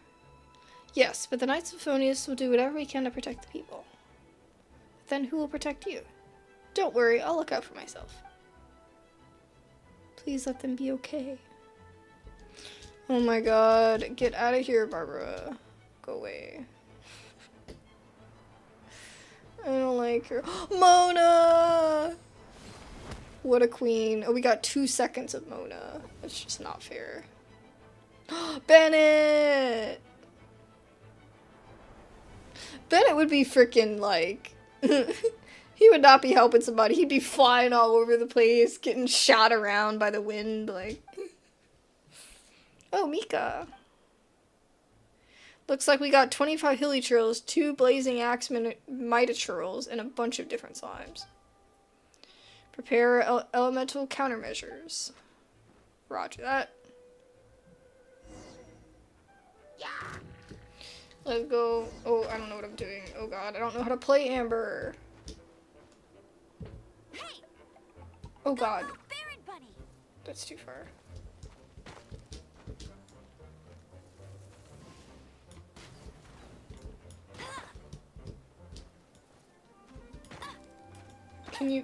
[SPEAKER 1] Yes, but the Knights of Favonius will do whatever we can to protect the people. But then who will protect you? Don't worry, I'll look out for myself. Please let them be okay. Oh my god, get out of here, Barbara. Go away. I don't like her. Mona! What a queen. Oh, we got 2 seconds of Mona. That's just not fair. Bennett! Bennett would be freaking like... he would not be helping somebody. He'd be flying all over the place, getting shot around by the wind, like... Oh, Mika. Looks like we got 25 hilly churls, 2 blazing axe mitachurls, and a bunch of different slimes. Prepare elemental countermeasures. Roger that. Let's go. Oh, I don't know what I'm doing. Oh god, I don't know how to play Amber. Oh god. That's too far.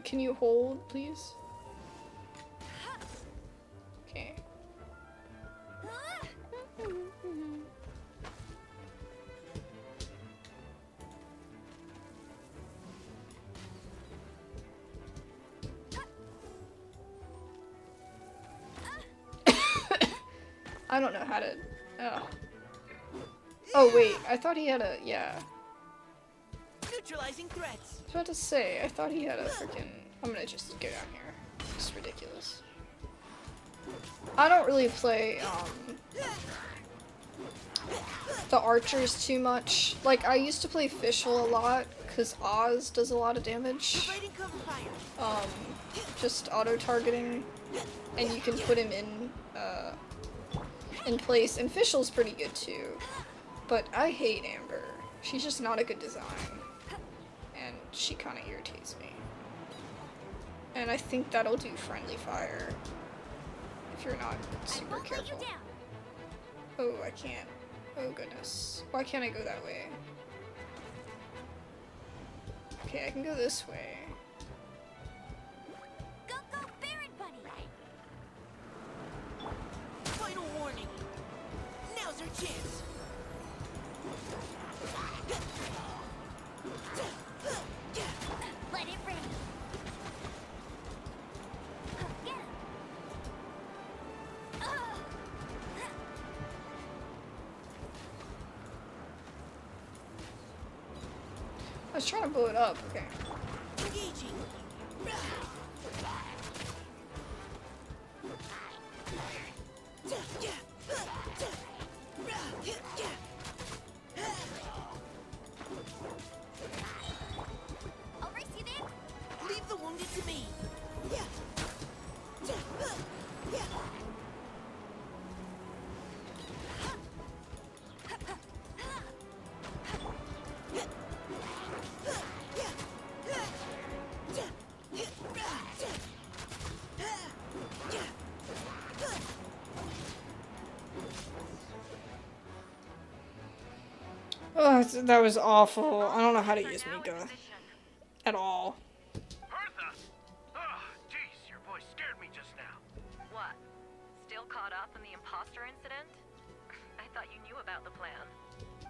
[SPEAKER 1] Can you hold, please? Okay. I don't know how to... Oh. Oh wait, I thought he had a... yeah.
[SPEAKER 8] Neutralizing threats.
[SPEAKER 1] I was about to say, I thought he had a freaking... I'm gonna just go down here. It's ridiculous. I don't really play, the archers too much. Like, I used to play Fischl a lot, because Oz does a lot of damage. Just auto-targeting. And you can put him in place. And Fischl's pretty good too. But I hate Amber. She's just not a good design. And she kind of irritates me. And I think that'll do friendly fire. If you're not super careful. Oh, I can't. Oh goodness. Why can't I go that way? Okay, I can go this way.
[SPEAKER 2] Go, Baron Bunny!
[SPEAKER 8] Final warning. Now's our chance.
[SPEAKER 2] Let it rain. Get him.
[SPEAKER 1] I was trying to blow it up. Okay.
[SPEAKER 8] Engaging.
[SPEAKER 2] I'll race you there.
[SPEAKER 8] Leave the wounded to me.
[SPEAKER 1] Oh, that was awful. I don't know how to use Mika. At all.
[SPEAKER 4] Hertha! Oh, jeez, your voice scared me just now.
[SPEAKER 6] What? Still caught up in the imposter incident? I thought you knew about the plan.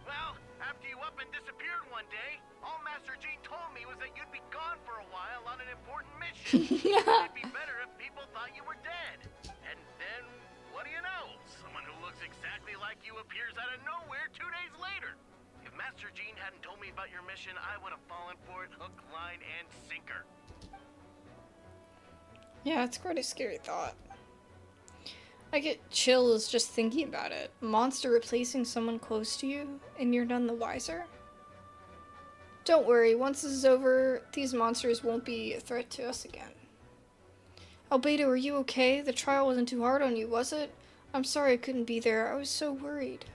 [SPEAKER 4] Well, after you up and disappeared one day, all Master Jean told me was that you'd be gone for a while on an important mission. It'd be better if people thought you were dead. And then, what do you know? Someone who looks exactly like you appears out of nowhere 2 days later. If Master Jean hadn't told me about your mission, I would have fallen for it hook, line, and sinker.
[SPEAKER 1] Yeah, it's quite a scary thought. I get chills just thinking about it. Monster replacing someone close to you, and you're none the wiser? Don't worry, once this is over, these monsters won't be a threat to us again. Albedo, are you okay? The trial wasn't too hard on you, was it? I'm sorry I couldn't be there. I was so worried.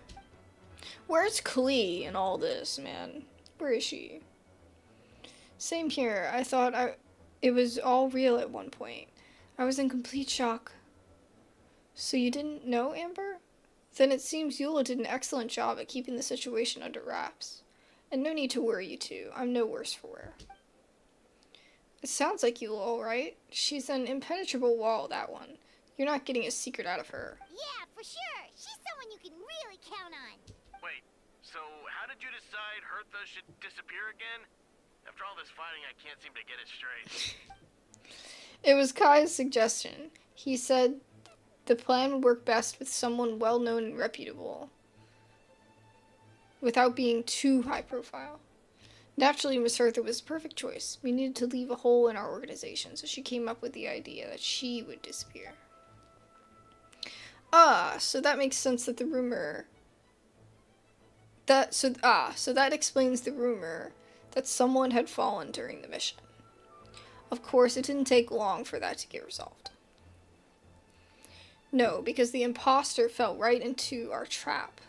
[SPEAKER 1] Where's Klee in all this, man? Where is she? Same here. I thought it was all real at one point. I was in complete shock. So you didn't know, Amber? Then it seems Eula did an excellent job at keeping the situation under wraps. And no need to worry, you two. I'm no worse for wear. It sounds like Eula, alright? She's an impenetrable wall, that one. You're not getting a secret out of her.
[SPEAKER 3] Yeah, for sure. She's someone you can really count on.
[SPEAKER 4] Wait, so how did you decide Hertha should disappear again? After all this fighting, I can't seem to get it straight.
[SPEAKER 1] It was Kai's suggestion. He said The plan would work best with someone well-known and reputable, without being too high profile. Naturally, Miss Hertha was the perfect choice. We needed to leave a hole in our organization, so she came up with the idea that she would disappear. So that makes sense that the rumor... So that explains the rumor that someone had fallen during the mission. Of course, it didn't take long for that to get resolved. No, because the imposter fell right into our trap.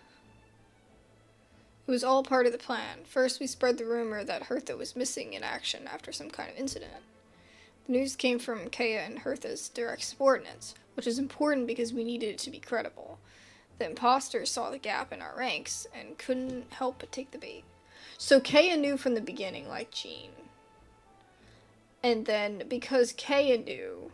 [SPEAKER 1] It was all part of the plan. First, we spread the rumor that Hertha was missing in action after some kind of incident. The news came from Kea and Hertha's direct subordinates, which is important because we needed it to be credible. The imposters saw the gap in our ranks and couldn't help but take the bait. So Kea knew from the beginning, like Jean. And then, because Kea knew...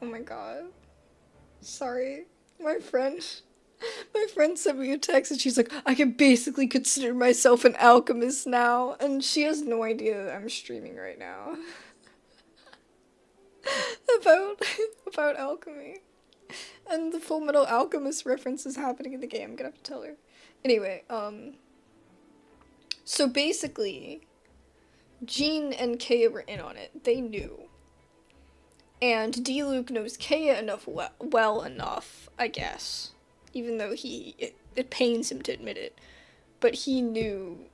[SPEAKER 1] Oh my god. Sorry. My friend sent me a text and she's like, I can basically consider myself an alchemist now. And she has no idea that I'm streaming right now. about alchemy. And the Full Metal Alchemist reference is happening in the game. I'm gonna have to tell her. Anyway, so basically, Jean and Kea were in on it. They knew. And D-Luke knows Kea well enough, I guess. Even though it pains him to admit it. But he knew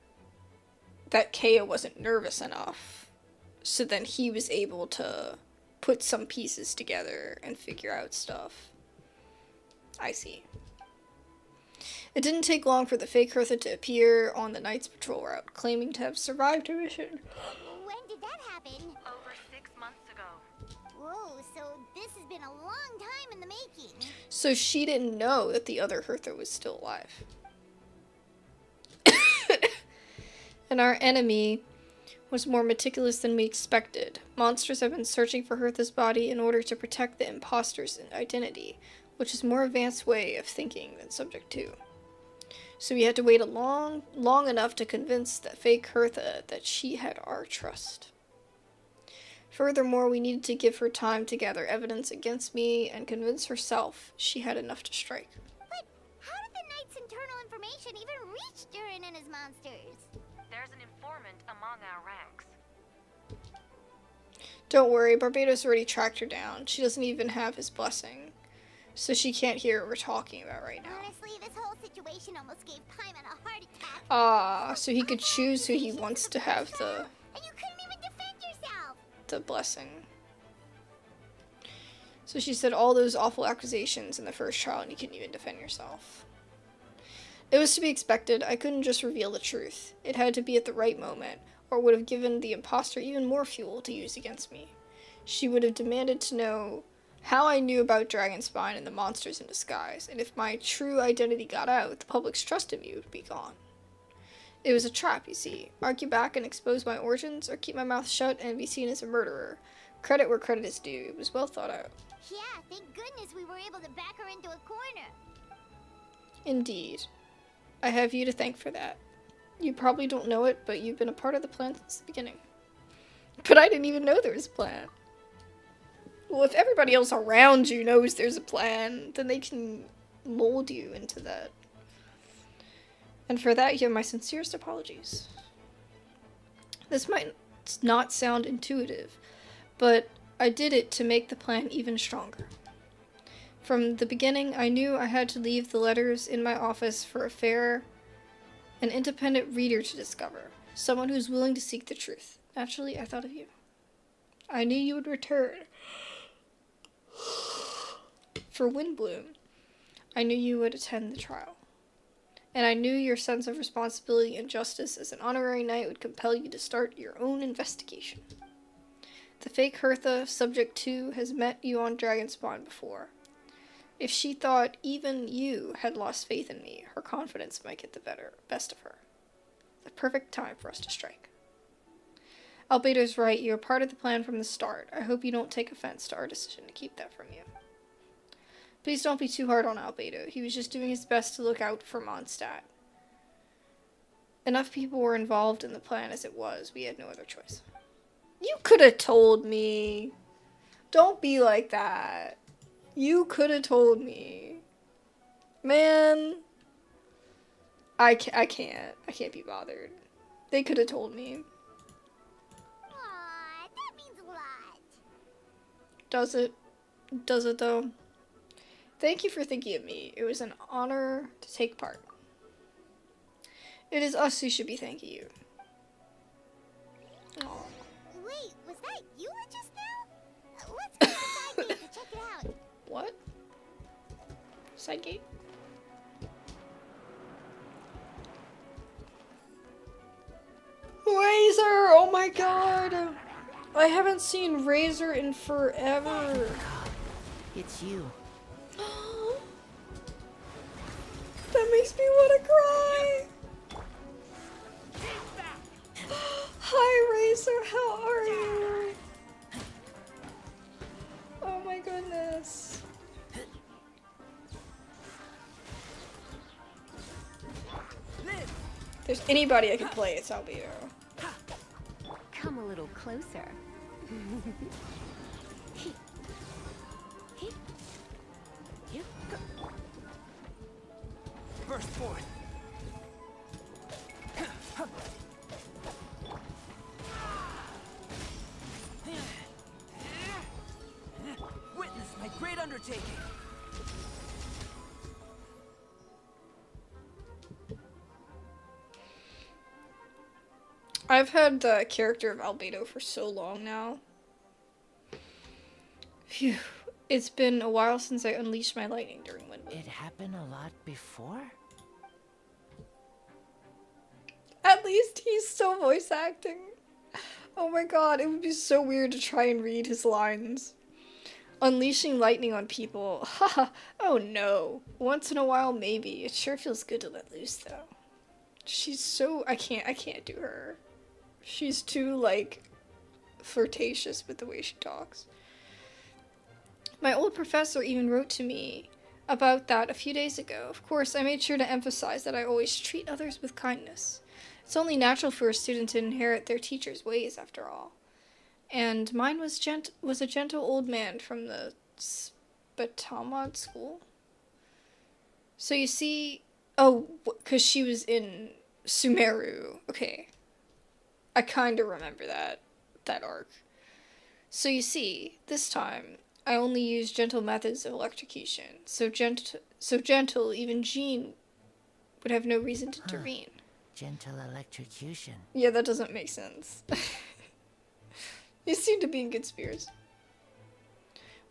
[SPEAKER 1] that Kea wasn't nervous enough. So then he was able to put some pieces together and figure out stuff. I see. It didn't take long for the fake Hertha to appear on the Knight's patrol route, claiming to have survived her mission.
[SPEAKER 3] When did that happen?
[SPEAKER 6] Over 6 months ago.
[SPEAKER 3] Whoa, so this has been a long time in the making.
[SPEAKER 1] So she didn't know that the other Hertha was still alive. And our enemy was more meticulous than we expected. Monsters have been searching for Hertha's body in order to protect the imposter's identity, which is a more advanced way of thinking than Subject 2. So we had to wait long enough to convince the fake Hertha that she had our trust. Furthermore, we needed to give her time to gather evidence against me and convince herself she had enough to strike.
[SPEAKER 3] But how did the Knight's internal information even reach Durin and his monsters?
[SPEAKER 6] There's an informant among our ranks.
[SPEAKER 1] Don't worry, Barbados already tracked her down. She doesn't even have his blessing. So she can't hear what we're talking about right now.
[SPEAKER 3] Honestly, this whole situation almost gave Paimon a heart attack.
[SPEAKER 1] So he could choose who he wants to have
[SPEAKER 3] And you couldn't even defend yourself.
[SPEAKER 1] the blessing. So she said all those awful accusations in the first trial and you couldn't even defend yourself. It was to be expected. I couldn't just reveal the truth. It had to be at the right moment, or it would have given the imposter even more fuel to use against me. She would have demanded to know how I knew about Dragonspine and the monsters in disguise, and if my true identity got out, the public's trust in me would be gone. It was a trap, you see. Argue back and expose my origins, or keep my mouth shut and be seen as a murderer. Credit where credit is due. It was well thought out.
[SPEAKER 3] Yeah, thank goodness we were able to back her into a corner.
[SPEAKER 1] Indeed. I have you to thank for that. You probably don't know it, but you've been a part of the plan since the beginning. But I didn't even know there was a plan. Well, if everybody else around you knows there's a plan, then they can mold you into that. And for that, you have my sincerest apologies. This might not sound intuitive, but I did it to make the plan even stronger. From the beginning, I knew I had to leave the letters in my office for a fair and independent reader to discover. Someone who's willing to seek the truth. Naturally, I thought of you. I knew you would return. For Windbloom, I knew you would attend the trial. And I knew your sense of responsibility and justice as an honorary knight would compel you to start your own investigation. The fake Hertha, Subject 2, has met you on Dragonspawn before. If she thought even you had lost faith in me, her confidence might get the best of her. The perfect time for us to strike. Albedo's right, you were part of the plan from the start. I hope you don't take offense to our decision to keep that from you. Please don't be too hard on Albedo. He was just doing his best to look out for Mondstadt. Enough people were involved in the plan as it was. We had no other choice. You could have told me. Don't be like that. You could have told me. Man. I can't. I can't be bothered. They could have told me.
[SPEAKER 3] Aw, that means a lot.
[SPEAKER 1] Does it? Does it though? Thank you for thinking of me. It was an honor to take part. It is us who should be thanking you. Aw.
[SPEAKER 3] Wait, was that you just now? Let's go to the side gate to check it out.
[SPEAKER 1] What? Side gate? Razor! Oh my god! I haven't seen Razor in forever.
[SPEAKER 8] It's you.
[SPEAKER 1] That makes me want to cry. Hi Razor, how are you? Oh my goodness. If there's anybody I can play, it's Albedo.
[SPEAKER 2] Come a little closer.
[SPEAKER 11] Burst forth. Witness my great undertaking.
[SPEAKER 1] I've had the character of Albedo for so long now. Phew. It's been a while since I unleashed my lightning during Windwood.
[SPEAKER 8] It happened a lot before?
[SPEAKER 1] At least he's still voice acting. Oh my god, it would be so weird to try and read his lines. Unleashing lightning on people. Haha. Oh no. Once in a while, maybe. It sure feels good to let loose, though. She's so... I can't do her. She's too, like, flirtatious with the way she talks. My old professor even wrote to me about that a few days ago. Of course, I made sure to emphasize that I always treat others with kindness. It's only natural for a student to inherit their teacher's ways, after all. And mine was a gentle old man from the Spatamod school. So you see... Oh, because she was in Sumeru. Okay. I kind of remember that arc. So you see, this time, I only used gentle methods of electrocution. So gentle, even Jean would have no reason to intervene.
[SPEAKER 8] Gentle electrocution.
[SPEAKER 1] Yeah, that doesn't make sense. You seem to be in good spirits.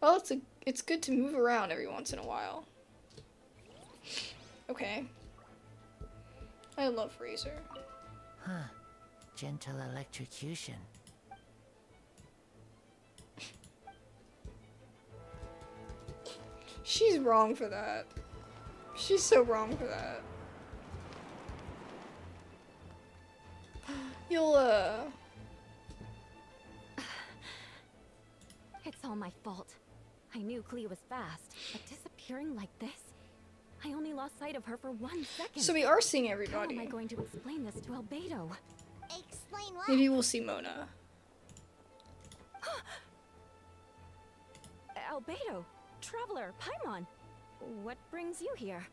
[SPEAKER 1] Well, it's good to move around every once in a while. Okay. I love Razor.
[SPEAKER 8] Huh. Gentle electrocution.
[SPEAKER 1] She's wrong for that. She's so wrong for that. You'll,
[SPEAKER 2] It's all my fault. I knew Clea was fast, but disappearing like this? I only lost sight of her for 1 second.
[SPEAKER 1] So we are seeing
[SPEAKER 2] How
[SPEAKER 1] everybody.
[SPEAKER 2] am I going to explain this to Albedo?
[SPEAKER 3] Explain what?
[SPEAKER 1] Maybe we'll see Mona.
[SPEAKER 2] Albedo, Traveler, Paimon, what brings you here?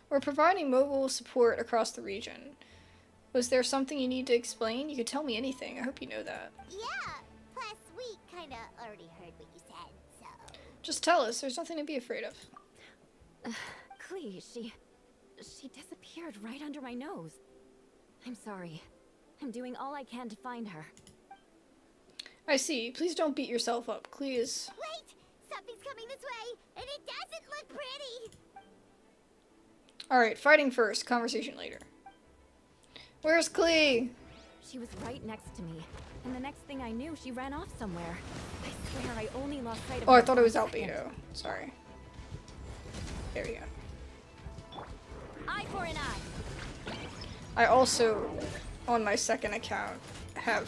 [SPEAKER 1] We're providing mobile support across the region. Was there something you need to explain? You could tell me anything. I hope you know that.
[SPEAKER 3] Yeah. Plus, we kinda already heard what you said, so.
[SPEAKER 1] Just tell us. There's nothing to be afraid of.
[SPEAKER 2] Clea, she disappeared right under my nose. I'm sorry. I'm doing all I can to find her.
[SPEAKER 1] I see. Please don't beat yourself up. Clea's...
[SPEAKER 3] Wait! Something's coming this way, and it doesn't look pretty!
[SPEAKER 1] Alright, fighting first. Conversation later. Where's Clea?
[SPEAKER 2] She was right next to me, and the next thing I knew, she ran off somewhere. I swear I only lost sight of
[SPEAKER 1] Oh,
[SPEAKER 2] her
[SPEAKER 1] I thought
[SPEAKER 2] for
[SPEAKER 1] it
[SPEAKER 2] a
[SPEAKER 1] was
[SPEAKER 2] second.
[SPEAKER 1] Albedo. Sorry. There we go.
[SPEAKER 2] Eye for an eye.
[SPEAKER 1] I also, on my second account, have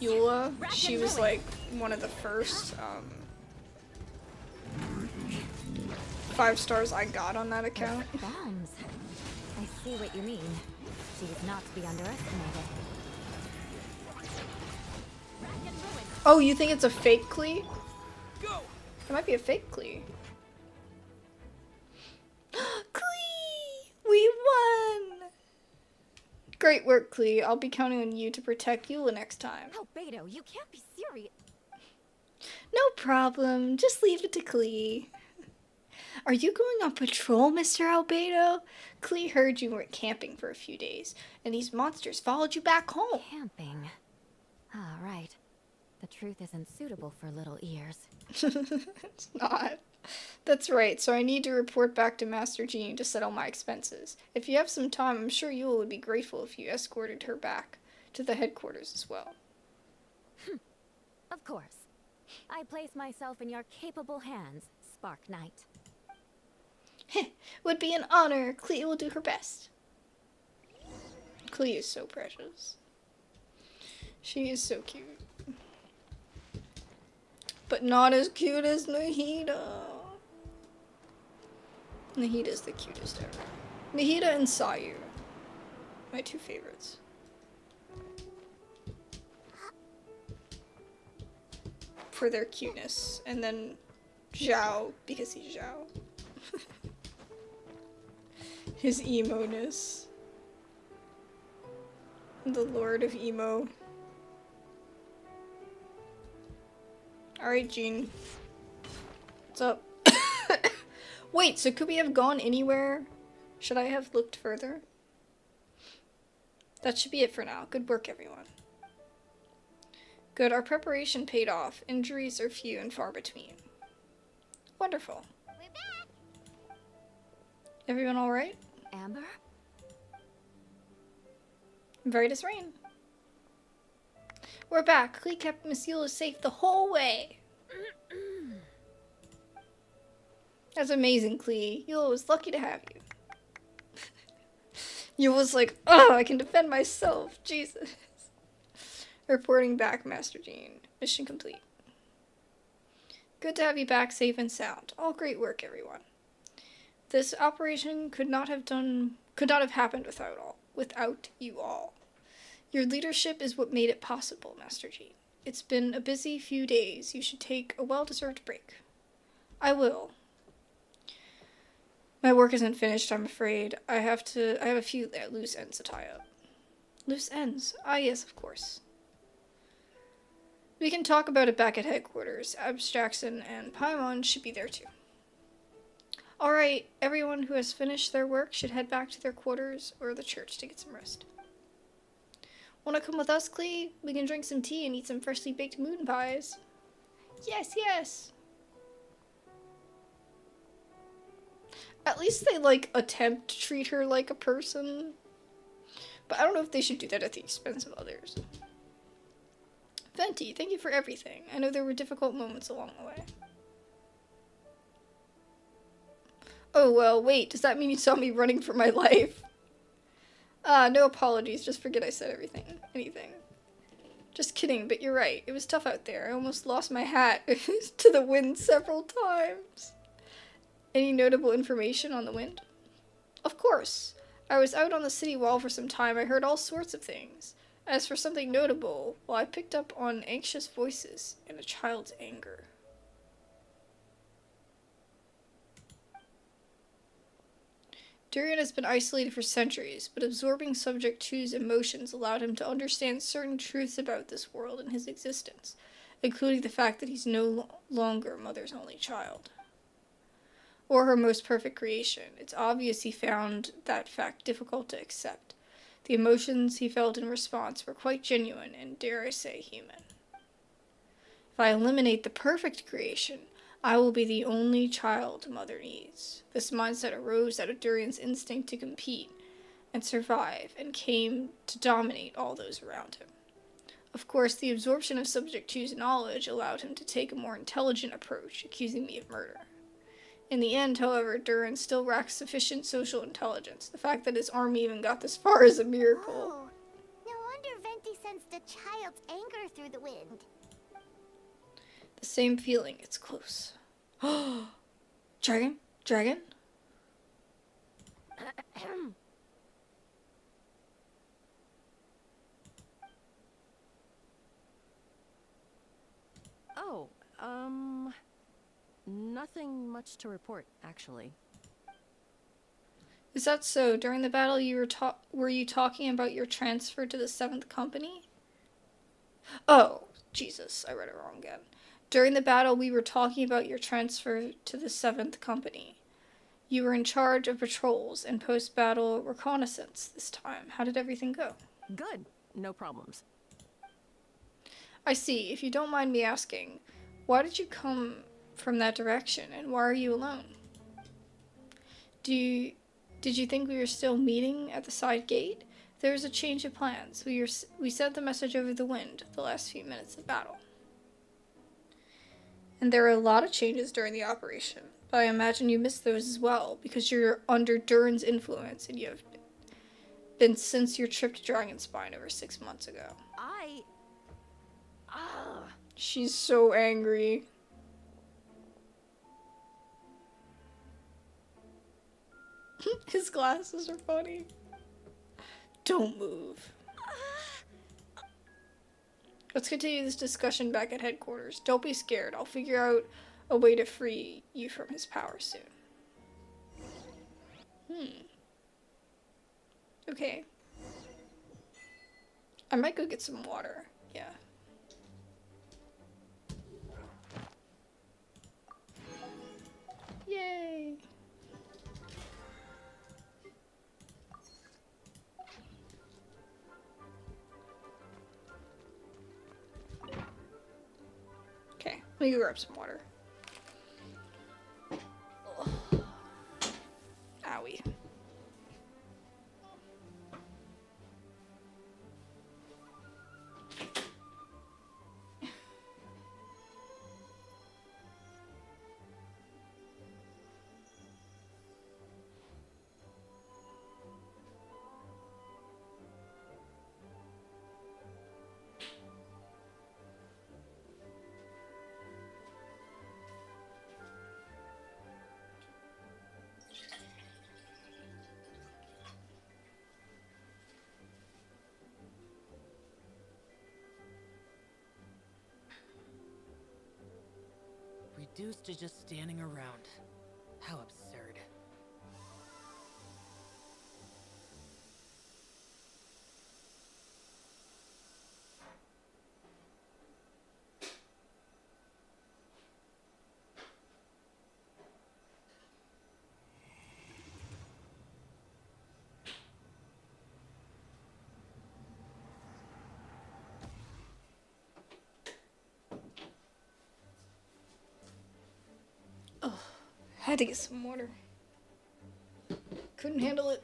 [SPEAKER 1] Eula. She was like one of the first 5 stars I got on that account.
[SPEAKER 2] Bombs. I see what you mean. She efficiency is not to be underestimated.
[SPEAKER 1] Oh, you think it's a fake Klee?
[SPEAKER 11] Go!
[SPEAKER 1] It might be a fake Klee. Klee! We won! Great work, Klee. I'll be counting on you to protect Eula next time.
[SPEAKER 2] Albedo, you can't be serious.
[SPEAKER 1] No problem. Just leave it to Klee. Are you going on patrol, Mr. Albedo? Klee heard you were camping for a few days, and these monsters followed you back home.
[SPEAKER 2] Camping. Ah, right. The truth isn't suitable for little ears.
[SPEAKER 1] It's not. That's right, so I need to report back to Master Jean to settle my expenses. If you have some time, I'm sure Eula would be grateful if you escorted her back to the headquarters as well.
[SPEAKER 2] Of course. I place myself in your capable hands, Spark Knight.
[SPEAKER 1] Would be an honor. Klee will do her best. Klee is so precious. She is so cute. But not as cute as Nahida. Nahida's the cutest ever. Nahida and Sayu. My two favorites. For their cuteness. And then Zhao, because he's Zhao. His emo-ness. The Lord of Emo. Alright, Jean. What's up? Wait, so could we have gone anywhere? Should I have looked further? That should be it for now. Good work, everyone. Good, our preparation paid off. Injuries are few and far between. Wonderful.
[SPEAKER 3] We're back.
[SPEAKER 1] Everyone alright?
[SPEAKER 2] Amber?
[SPEAKER 1] Very does rain. We're back. Klee kept Miss Eula safe the whole way. That's amazing, Klee. Eula was lucky to have you. Eula's like, oh, I can defend myself. Jesus. Reporting back, Master Jean. Mission complete. Good to have you back safe and sound. All great work, everyone. This operation could not have happened without you all. Your leadership is what made it possible, Master Jean. It's been a busy few days. You should take a well-deserved break. I will. My work isn't finished, I'm afraid. I have a few loose ends to tie up. Loose ends? Ah, yes, of course. We can talk about it back at headquarters. Abs Jackson and Paimon should be there too. Alright, everyone who has finished their work should head back to their quarters or the church to get some rest. Wanna come with us, Klee? We can drink some tea and eat some freshly baked moon pies. Yes, yes! At least they, like, attempt to treat her like a person. But I don't know if they should do that at the expense of others. Venti, thank you for everything. I know there were difficult moments along the way. Oh, well, wait, does that mean you saw me running for my life? No apologies, just forget I said anything. Just kidding, but you're right, it was tough out there. I almost lost my hat to the wind several times. Any notable information on the wind? Of course. I was out on the city wall for some time. I heard all sorts of things. As for something notable, well, I picked up on anxious voices and a child's anger. Durian has been isolated for centuries, but absorbing Subject 2's emotions allowed him to understand certain truths about this world and his existence, including the fact that he's no longer Mother's only child. Or her most perfect creation. It's obvious he found that fact difficult to accept. The emotions he felt in response were quite genuine and, dare I say, human. If I eliminate the perfect creation, I will be the only child Mother needs. This mindset arose out of Durian's instinct to compete and survive, and came to dominate all those around him. Of course, the absorption of Subject 2's knowledge allowed him to take a more intelligent approach, accusing me of murder. In the end, however, Duran still lacks sufficient social intelligence. The fact that his army even got this far is a miracle.
[SPEAKER 3] Oh, no wonder Venti sensed a child's anger through the wind.
[SPEAKER 1] The same feeling, it's close. Dragon? Dragon?
[SPEAKER 12] Oh, nothing much to report, actually.
[SPEAKER 1] Is that so? During the battle, were you talking about your transfer to the 7th Company? Oh, Jesus, I read it wrong again. During the battle, we were talking about your transfer to the 7th Company. You were in charge of patrols and post-battle reconnaissance this time. How did everything go?
[SPEAKER 12] Good. No problems.
[SPEAKER 1] I see. If you don't mind me asking, why did you come from that direction, and why are you alone? Did you think we were still meeting at the side gate? There was a change of plans. We sent the message over the wind the last few minutes of battle. And there were a lot of changes during the operation, but I imagine you missed those as well, because you're under Durin's influence, and you have been since your trip to Dragonspine over 6 months ago. She's so angry. His glasses are funny. Don't move. Let's continue this discussion back at headquarters. Don't be scared. I'll figure out a way to free you from his power soon. Okay. I might go get some water. Yeah. Yay! Okay, let me go grab some water. Ugh. Owie.
[SPEAKER 6] Reduced to just standing around. How absurd.
[SPEAKER 1] Oh, had to get some water. Couldn't handle it.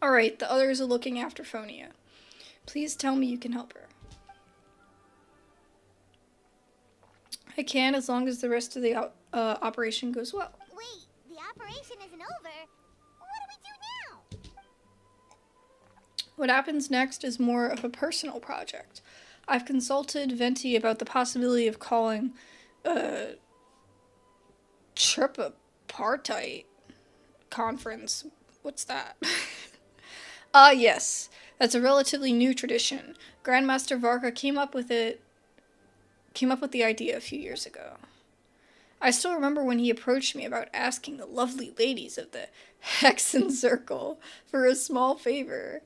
[SPEAKER 1] Alright, the others are looking after Phonia. Please tell me you can help her. I can, as long as the rest of the operation goes well.
[SPEAKER 3] Wait, the operation isn't over. What do we do now?
[SPEAKER 1] What happens next is more of a personal project. I've consulted Venti about the possibility of calling a tripartite conference. What's that? Yes. That's a relatively new tradition. Grandmaster Varka came up with the idea a few years ago. I still remember when he approached me about asking the lovely ladies of the Hexen Circle for a small favor.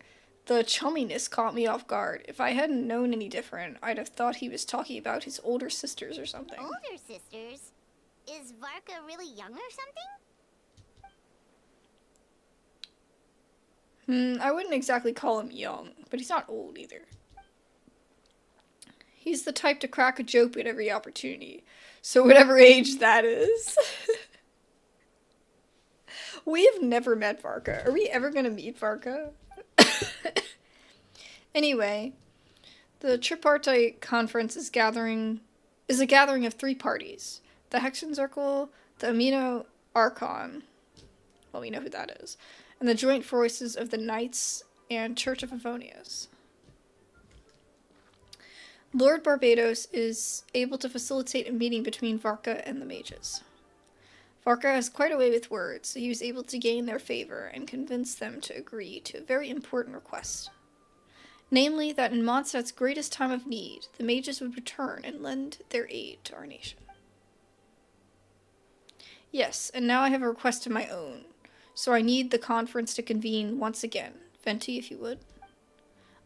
[SPEAKER 1] The chumminess caught me off guard. If I hadn't known any different, I'd have thought he was talking about his older sisters or something.
[SPEAKER 3] Older sisters? Is Varka really young or something?
[SPEAKER 1] I wouldn't exactly call him young, but he's not old either. He's the type to crack a joke at every opportunity. So whatever age that is. We have never met Varka. Are we ever gonna meet Varka? Anyway, the tripartite conference is a gathering of 3 parties. The Hexen Circle, the Amino Archon, well, we know who that is, and the joint forces of the Knights and Church of Favonius. Lord Barbados is able to facilitate a meeting between Varka and the mages. Varka has quite a way with words, so he was able to gain their favor and convince them to agree to a very important request. Namely, that in Mondstadt's greatest time of need, the mages would return and lend their aid to our nation. Yes, and now I have a request of my own, so I need the conference to convene once again. Venti, if you would.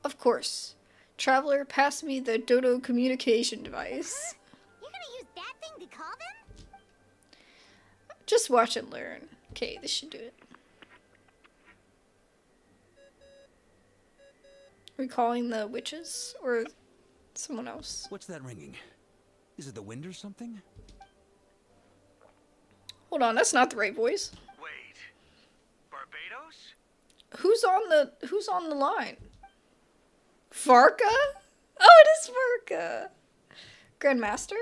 [SPEAKER 1] Of course. Traveler, pass me the Dodo communication device.
[SPEAKER 3] You're gonna use that thing to call them?
[SPEAKER 1] Just watch and learn. Okay, this should do it. Are we calling the witches or someone else?
[SPEAKER 13] What's that ringing? Is it the wind or something?
[SPEAKER 1] Hold on, that's not the right voice.
[SPEAKER 4] Wait, Barbados?
[SPEAKER 1] Who's on the line? Varka? Oh, it is Varka. Grandmaster?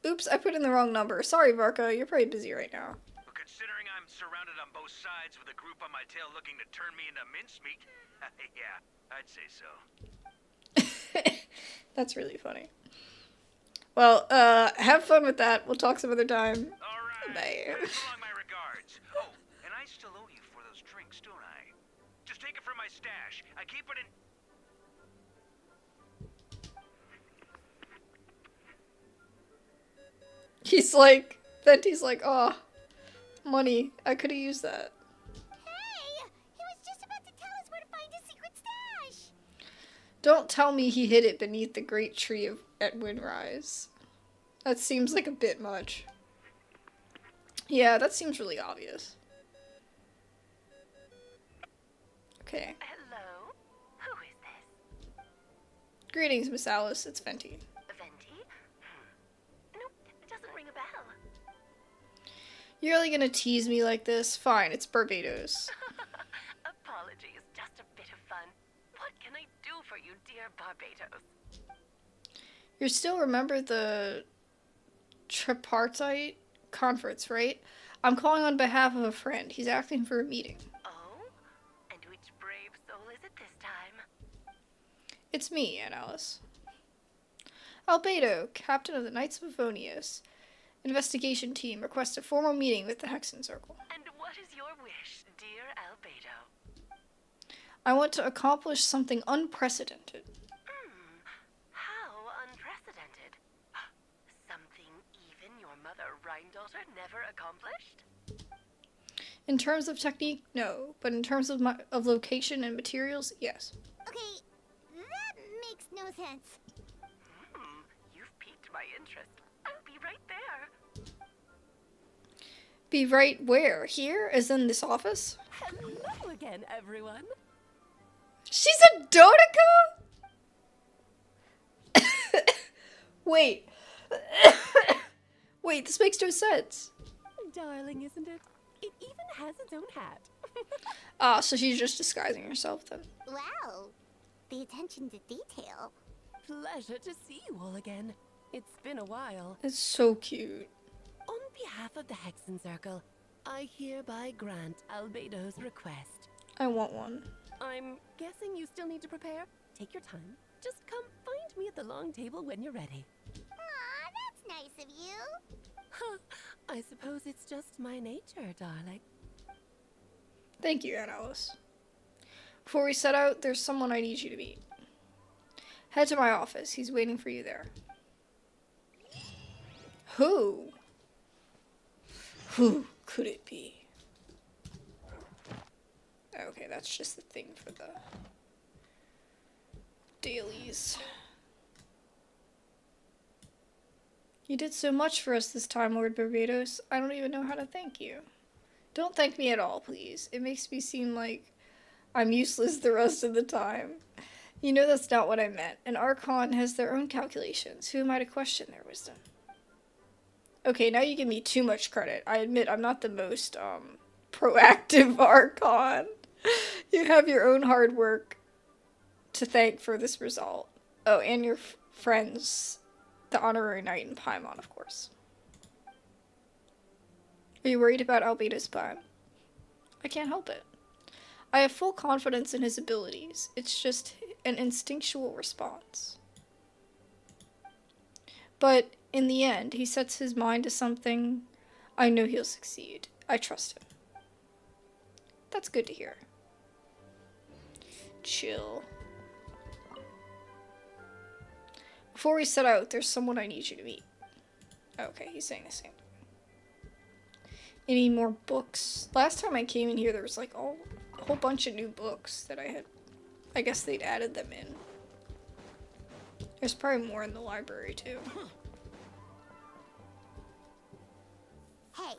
[SPEAKER 1] Oops, I put in the wrong number. Sorry, Varka, you're probably busy right now.
[SPEAKER 4] But considering I'm surrounded on both sides with a group on my tail looking to turn me into mincemeat, yeah, I'd say so.
[SPEAKER 1] That's really funny. Well, have fun with that. We'll talk some other time.
[SPEAKER 4] Alright,
[SPEAKER 1] Bye.
[SPEAKER 4] pass along my regards. Oh, and I still owe you for those drinks, don't I? Just take it from my stash. I keep it in...
[SPEAKER 1] Venti's like, oh, money. I could have used that.
[SPEAKER 3] Hey! He was just about to tell us where to find his secret stash!
[SPEAKER 1] Don't tell me he hid it beneath the great tree at Windrise. That seems like a bit much. Yeah, that seems really obvious. Okay.
[SPEAKER 14] Hello? Who is this?
[SPEAKER 1] Greetings, Miss Alice. It's Venti.
[SPEAKER 14] Venti? Nope, it doesn't ring a bell.
[SPEAKER 1] You're really gonna tease me like this? Fine, it's Barbados.
[SPEAKER 14] Apologies, just a bit of fun. What can I do for you, dear Barbados?
[SPEAKER 1] You still remember the tripartite conference, right? I'm calling on behalf of a friend. He's asking for a meeting.
[SPEAKER 14] Oh? And which brave soul is it this time?
[SPEAKER 1] It's me, Aunt Alice. Albedo, captain of the Knights of Avonius. Investigation team requests a formal meeting with the Hexen Circle.
[SPEAKER 14] And what is your wish, dear Albedo?
[SPEAKER 1] I want to accomplish something unprecedented.
[SPEAKER 14] How unprecedented. Something even your mother Rhine-daughter never accomplished?
[SPEAKER 1] In terms of technique, no. But in terms of location and materials, yes.
[SPEAKER 3] Okay, that makes no sense.
[SPEAKER 14] You've piqued my interest. I'll be right there.
[SPEAKER 1] Be right where? Here? As in this office?
[SPEAKER 14] Hello again, everyone.
[SPEAKER 1] She's a Dodoka? Wait. Wait, this makes no sense.
[SPEAKER 14] Darling, isn't it? It even has its own hat.
[SPEAKER 1] Ah, so she's just disguising herself then.
[SPEAKER 3] Wow, the attention to detail.
[SPEAKER 14] Pleasure to see you all again. It's been a while.
[SPEAKER 1] It's so cute.
[SPEAKER 14] On behalf of the Hexen Circle, I hereby grant Albedo's request.
[SPEAKER 1] I want one.
[SPEAKER 14] I'm guessing you still need to prepare? Take your time. Just come find me at the long table when you're ready.
[SPEAKER 3] Aw, that's nice of you.
[SPEAKER 14] Huh, I suppose it's just my nature, darling.
[SPEAKER 1] Thank you, Aunt Alice. Before we set out, there's someone I need you to meet. Head to my office. He's waiting for you there. Who? Who could it be? Okay, that's just the thing for the dailies. You did so much for us this time, Lord Barbados. I don't even know how to thank you. Don't thank me at all, please. It makes me seem like I'm useless the rest of the time. You know that's not what I meant. An Archon has their own calculations. Who am I to question their wisdom? Okay, now you give me too much credit. I admit I'm not the most, proactive Archon. You have your own hard work to thank for this result. Oh, and your friends, the honorary knight in Paimon, of course. Are you worried about Albedo's plan? I can't help it. I have full confidence in his abilities. It's just an instinctual response. But in the end, he sets his mind to something I know he'll succeed. I trust him. That's good to hear. Chill. Before we set out, there's someone I need you to meet. Okay, he's saying the same. Any more books? Last time I came in here, there was like a whole bunch of new books that I guess they'd added them in. There's probably more in the library too.
[SPEAKER 3] Hey,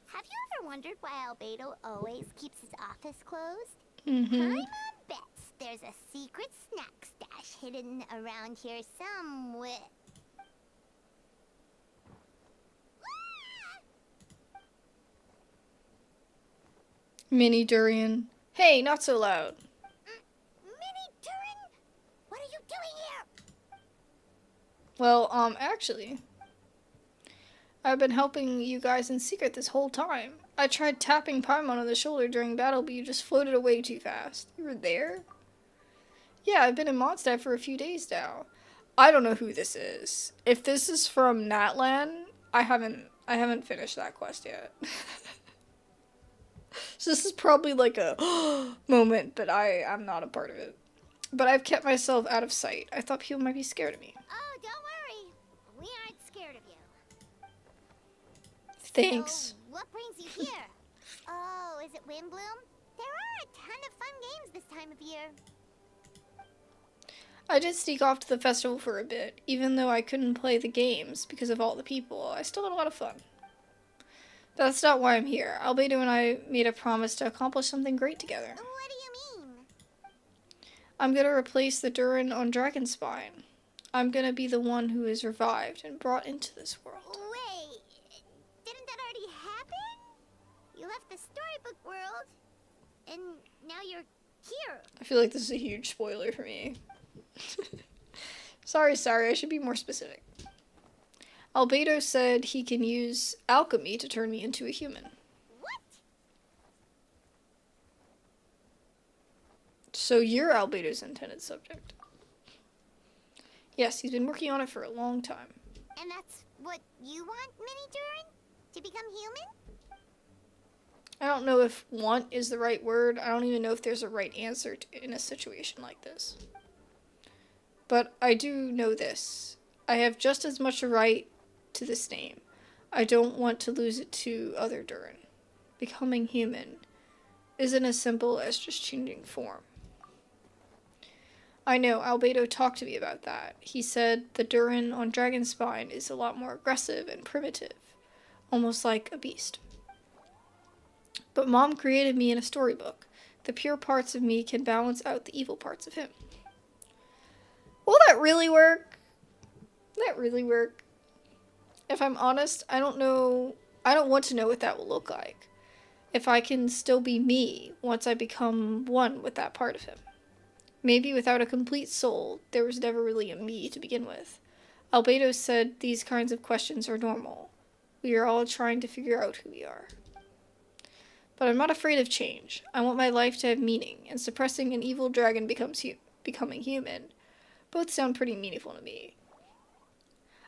[SPEAKER 3] have you ever wondered why Albedo always keeps his office closed?
[SPEAKER 1] Mm-hmm.
[SPEAKER 3] My mom bets there's a secret snack stash hidden around here somewhere.
[SPEAKER 1] Mini Durian. Hey, not so loud.
[SPEAKER 3] Mini Durin, what are you doing here?
[SPEAKER 1] Well, actually, I've been helping you guys in secret this whole time. I tried tapping Paimon on the shoulder during battle, but you just floated away too fast. You were there? Yeah, I've been in Mondstadt for a few days now. I don't know who this is. If this is from Natlan, I haven't finished that quest yet. So this is probably like a moment, but I'm not a part of it. But I've kept myself out of sight. I thought people might be scared of me.
[SPEAKER 3] Oh, don't worry. We aren't scared of you.
[SPEAKER 1] Thanks.
[SPEAKER 3] So, what brings you here? Oh, is it Windbloom? There are a ton of fun games this time of year.
[SPEAKER 1] I did sneak off to the festival for a bit. Even though I couldn't play the games because of all the people, I still had a lot of fun. That's not why I'm here. Albedo and I made a promise to accomplish something great together.
[SPEAKER 3] What do you mean?
[SPEAKER 1] I'm gonna replace the Durin on Dragonspine. I'm gonna be the one who is revived and brought into this world.
[SPEAKER 3] Wait, didn't that already happen? You left the storybook world, and now you're here.
[SPEAKER 1] I feel like this is a huge spoiler for me. Sorry, I should be more specific. Albedo said he can use alchemy to turn me into a human.
[SPEAKER 3] What?
[SPEAKER 1] So you're Albedo's intended subject. Yes, he's been working on it for a long time.
[SPEAKER 3] And that's what you want, Mini Durin? To become human?
[SPEAKER 1] I don't know if want is the right word. I don't even know if there's a right answer in a situation like this. But I do know this. I have just as much a right to this name. I don't want to lose it to other Durin. Becoming human isn't as simple as just changing form. I know, Albedo talked to me about that. He said the Durin on Dragonspine is a lot more aggressive and primitive, almost like a beast. But Mom created me in a storybook. The pure parts of me can balance out the evil parts of him. Will that really work? That really work? If I'm honest, I don't want to know what that will look like. If I can still be me once I become one with that part of him. Maybe without a complete soul, there was never really a me to begin with. Albedo said these kinds of questions are normal. We are all trying to figure out who we are. But I'm not afraid of change. I want my life to have meaning, and suppressing an evil dragon becoming human. Both sound pretty meaningful to me.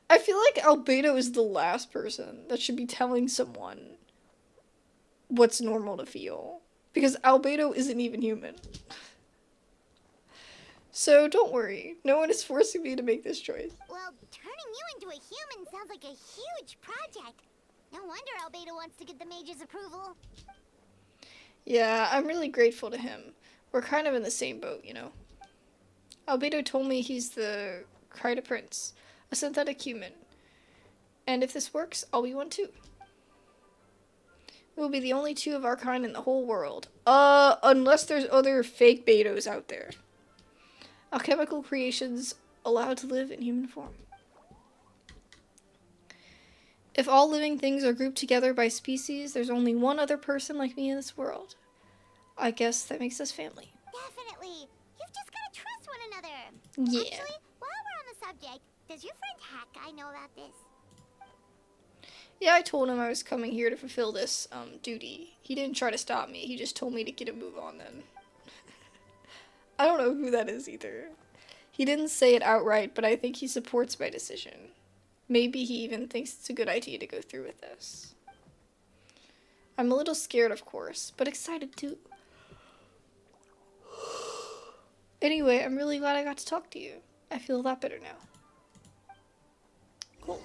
[SPEAKER 1] I feel like Albedo is the last person that should be telling someone what's normal to feel. Because Albedo isn't even human. So don't worry, no one is forcing me to make this choice.
[SPEAKER 3] Well, turning you into a human sounds like a huge project. No wonder Albedo wants to get the mage's approval.
[SPEAKER 1] Yeah, I'm really grateful to him. We're kind of in the same boat, you know. Albedo told me he's the Kryta Prince, a synthetic human. And if this works, I'll be one too. We'll be the only two of our kind in the whole world. Unless there's other fake Betos out there. Alchemical creations allowed to live in human form. If all living things are grouped together by species, there's only one other person like me in this world. I guess that makes us family.
[SPEAKER 3] Definitely. You've just gotta trust one another.
[SPEAKER 1] Yeah.
[SPEAKER 3] Actually, while we're on the subject, does your friend Hakai know about this?
[SPEAKER 1] Yeah, I told him I was coming here to fulfill this, duty. He didn't try to stop me. He just told me to get a move on then. I don't know who that is either. He didn't say it outright, but I think he supports my decision. Maybe he even thinks it's a good idea to go through with this. I'm a little scared, of course, but excited too. Anyway, I'm really glad I got to talk to you. I feel a lot better now. Cool.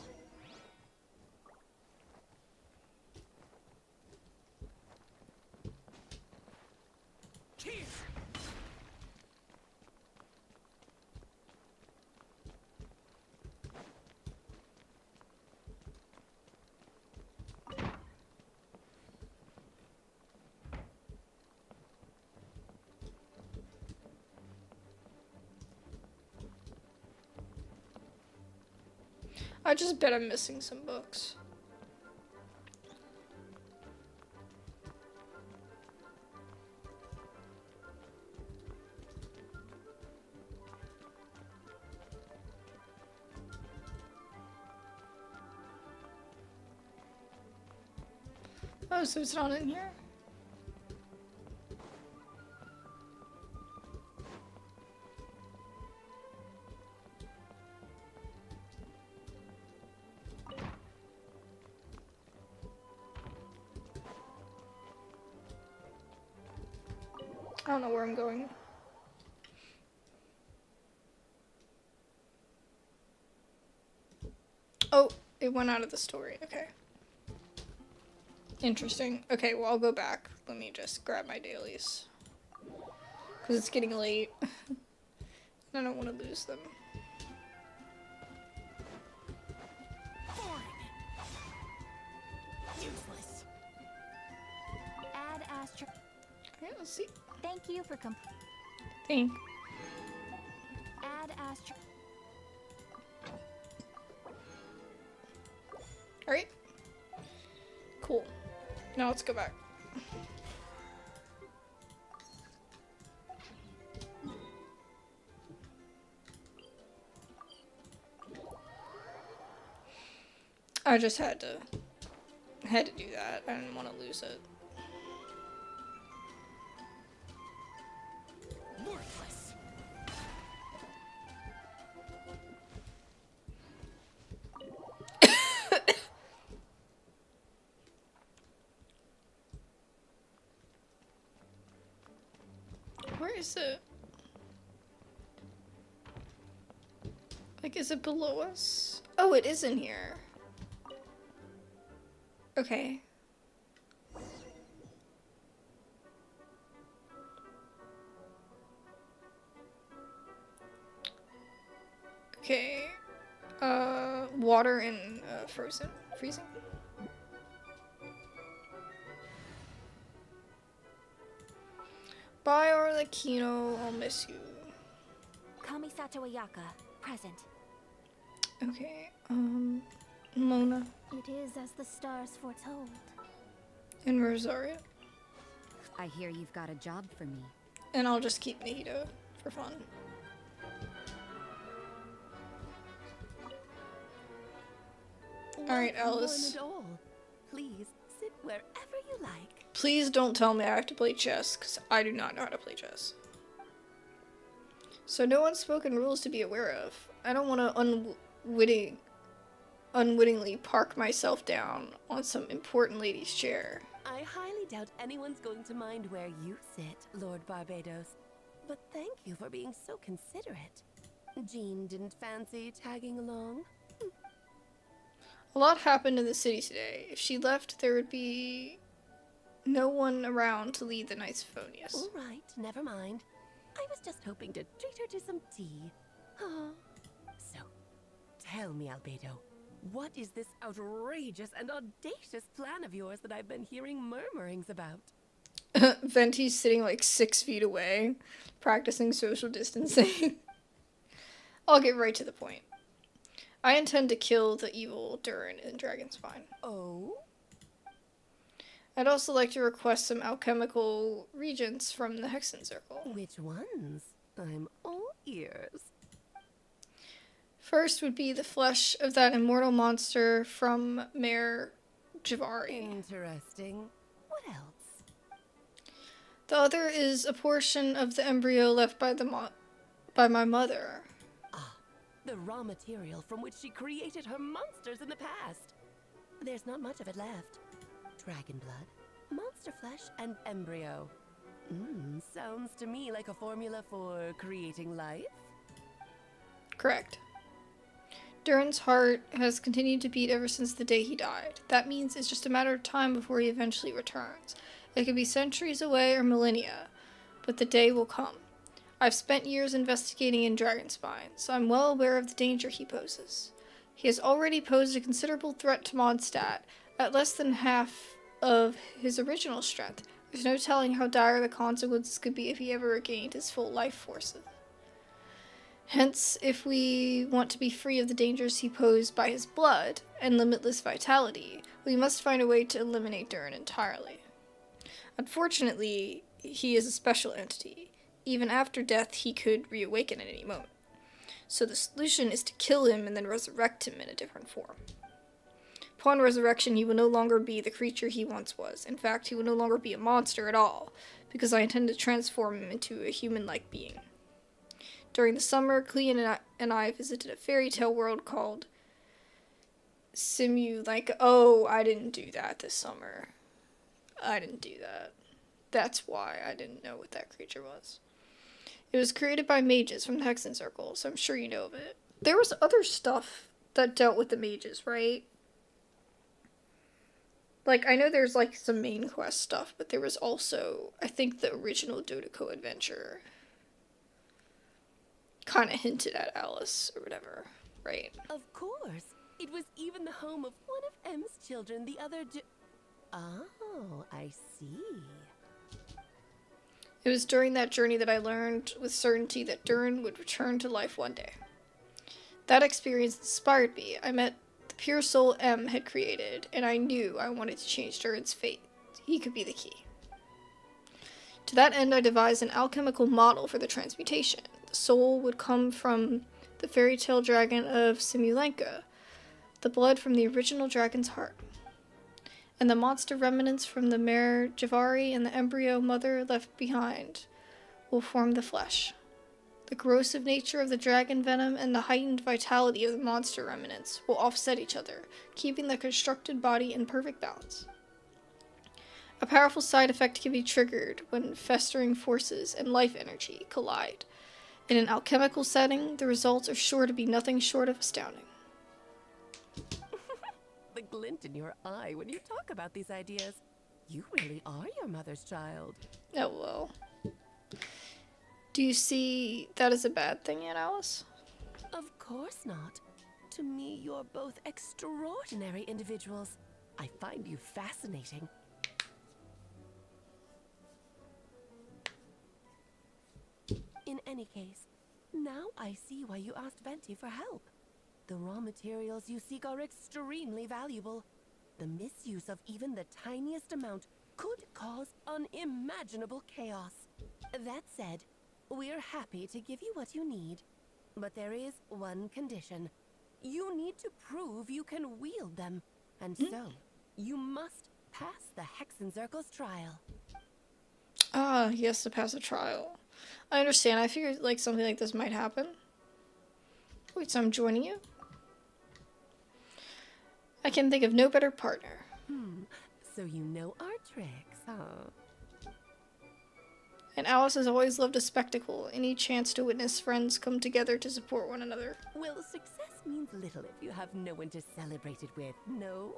[SPEAKER 1] I just bet I'm missing some books. Oh, so it's not in here? I don't know where I'm going. Oh, it went out of the story. Okay. Interesting. Okay, well, I'll go back. Let me just grab my dailies. Because it's getting late. I don't want to lose them.
[SPEAKER 2] Useless. Add Astro.
[SPEAKER 1] Okay, let's see.
[SPEAKER 2] Thank you for
[SPEAKER 1] Thank.
[SPEAKER 2] Add Astro.
[SPEAKER 1] Alright. Cool. Now let's go back. I just had to do that. I didn't want to lose it.
[SPEAKER 2] Worthless.
[SPEAKER 1] Where is it? Like, is it below us? Oh, it is in here. Okay. Okay. Water and freezing. Bye, Arlecchino. I'll miss you.
[SPEAKER 2] Kamisato Ayaka, present.
[SPEAKER 1] Okay. Mona
[SPEAKER 3] It is as the stars foretold.
[SPEAKER 1] and Rosaria.
[SPEAKER 15] I hear you've got a job for me.
[SPEAKER 1] And I'll just keep Nahida for fun. Alright, Alice.
[SPEAKER 14] One and all. Please sit wherever you like.
[SPEAKER 1] Please don't tell me I have to play chess, because I do not know how to play chess. So no unspoken rules to be aware of. I don't want to unwittingly park myself down on some important lady's chair.
[SPEAKER 14] I highly doubt anyone's going to mind where you sit, Lord Barbados. But thank you for being so considerate. Jean didn't fancy tagging along.
[SPEAKER 1] A lot happened in the city today. If she left, there would be no one around to lead the Knights of Phonius.
[SPEAKER 14] All right, never mind. I was just hoping to treat her to some tea. Oh. So, tell me, Albedo, what is this outrageous and audacious plan of yours that I've been hearing murmurings about?
[SPEAKER 1] Venti's sitting like 6 feet away, practicing social distancing. I'll get right to the point. I intend to kill the evil Durin in Dragonspine.
[SPEAKER 14] Oh?
[SPEAKER 1] I'd also like to request some alchemical regents from the Hexen Circle.
[SPEAKER 14] Which ones? I'm all ears.
[SPEAKER 1] First would be the flesh of that immortal monster from Mare Javari.
[SPEAKER 14] Interesting. What else?
[SPEAKER 1] The other is a portion of the embryo left by my mother.
[SPEAKER 14] The raw material from which she created her monsters in the past. There's not much of it left. Dragon blood, monster flesh, and embryo. Sounds to me like a formula for creating life.
[SPEAKER 1] Correct. Durin's heart has continued to beat ever since the day he died. That means it's just a matter of time before he eventually returns. It could be centuries away or millennia, but the day will come. I've spent years investigating in Dragonspine, so I'm well aware of the danger he poses. He has already posed a considerable threat to Mondstadt, at less than half of his original strength. There's no telling how dire the consequences could be if he ever regained his full life forces. Hence, if we want to be free of the dangers he posed by his blood and limitless vitality, we must find a way to eliminate Durin entirely. Unfortunately, he is a special entity. Even after death, he could reawaken at any moment. So the solution is to kill him and then resurrect him in a different form. Upon resurrection, he will no longer be the creature he once was. In fact, he will no longer be a monster at all, because I intend to transform him into a human-like being. During the summer, Clean and I visited a fairy tale world called Simulanka. Oh, I didn't do that this summer. I didn't do that. That's why I didn't know what that creature was. It was created by mages from the Hexen Circle, so I'm sure you know of it. There was other stuff that dealt with the mages, right? Like, I know there's, like, some main quest stuff, but there was also, I think, the original Dodoko adventure kind of hinted at Alice, or whatever, right?
[SPEAKER 14] Of course. It was even the home of one of M's children, the other Oh, I see.
[SPEAKER 1] It was during that journey that I learned with certainty that Durin would return to life one day. That experience inspired me. I met the pure soul M had created, and I knew I wanted to change Durin's fate. He could be the key. To that end, I devised an alchemical model for the transmutation. The soul would come from the fairy tale dragon of Simulanka, the blood from the original dragon's heart, and the monster remnants from the mare Javari and the embryo mother left behind will form the flesh. The corrosive nature of the dragon venom and the heightened vitality of the monster remnants will offset each other, keeping the constructed body in perfect balance. A powerful side effect can be triggered when festering forces and life energy collide. In an alchemical setting, the results are sure to be nothing short of astounding.
[SPEAKER 14] The glint in your eye when you talk about these ideas. You really are your mother's child.
[SPEAKER 1] Oh, well. Do you see that as a bad thing yet, Alice?
[SPEAKER 14] Of course not. To me, you're both extraordinary individuals. I find you fascinating. In any case, now I see why you asked Venti for help. The raw materials you seek are extremely valuable. The misuse of even the tiniest amount could cause unimaginable chaos. That said, we're happy to give you what you need. But there is one condition. You need to prove you can wield them. And so, you must pass the Hexen Circle's trial.
[SPEAKER 1] Ah, yes, to pass a trial. I understand. I figured like something like this might happen. Wait, so I'm joining you? I can think of no better partner.
[SPEAKER 14] So you know our tricks, huh?
[SPEAKER 1] And Alice has always loved a spectacle, any chance to witness friends come together to support one another.
[SPEAKER 14] Well, success means little if you have no one to celebrate it with, no?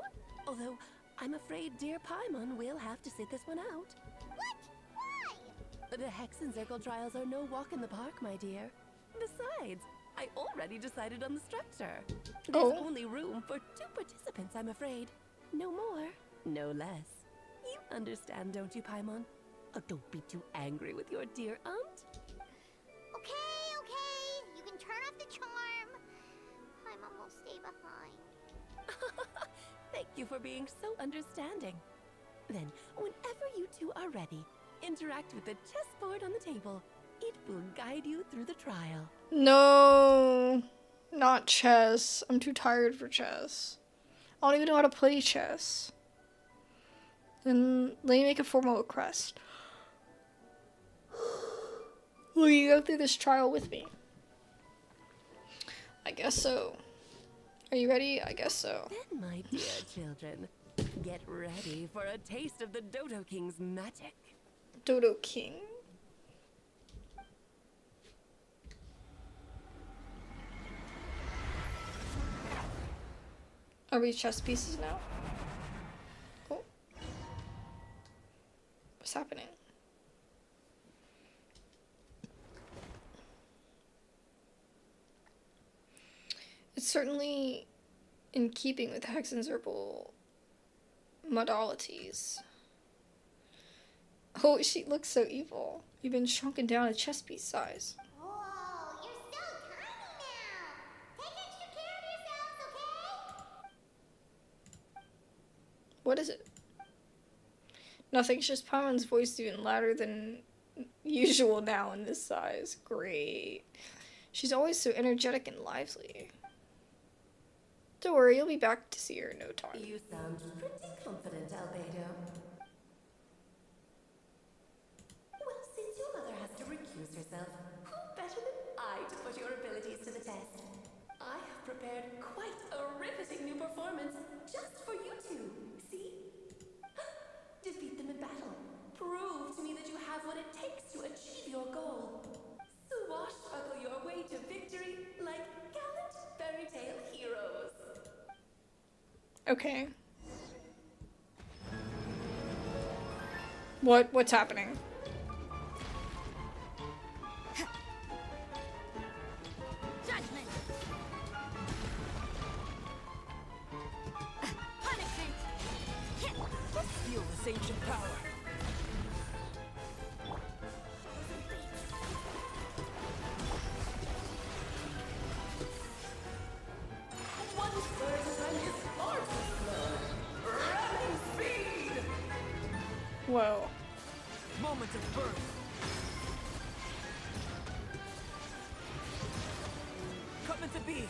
[SPEAKER 14] Although, I'm afraid dear Paimon will have to sit this one out.
[SPEAKER 3] What? Why?
[SPEAKER 14] The Hexen Circle trials are no walk in the park, my dear. Besides, I already decided on the structure. There's only room for 2 participants, I'm afraid. No more, no less. You understand, don't you, Paimon? Oh, don't be too angry with your dear aunt.
[SPEAKER 3] Okay. You can turn off the charm. Paimon will stay behind.
[SPEAKER 14] Thank you for being so understanding. Then, whenever you two are ready, interact with the chessboard on the table. It will guide you through the trial.
[SPEAKER 1] No, not chess. I'm too tired for chess. I don't even know how to play chess. Then let me make a formal request. Will you go through this trial with me? I guess so. Are you ready? I guess so.
[SPEAKER 14] Then, my dear children, Get ready for a taste of the Dodo King's magic.
[SPEAKER 1] Dodo King? Are we chess pieces now? Cool. What's happening? It's certainly in keeping with Hex and Zerbil modalities. Oh, she looks so evil. You've been shrunken down to chess piece size.
[SPEAKER 3] Whoa, you're so tiny now. Take extra care of yourselves, okay?
[SPEAKER 1] What is it? Nothing, it's just Paimon's voice even louder than usual now in this size. Great. She's always so energetic and lively. Don't worry, you'll be back to see her in no time.
[SPEAKER 14] You sound pretty confident, Albedo. Well, since your mother has to recuse herself, who better than I to put your abilities to the test? I have prepared quite a riveting new performance just for you two. See? Defeat them in battle. Prove to me that you have what it takes to achieve your goal. Swashbuckle your way to victory like gallant fairy tale heroes.
[SPEAKER 1] Okay. What's happening?
[SPEAKER 3] Judgment. Punishment.
[SPEAKER 9] Feel this ancient power.
[SPEAKER 14] One surge and his Spartan's blood. Ramming speed!
[SPEAKER 1] Whoa.
[SPEAKER 9] Moment of birth. Coming to be.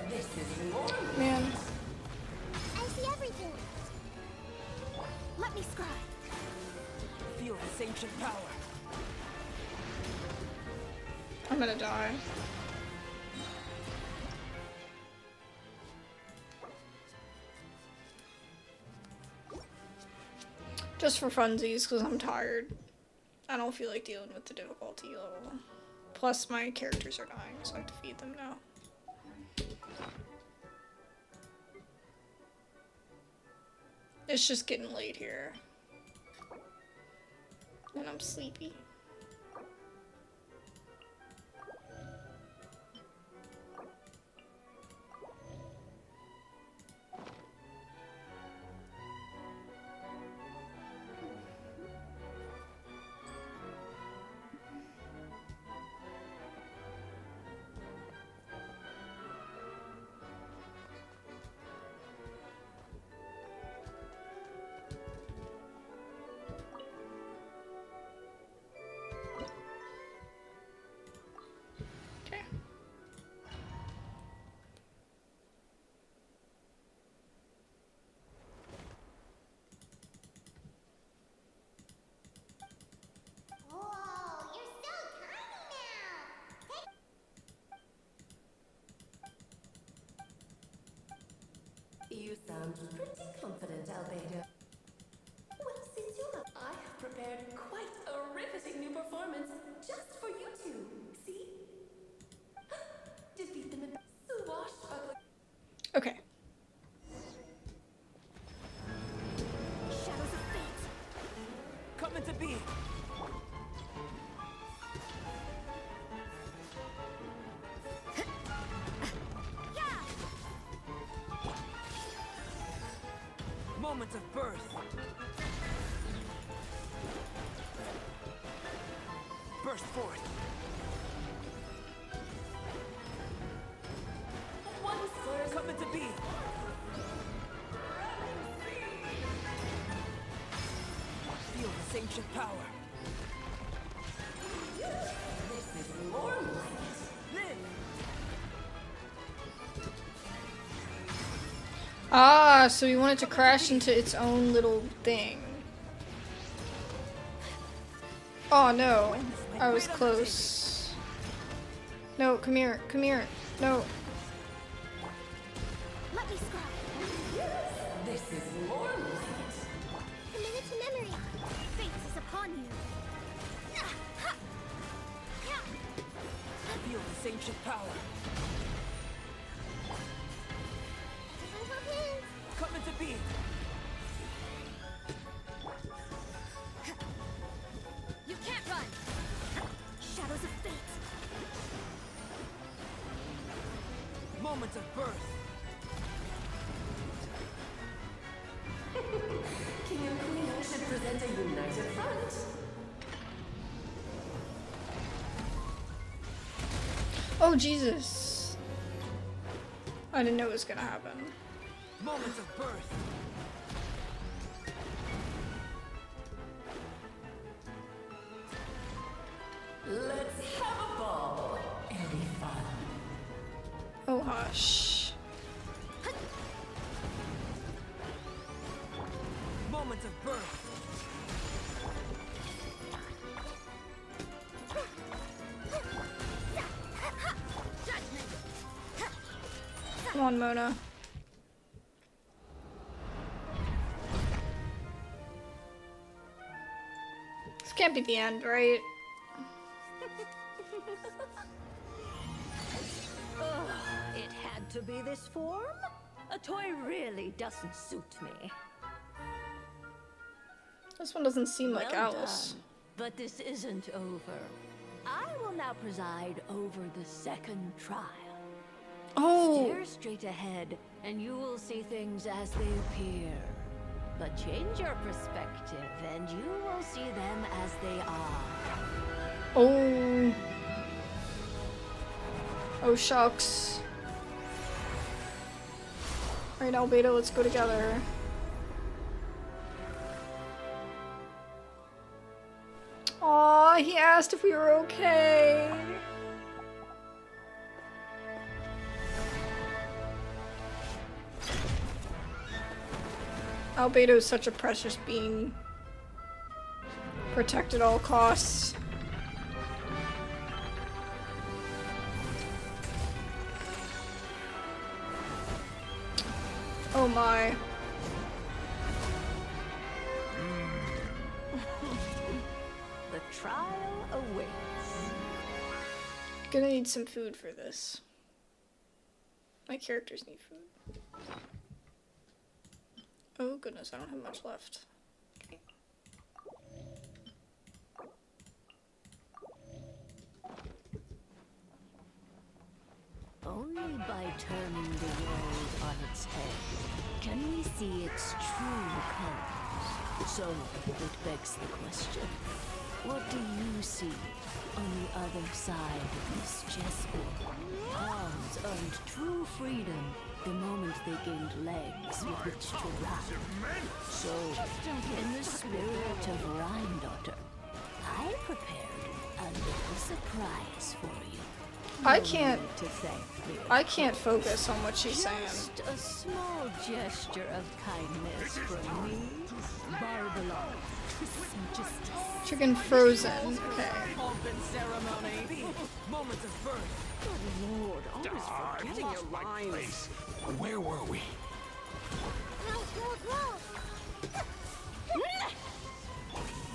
[SPEAKER 14] This is more.
[SPEAKER 1] Man.
[SPEAKER 3] I see everything. Let me scry.
[SPEAKER 9] Feel this ancient power.
[SPEAKER 1] I'm gonna die. Just for funsies, because I'm tired. I don't feel like dealing with the difficulty level. Plus, my characters are dying, so I have to feed them now. It's just getting late here. And I'm sleepy.
[SPEAKER 3] Whoa, you're so tiny now.
[SPEAKER 14] You sound pretty confident, Albedo. Well, since you have, I have prepared quite a riveting new performance just for you two. See? Defeat them in swashbuckle.
[SPEAKER 1] Okay.
[SPEAKER 3] Shadows of fate.
[SPEAKER 9] Coming to be. Moment of birth. Burst forth.
[SPEAKER 14] One surge.
[SPEAKER 9] Coming to be. Feel this ancient power.
[SPEAKER 14] This is more like it.
[SPEAKER 9] Live.
[SPEAKER 1] Ah, so we want it to crash into its own little thing. Oh no, I was close. No, come here, come here. No.
[SPEAKER 14] This is more like it.
[SPEAKER 3] Commit to memory. Fate is upon you.
[SPEAKER 14] Feel this ancient power. Come into being.
[SPEAKER 3] You can't run. Shadows of fate.
[SPEAKER 14] Moments of birth. King and Queen should present a united front.
[SPEAKER 1] Oh, Jesus. I didn't know it was gonna happen.
[SPEAKER 14] Moments of birth. Let's have a ball. It'll be fun.
[SPEAKER 1] Oh, hush.
[SPEAKER 14] Moments of birth.
[SPEAKER 1] Come on, Mona. This can't be the end, right?
[SPEAKER 16] Ugh, it had to be this form? A toy really doesn't suit me.
[SPEAKER 1] This one doesn't seem like
[SPEAKER 16] Well
[SPEAKER 1] Alice.
[SPEAKER 16] done. But this isn't over. I will now preside over the second trial.
[SPEAKER 1] Oh!
[SPEAKER 16] Steer straight ahead, and you will see things as they appear. But change your perspective, and you will see them as they are.
[SPEAKER 1] Oh. Oh, shucks. Alright, Albedo, let's go together. Aw, he asked if we were okay. Albedo is such a precious being. Protect at all costs. Oh my.
[SPEAKER 16] The trial awaits.
[SPEAKER 1] Gonna need some food for this. My characters need food. Oh goodness, I don't have much left. Okay.
[SPEAKER 16] Only by turning the world on its head can we see its true colors. So, it begs the question, what do you see on the other side of this chessboard? Pawns earned true freedom the moment they gained legs with which to ride. So, in the spirit of Rhine-daughter, I prepared a little surprise for you.
[SPEAKER 1] I can't
[SPEAKER 16] To thank me.
[SPEAKER 1] I can't focus on what she's saying.
[SPEAKER 16] Just a small gesture of kindness from me, Barbalon.
[SPEAKER 1] Chicken frozen. Okay.
[SPEAKER 14] Pomp and ceremony. Moments of birth.
[SPEAKER 17] Good lord, always forgetting your lines.
[SPEAKER 13] Where were we?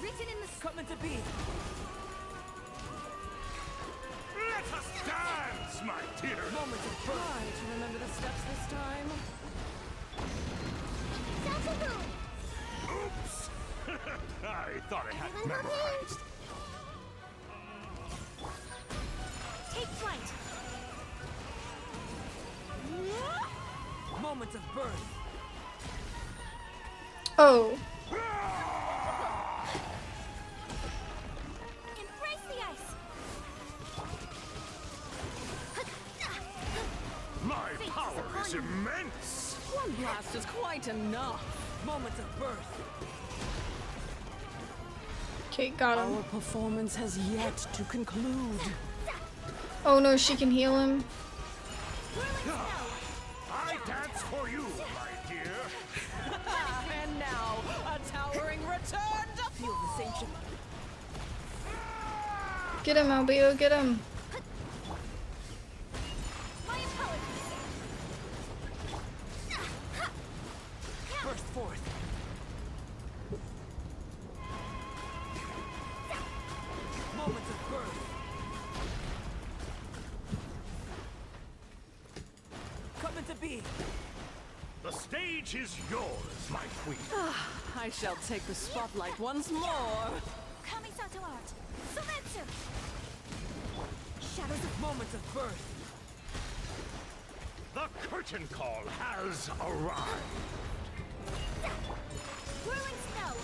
[SPEAKER 3] Written in the
[SPEAKER 14] Coming to be.
[SPEAKER 5] Let us dance, my dear.
[SPEAKER 14] Moments of birth.
[SPEAKER 17] Try to remember the steps this time.
[SPEAKER 5] Oops. I thought I had it memorized.
[SPEAKER 3] Take flight.
[SPEAKER 14] Moments of birth.
[SPEAKER 1] Oh.
[SPEAKER 3] Embrace the ice.
[SPEAKER 5] My power is immense.
[SPEAKER 17] One blast is quite enough.
[SPEAKER 14] Moments of birth.
[SPEAKER 1] Okay, got him.
[SPEAKER 17] Our performance has yet to conclude.
[SPEAKER 1] Oh no, she can heal him.
[SPEAKER 5] I dance for you, my dear.
[SPEAKER 17] And now, a towering return to
[SPEAKER 14] Feel the ancient.
[SPEAKER 1] Get him, Albedo, get him.
[SPEAKER 3] My apologies.
[SPEAKER 14] Birth burst forth. Moments of birth. Coming to be.
[SPEAKER 4] The stage is yours, my queen.
[SPEAKER 17] I shall take the spotlight once more.
[SPEAKER 2] Kamisato art. Sumetsu.
[SPEAKER 14] Shadows of moments of birth.
[SPEAKER 4] The curtain call has arrived.
[SPEAKER 3] Whirling snow.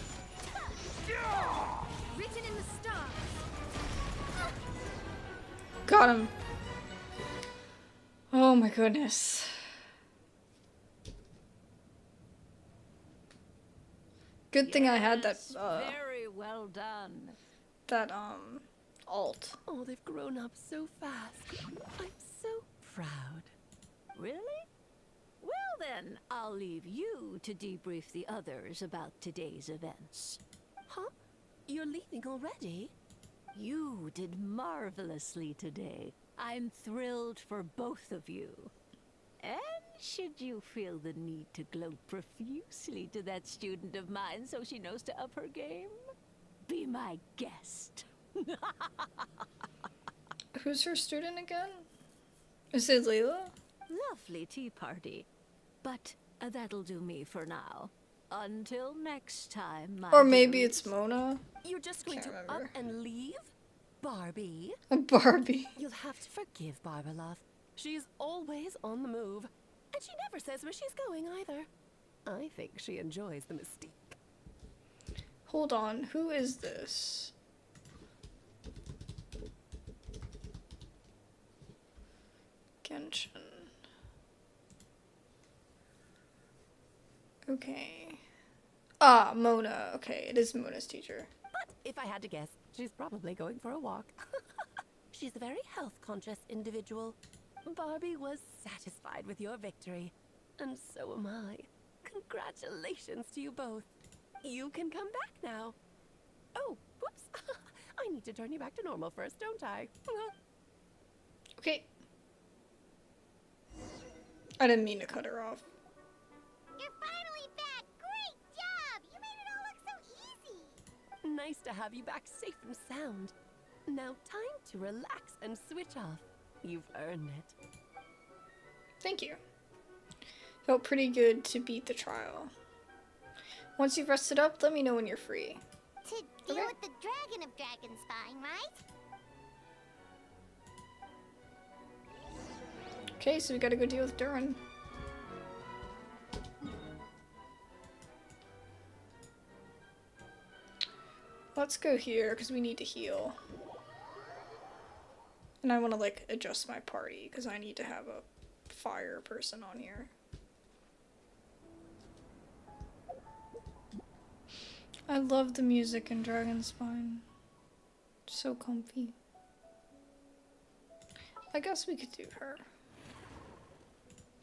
[SPEAKER 3] Written in the stars.
[SPEAKER 1] Got him. Oh my goodness. Good thing I had that
[SPEAKER 14] Very well done.
[SPEAKER 1] that alt.
[SPEAKER 14] Oh, they've grown up so fast. I'm so proud.
[SPEAKER 7] Really? Well then, I'll leave you to debrief the others about today's events.
[SPEAKER 14] Huh? You're leaving already?
[SPEAKER 7] You did marvelously today. I'm thrilled for both of you. And should you feel the need to gloat profusely to that student of mine so she knows to up her game, be my guest.
[SPEAKER 1] Who's her student again? Is it Layla?
[SPEAKER 7] Lovely tea party. But that'll do me for now. Until next time, my
[SPEAKER 1] Or maybe
[SPEAKER 7] dearies.
[SPEAKER 1] it's Mona?
[SPEAKER 14] You're just going
[SPEAKER 1] Can't
[SPEAKER 14] to
[SPEAKER 1] remember.
[SPEAKER 14] up and leave? Barbie?
[SPEAKER 1] Barbie.
[SPEAKER 14] You'll have to forgive Barbara, love. She's always on the move. And she never says where she's going either. I think she enjoys the mystique.
[SPEAKER 1] Hold on, who is this? Genshin. Okay. Ah, Mona. Okay, it is Mona's teacher.
[SPEAKER 14] But if I had to guess, she's probably going for a walk. She's a very health-conscious individual. Barbie was satisfied with your victory. And so am I. Congratulations to you both. You can come back now. Oh, whoops. I need to turn you back to normal first, don't I?
[SPEAKER 1] Okay. I didn't mean to cut her off.
[SPEAKER 3] You're finally back. Great job. You made it all look so easy.
[SPEAKER 14] Nice to have you back safe and sound. Now time to relax and switch off. You've earned it.
[SPEAKER 1] Thank you. Felt pretty good to beat the trial. Once you've rested up, let me know when you're free.
[SPEAKER 3] To deal with the dragon of Dragonspine, right?
[SPEAKER 1] Okay, so we gotta go deal with Durin. Let's go here, because we need to heal. And I want to, like, adjust my party, because I need to have a fire person on here. I love the music in Dragonspine. So comfy. I guess we could do her.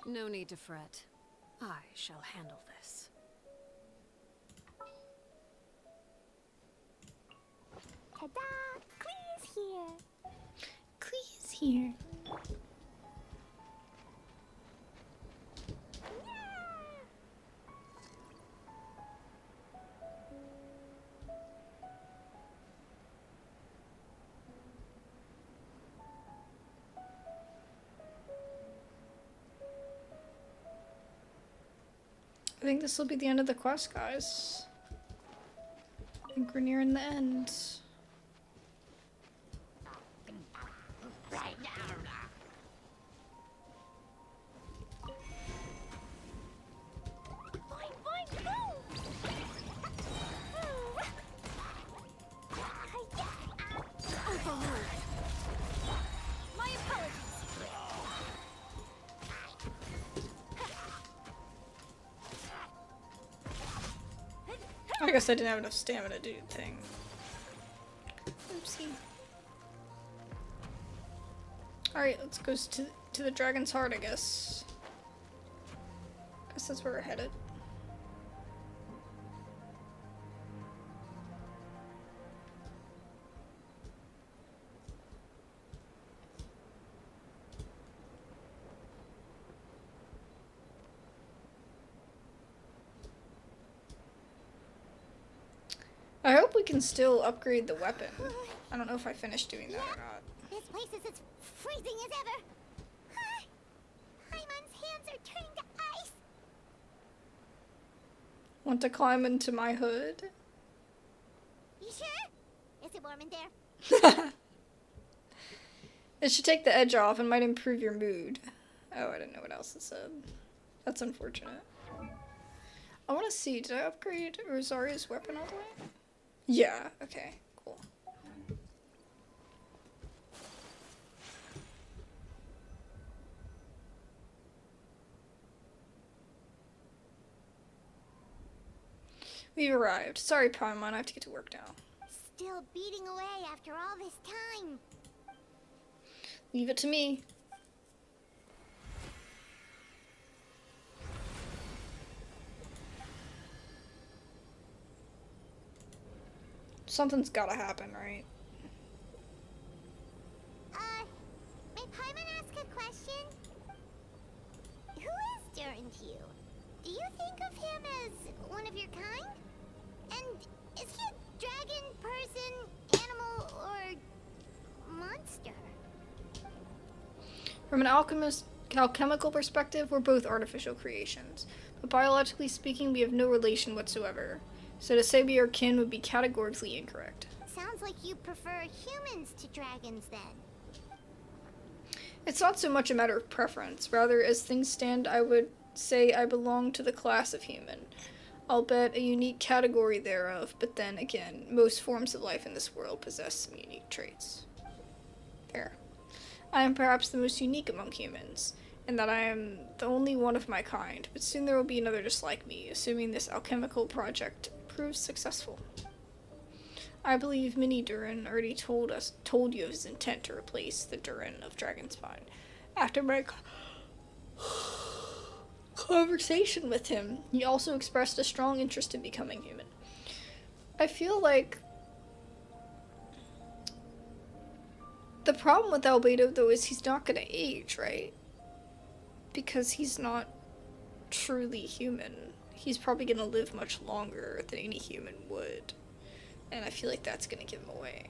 [SPEAKER 12] No need to fret. I shall handle this.
[SPEAKER 3] Ta-da! Clee's here.
[SPEAKER 1] Clee's here. I think this will be the end of the quest, guys. I think we're nearing the end.
[SPEAKER 3] Right now. Boing, boing, boom!
[SPEAKER 2] Overruled. My apologies.
[SPEAKER 1] I guess I didn't have enough stamina to do the thing. Oopsie. Alright, let's go to the Dragon's Heart, I guess. Guess that's where we're headed. we can still upgrade the weapon. I don't know if I finished doing that or not.
[SPEAKER 3] This place is as freezing as ever. Paimon's hands are turning to ice.
[SPEAKER 1] Want to climb into my hood?
[SPEAKER 3] You sure? Is it warm in there?
[SPEAKER 1] It should take the edge off and might improve your mood. Oh, I didn't know what else it said. That's unfortunate. I want to see, did I upgrade Rosaria's weapon all the way? Yeah, okay, cool. We've arrived. Sorry, Paimon, I have to get to work now.
[SPEAKER 3] Still beating away after all this time.
[SPEAKER 1] Leave it to me. Something's gotta happen, right?
[SPEAKER 3] May Paimon ask a question? Who is Durin to you? Do you think of him as one of your kind? And is he a dragon, person, animal, or monster?
[SPEAKER 1] From an alchemical perspective, we're both artificial creations. But biologically speaking, we have no relation whatsoever. So to say we are kin would be categorically incorrect.
[SPEAKER 3] Sounds like you prefer humans to dragons then.
[SPEAKER 1] It's not so much a matter of preference. Rather, as things stand, I would say I belong to the class of human. I'll bet a unique category thereof, but then again, most forms of life in this world possess some unique traits. There. I am perhaps the most unique among humans, in that I am the only one of my kind, but soon there will be another just like me, assuming this alchemical project proves successful. I believe Mini Durin already told you of his intent to replace the Durin of Dragonspine. After my conversation with him, he also expressed a strong interest in becoming human. I feel like the problem with Albedo, though, is he's not going to age, right? Because he's not truly human. He's probably going to live much longer than any human would. And I feel like that's going to give him away.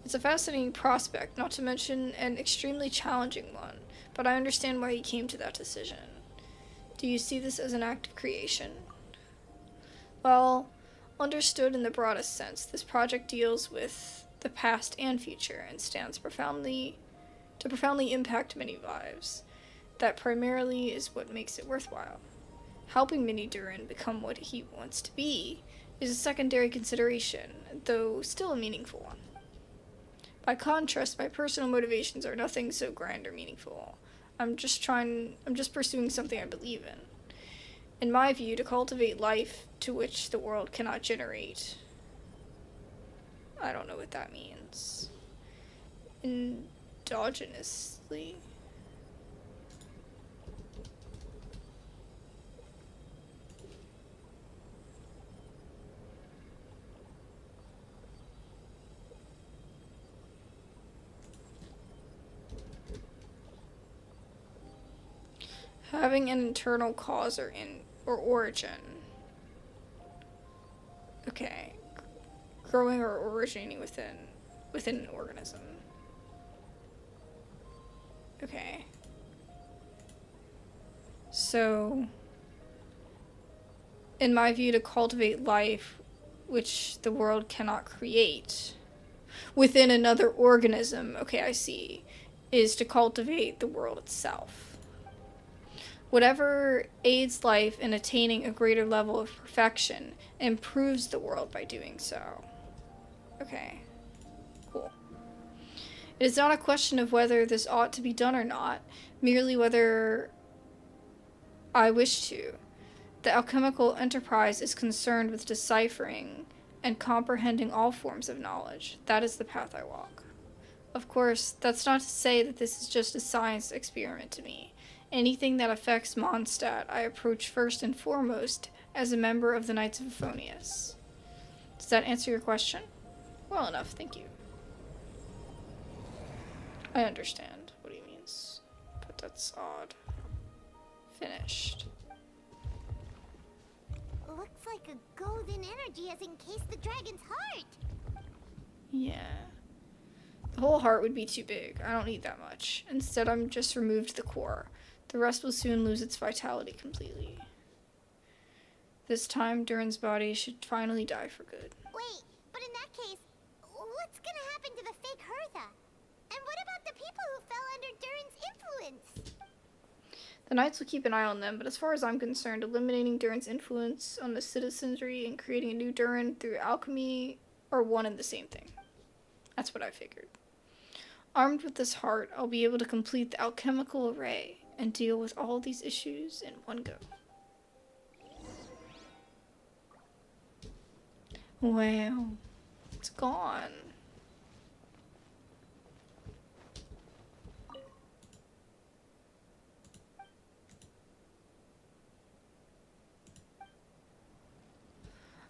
[SPEAKER 1] It's a fascinating prospect, not to mention an extremely challenging one, but I understand why he came to that decision. Do you see this as an act of creation? Well, understood in the broadest sense, this project deals with the past and future and stands to profoundly impact many lives. That primarily is what makes it worthwhile. Helping Mini Durin become what he wants to be is a secondary consideration, though still a meaningful one. By contrast, my personal motivations are nothing so grand or meaningful. I'm just pursuing something I believe in. In my view, to cultivate life to which the world cannot generate. I don't know what that means. Endogenously? Having an internal cause or origin. Okay. Growing or originating within an organism. Okay. So, in my view, to cultivate life which the world cannot create within another organism, okay, I see, is to cultivate the world itself. Whatever aids life in attaining a greater level of perfection improves the world by doing so. Okay, cool. It is not a question of whether this ought to be done or not, merely whether I wish to. The alchemical enterprise is concerned with deciphering and comprehending all forms of knowledge. That is the path I walk. Of course, that's not to say that this is just a science experiment to me. Anything that affects Mondstadt, I approach first and foremost as a member of the Knights of Euphonius. Does that answer your question? Well enough, thank you. I understand what he means, but that's odd. Finished.
[SPEAKER 3] Looks like a golden energy has encased the dragon's heart.
[SPEAKER 1] Yeah. The whole heart would be too big. I don't need that much. Instead, I'm just removed the core. The rest will soon lose its vitality completely. This time, Durin's body should finally die for good.
[SPEAKER 3] Wait, but in that case, what's gonna happen to the fake Hertha? And what about the people who fell under Durin's influence?
[SPEAKER 1] The Knights will keep an eye on them, but as far as I'm concerned, eliminating Durin's influence on the citizenry and creating a new Durin through alchemy are one and the same thing. That's what I figured. Armed with this heart, I'll be able to complete the alchemical array and deal with all these issues in one go. Wow. It's gone.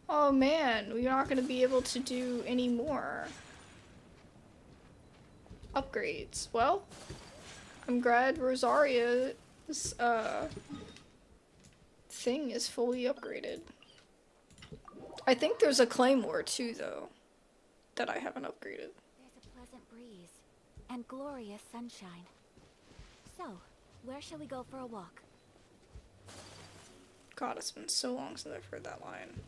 [SPEAKER 1] Oh man, we're not going to be able to do any more upgrades. Well, I'm glad Rosaria's thing is fully upgraded. I think there's a claymore too, though, that I haven't upgraded.
[SPEAKER 2] There's a pleasant breeze and glorious sunshine. So, where shall we go for a walk?
[SPEAKER 1] God, it's been so long since I've heard that line.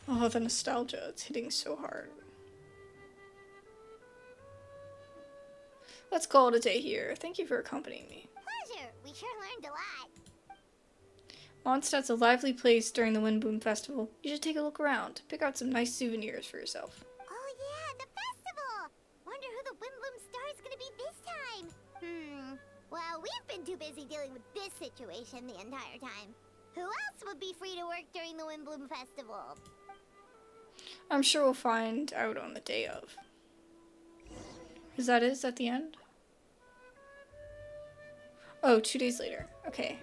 [SPEAKER 1] Oh, the nostalgia, it's hitting so hard. Let's call it a day here. Thank you for accompanying me.
[SPEAKER 3] Pleasure. We sure learned a lot.
[SPEAKER 1] Mondstadt's a lively place during the Windbloom Festival. You should take a look around. Pick out some nice souvenirs for yourself.
[SPEAKER 3] Oh yeah, the festival! Wonder who the Windbloom star is gonna be this time. Well, we've been too busy dealing with this situation the entire time. Who else would be free to work during the Windbloom Festival?
[SPEAKER 1] I'm sure we'll find out on the day of. Is that at the end? Oh, 2 days later. Okay.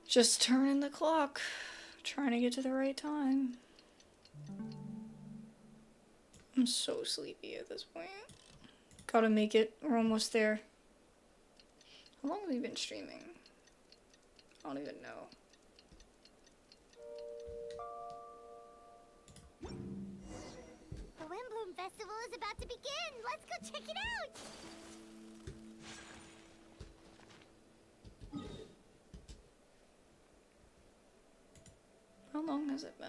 [SPEAKER 1] Just turning the clock. Trying to get to the right time. I'm so sleepy at this point. Gotta make it. We're almost there. How long have we been streaming? I don't even know.
[SPEAKER 3] The Windbloom Festival is about to begin. Let's go check it out.
[SPEAKER 1] How long has it been?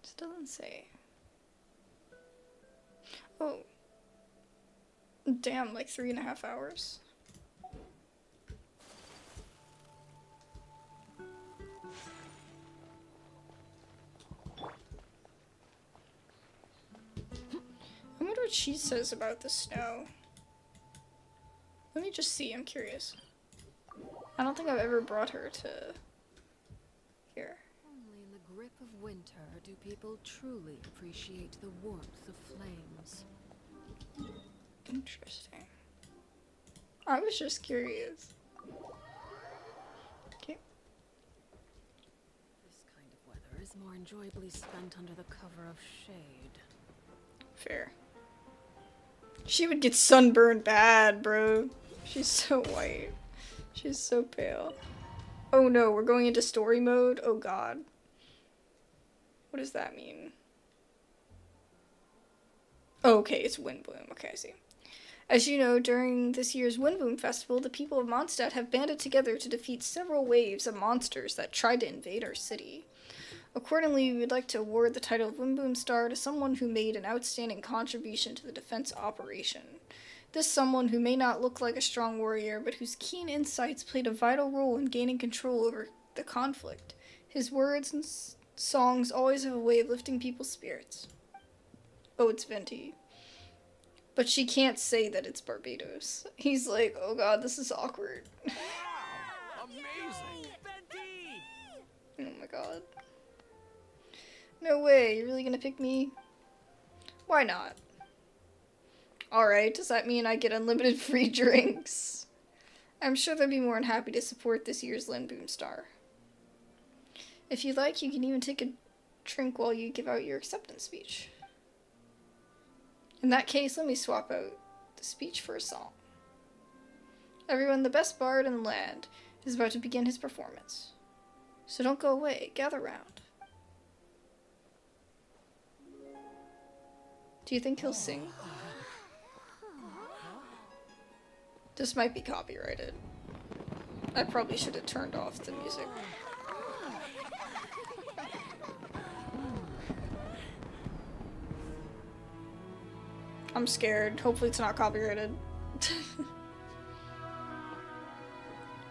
[SPEAKER 1] It doesn't say. Oh. Damn, like 3.5 hours. I wonder what she says about the snow. Let me just see, I'm curious. I don't think I've ever brought her to here.
[SPEAKER 12] Only in the grip of winter do people truly appreciate the warmth of flames.
[SPEAKER 1] Interesting. I was just curious. Okay.
[SPEAKER 12] This kind of weather is more enjoyably spent under the cover of shade.
[SPEAKER 1] Fair. She would get sunburned bad, bro. She's so white. She's so pale. Oh no, we're going into story mode? Oh god. What does that mean? Oh, okay, it's Windbloom. Okay, I see. As you know, during this year's Windbloom Festival, the people of Mondstadt have banded together to defeat several waves of monsters that tried to invade our city. Accordingly, we would like to award the title of Windbloom Star to someone who made an outstanding contribution to the defense operation. This someone who may not look like a strong warrior, but whose keen insights played a vital role in gaining control over the conflict. His words and songs always have a way of lifting people's spirits. Oh, it's Venti. But she can't say that it's Barbados. He's like, oh god, this is awkward.
[SPEAKER 8] Amazing!
[SPEAKER 1] Oh my god. No way, you're really gonna pick me? Why not? Alright, does that mean I get unlimited free drinks? I'm sure they'd be more than happy to support this year's Lynn Boom Star. If you like, you can even take a drink while you give out your acceptance speech. In that case, let me swap out the speech for a song. Everyone, the best bard in the land is about to begin his performance. So don't go away, gather round. Do you think he'll sing? This might be copyrighted. I probably should have turned off the music. I'm scared. Hopefully it's not copyrighted.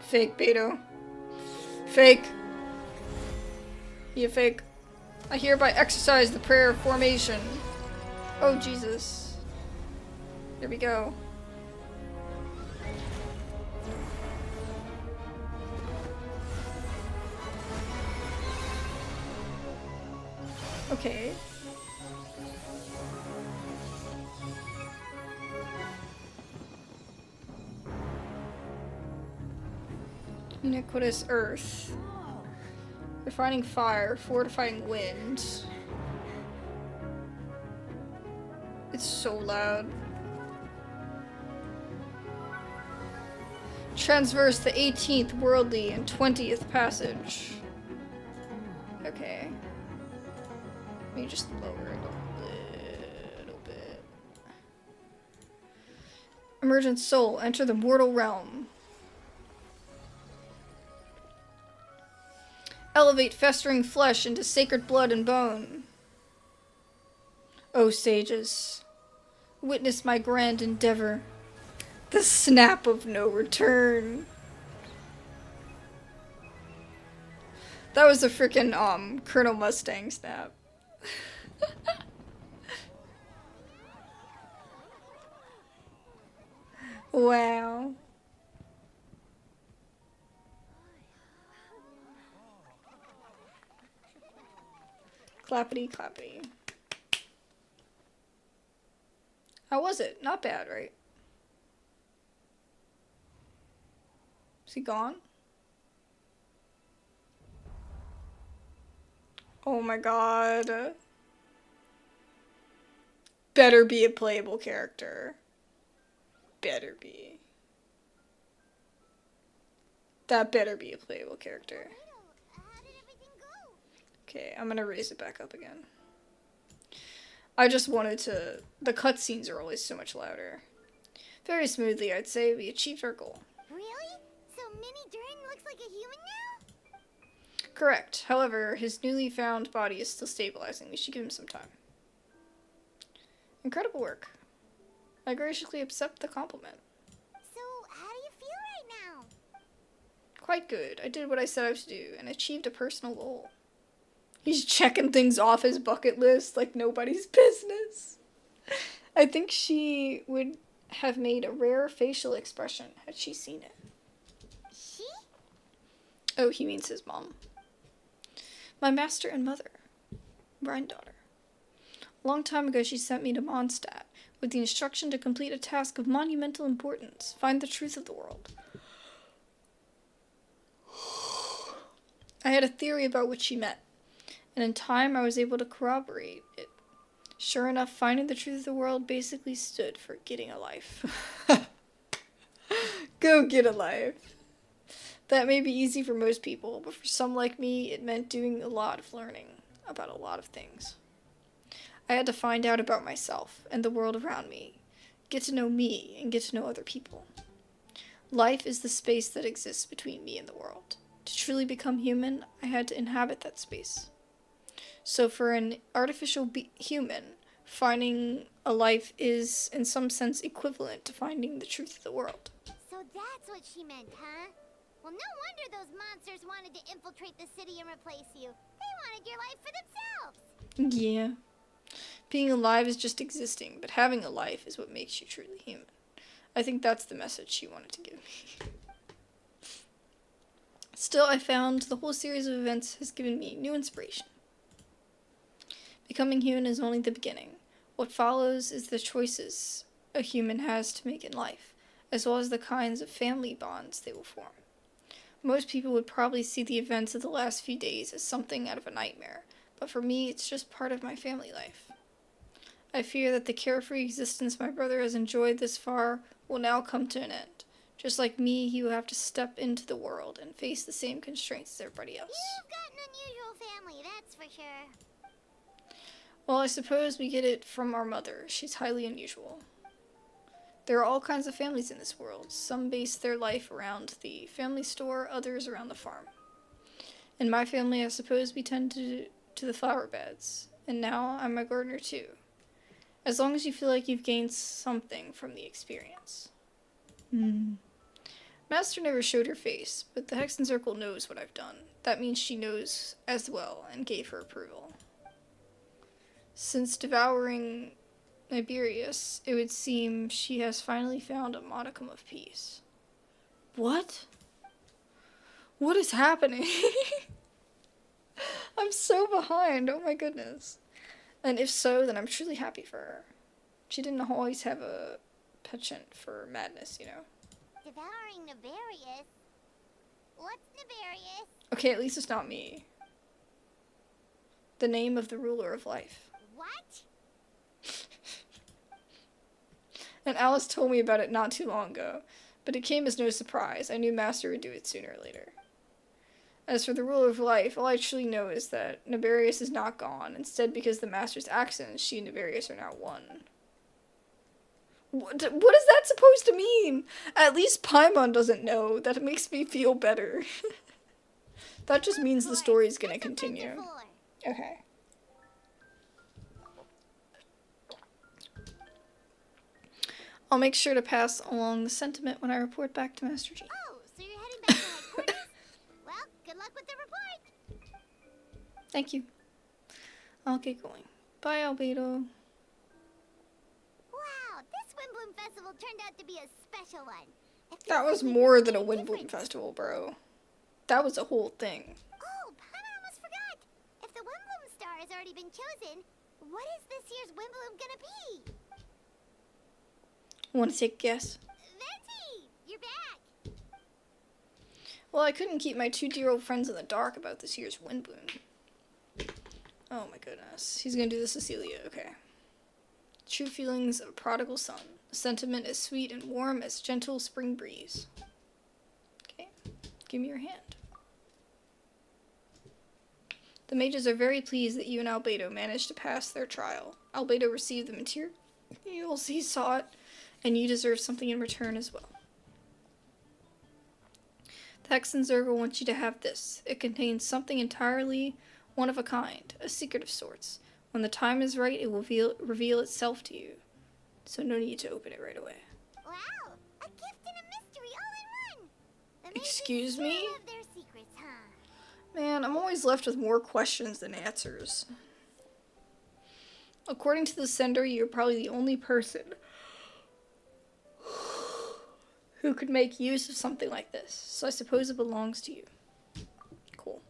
[SPEAKER 1] Fake, Beto. Fake. You fake. I hereby exercise the prayer of formation. Oh, Jesus. Here we go. Okay. Ubiquitous earth. Refining fire, fortifying wind. It's so loud. Transverse the 18th worldly and 20th passage. Okay. Let me just lower it a little bit. Emergent soul, enter the mortal realm. Elevate festering flesh into sacred blood and bone. O sages, witness my grand endeavor, the snap of no return. That was a frickin' Colonel Mustang snap. Wow. Clappity clappity. How was it? Not bad, right? Is he gone? Oh my god. Better be a playable character. Better be. That better be a playable character. Okay, I'm gonna raise it back up again. I just wanted to... The cutscenes are always so much louder. Very smoothly, I'd say. We achieved our goal.
[SPEAKER 3] Really? So Mini Durin looks like a human now?
[SPEAKER 1] Correct. However, his newly found body is still stabilizing. We should give him some time. Incredible work. I graciously accept the compliment.
[SPEAKER 3] So, how do you feel right now?
[SPEAKER 1] Quite good. I did what I set out to do and achieved a personal goal. He's checking things off his bucket list like nobody's business. I think she would have made a rare facial expression had she seen it.
[SPEAKER 3] She?
[SPEAKER 1] Oh, he means his mom. My master and mother. Granddaughter. A long time ago she sent me to Mondstadt with the instruction to complete a task of monumental importance. Find the truth of the world. I had a theory about what she meant. And in time, I was able to corroborate it. Sure enough, finding the truth of the world basically stood for getting a life. Go get a life. That may be easy for most people, but for some like me, it meant doing a lot of learning about a lot of things. I had to find out about myself and the world around me, get to know me, and get to know other people. Life is the space that exists between me and the world. To truly become human, I had to inhabit that space. So for an artificial human, finding a life is, in some sense, equivalent to finding the truth of the world.
[SPEAKER 3] So that's what she meant, huh? Well, no wonder those monsters wanted to infiltrate the city and replace you. They wanted your life for themselves.
[SPEAKER 1] Yeah. Being alive is just existing, but having a life is what makes you truly human. I think that's the message she wanted to give me. Still, I found the whole series of events has given me new inspiration. Becoming human is only the beginning. What follows is the choices a human has to make in life, as well as the kinds of family bonds they will form. Most people would probably see the events of the last few days as something out of a nightmare, but for me, it's just part of my family life. I fear that the carefree existence my brother has enjoyed this far will now come to an end. Just like me, he will have to step into the world and face the same constraints as everybody else.
[SPEAKER 3] You've got an unusual family, that's for sure.
[SPEAKER 1] Well, I suppose we get it from our mother. She's highly unusual. There are all kinds of families in this world. Some base their life around the family store, others around the farm. In my family, I suppose we tend to the flower beds, and now I'm a gardener too. As long as you feel like you've gained something from the experience. Master never showed her face, but the Hexen Circle knows what I've done. That means she knows as well and gave her approval. Since devouring Iberius, it would seem she has finally found a modicum of peace. What? What is happening? I'm so behind, oh my goodness. And if so, then I'm truly happy for her. She didn't always have a penchant for madness, you know.
[SPEAKER 3] Devouring Nefarious? What's Nefarious?
[SPEAKER 1] Okay, at least it's not me. The name of the ruler of life.
[SPEAKER 3] What?
[SPEAKER 1] And Alice told me about it not too long ago, but it came as no surprise. I knew Master would do it sooner or later. As for the ruler of life, all I truly know is that Nefarious is not gone. Instead, because the Master's actions, she and Nefarious are now one. What is that supposed to mean? At least Paimon doesn't know. That makes me feel better. That just means the story's gonna continue. Okay. I'll make sure to pass along the sentiment when I report back to Master G.
[SPEAKER 3] Oh, so you're heading back to headquarters? Well, good luck with the report.
[SPEAKER 1] Thank you. I'll get going. Bye, Albedo.
[SPEAKER 3] Wow, this Windbloom Festival turned out to be a special one.
[SPEAKER 1] That was more than a Windbloom Festival, bro. That was a whole thing.
[SPEAKER 3] Oh, I almost forgot. If the Windbloom star has already been chosen, what is this year's Windbloom gonna be?
[SPEAKER 1] Want to take a guess?
[SPEAKER 3] Venti, you're back.
[SPEAKER 1] Well, I couldn't keep my 2 dear old friends in the dark about this year's Windbloom. Oh my goodness. He's gonna do the Cecilia, okay. True feelings of a prodigal son. A sentiment as sweet and warm as gentle spring breeze. Okay, give me your hand. The mages are very pleased that you and Albedo managed to pass their trial. Albedo received the materials he sought, and you deserve something in return as well. The Hexen Zergle wants you to have this. It contains something entirely one of a kind, a secret of sorts. When the time is right, it will reveal itself to you. So no need to open it right away.
[SPEAKER 3] Wow, a gift and a mystery all in one. The
[SPEAKER 1] Excuse me?
[SPEAKER 3] mages love their secrets, huh?
[SPEAKER 1] Man, I'm always left with more questions than answers. According to the sender, you're probably the only person who could make use of something like this, so I suppose it belongs to you. Cool.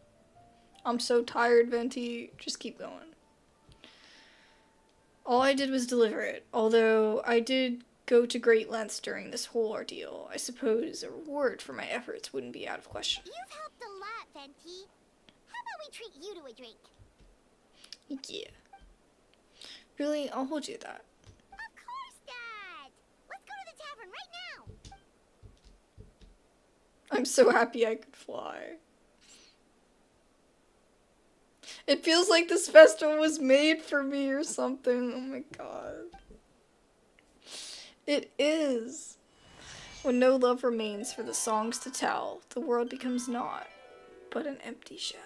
[SPEAKER 1] I'm so tired, Venti. Just keep going. All I did was deliver it, although I did go to great lengths during this whole ordeal. I suppose a reward for my efforts wouldn't be out of question.
[SPEAKER 3] You've helped a lot, Venti. How about we treat you to a drink?
[SPEAKER 1] Yeah. Really? I'll hold you to that.
[SPEAKER 3] Of course, Dad. Let's go to the tavern right now.
[SPEAKER 1] I'm so happy I could fly. It feels like this festival was made for me or something. Oh my god. It is. When no love remains for the songs to tell, the world becomes naught but an empty shell.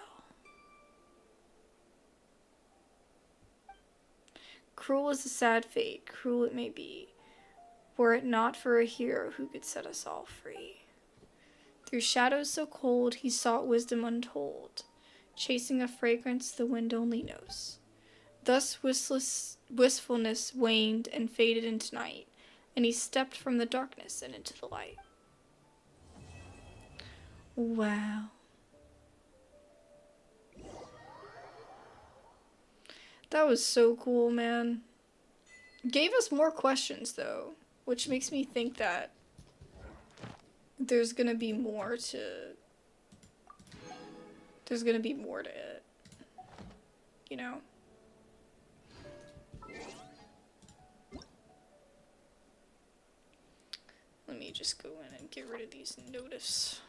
[SPEAKER 1] Cruel is the sad fate, cruel it may be, were it not for a hero who could set us all free. Through shadows so cold, he sought wisdom untold, chasing a fragrance the wind only knows. Thus wistfulness waned and faded into night, and he stepped from the darkness and into the light. Wow. That was so cool, man. Gave us more questions, though, which makes me think that there's gonna be more to... There's gonna be more to it. You know? Let me just go in and get rid of these notifs.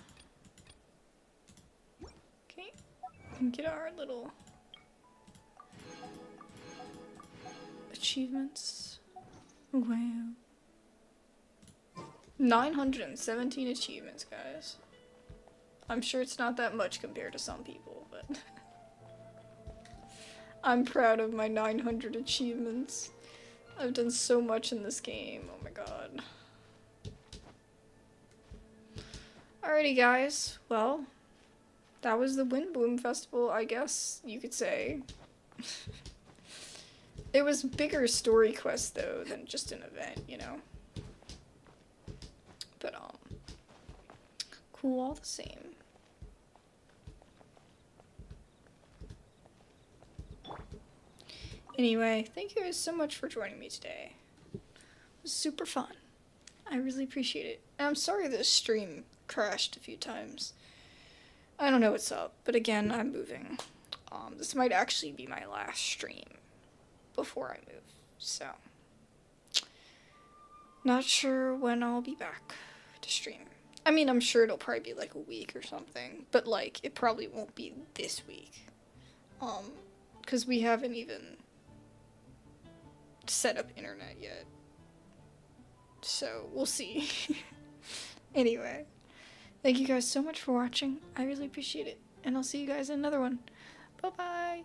[SPEAKER 1] Okay. And get our little achievements. Wow. 917 achievements, guys. I'm sure it's not that much compared to some people, but I'm proud of my 900 achievements. I've done so much in this game. Oh my god. Alrighty, guys. Well, that was the Wind Bloom Festival, I guess you could say. It was bigger story quest, though, than just an event, you know? But, cool all the same. Anyway, thank you guys so much for joining me today. It was super fun. I really appreciate it. And I'm sorry this stream crashed a few times. I don't know what's up, but again, I'm moving. This might actually be my last stream before I move, so not sure when I'll be back to stream. I mean, I'm sure it'll probably be like a week or something, but like it probably won't be this week, because we haven't even set up internet yet, so we'll see. Anyway, thank you guys so much for watching. I really appreciate it, and I'll see you guys in another one. Bye bye.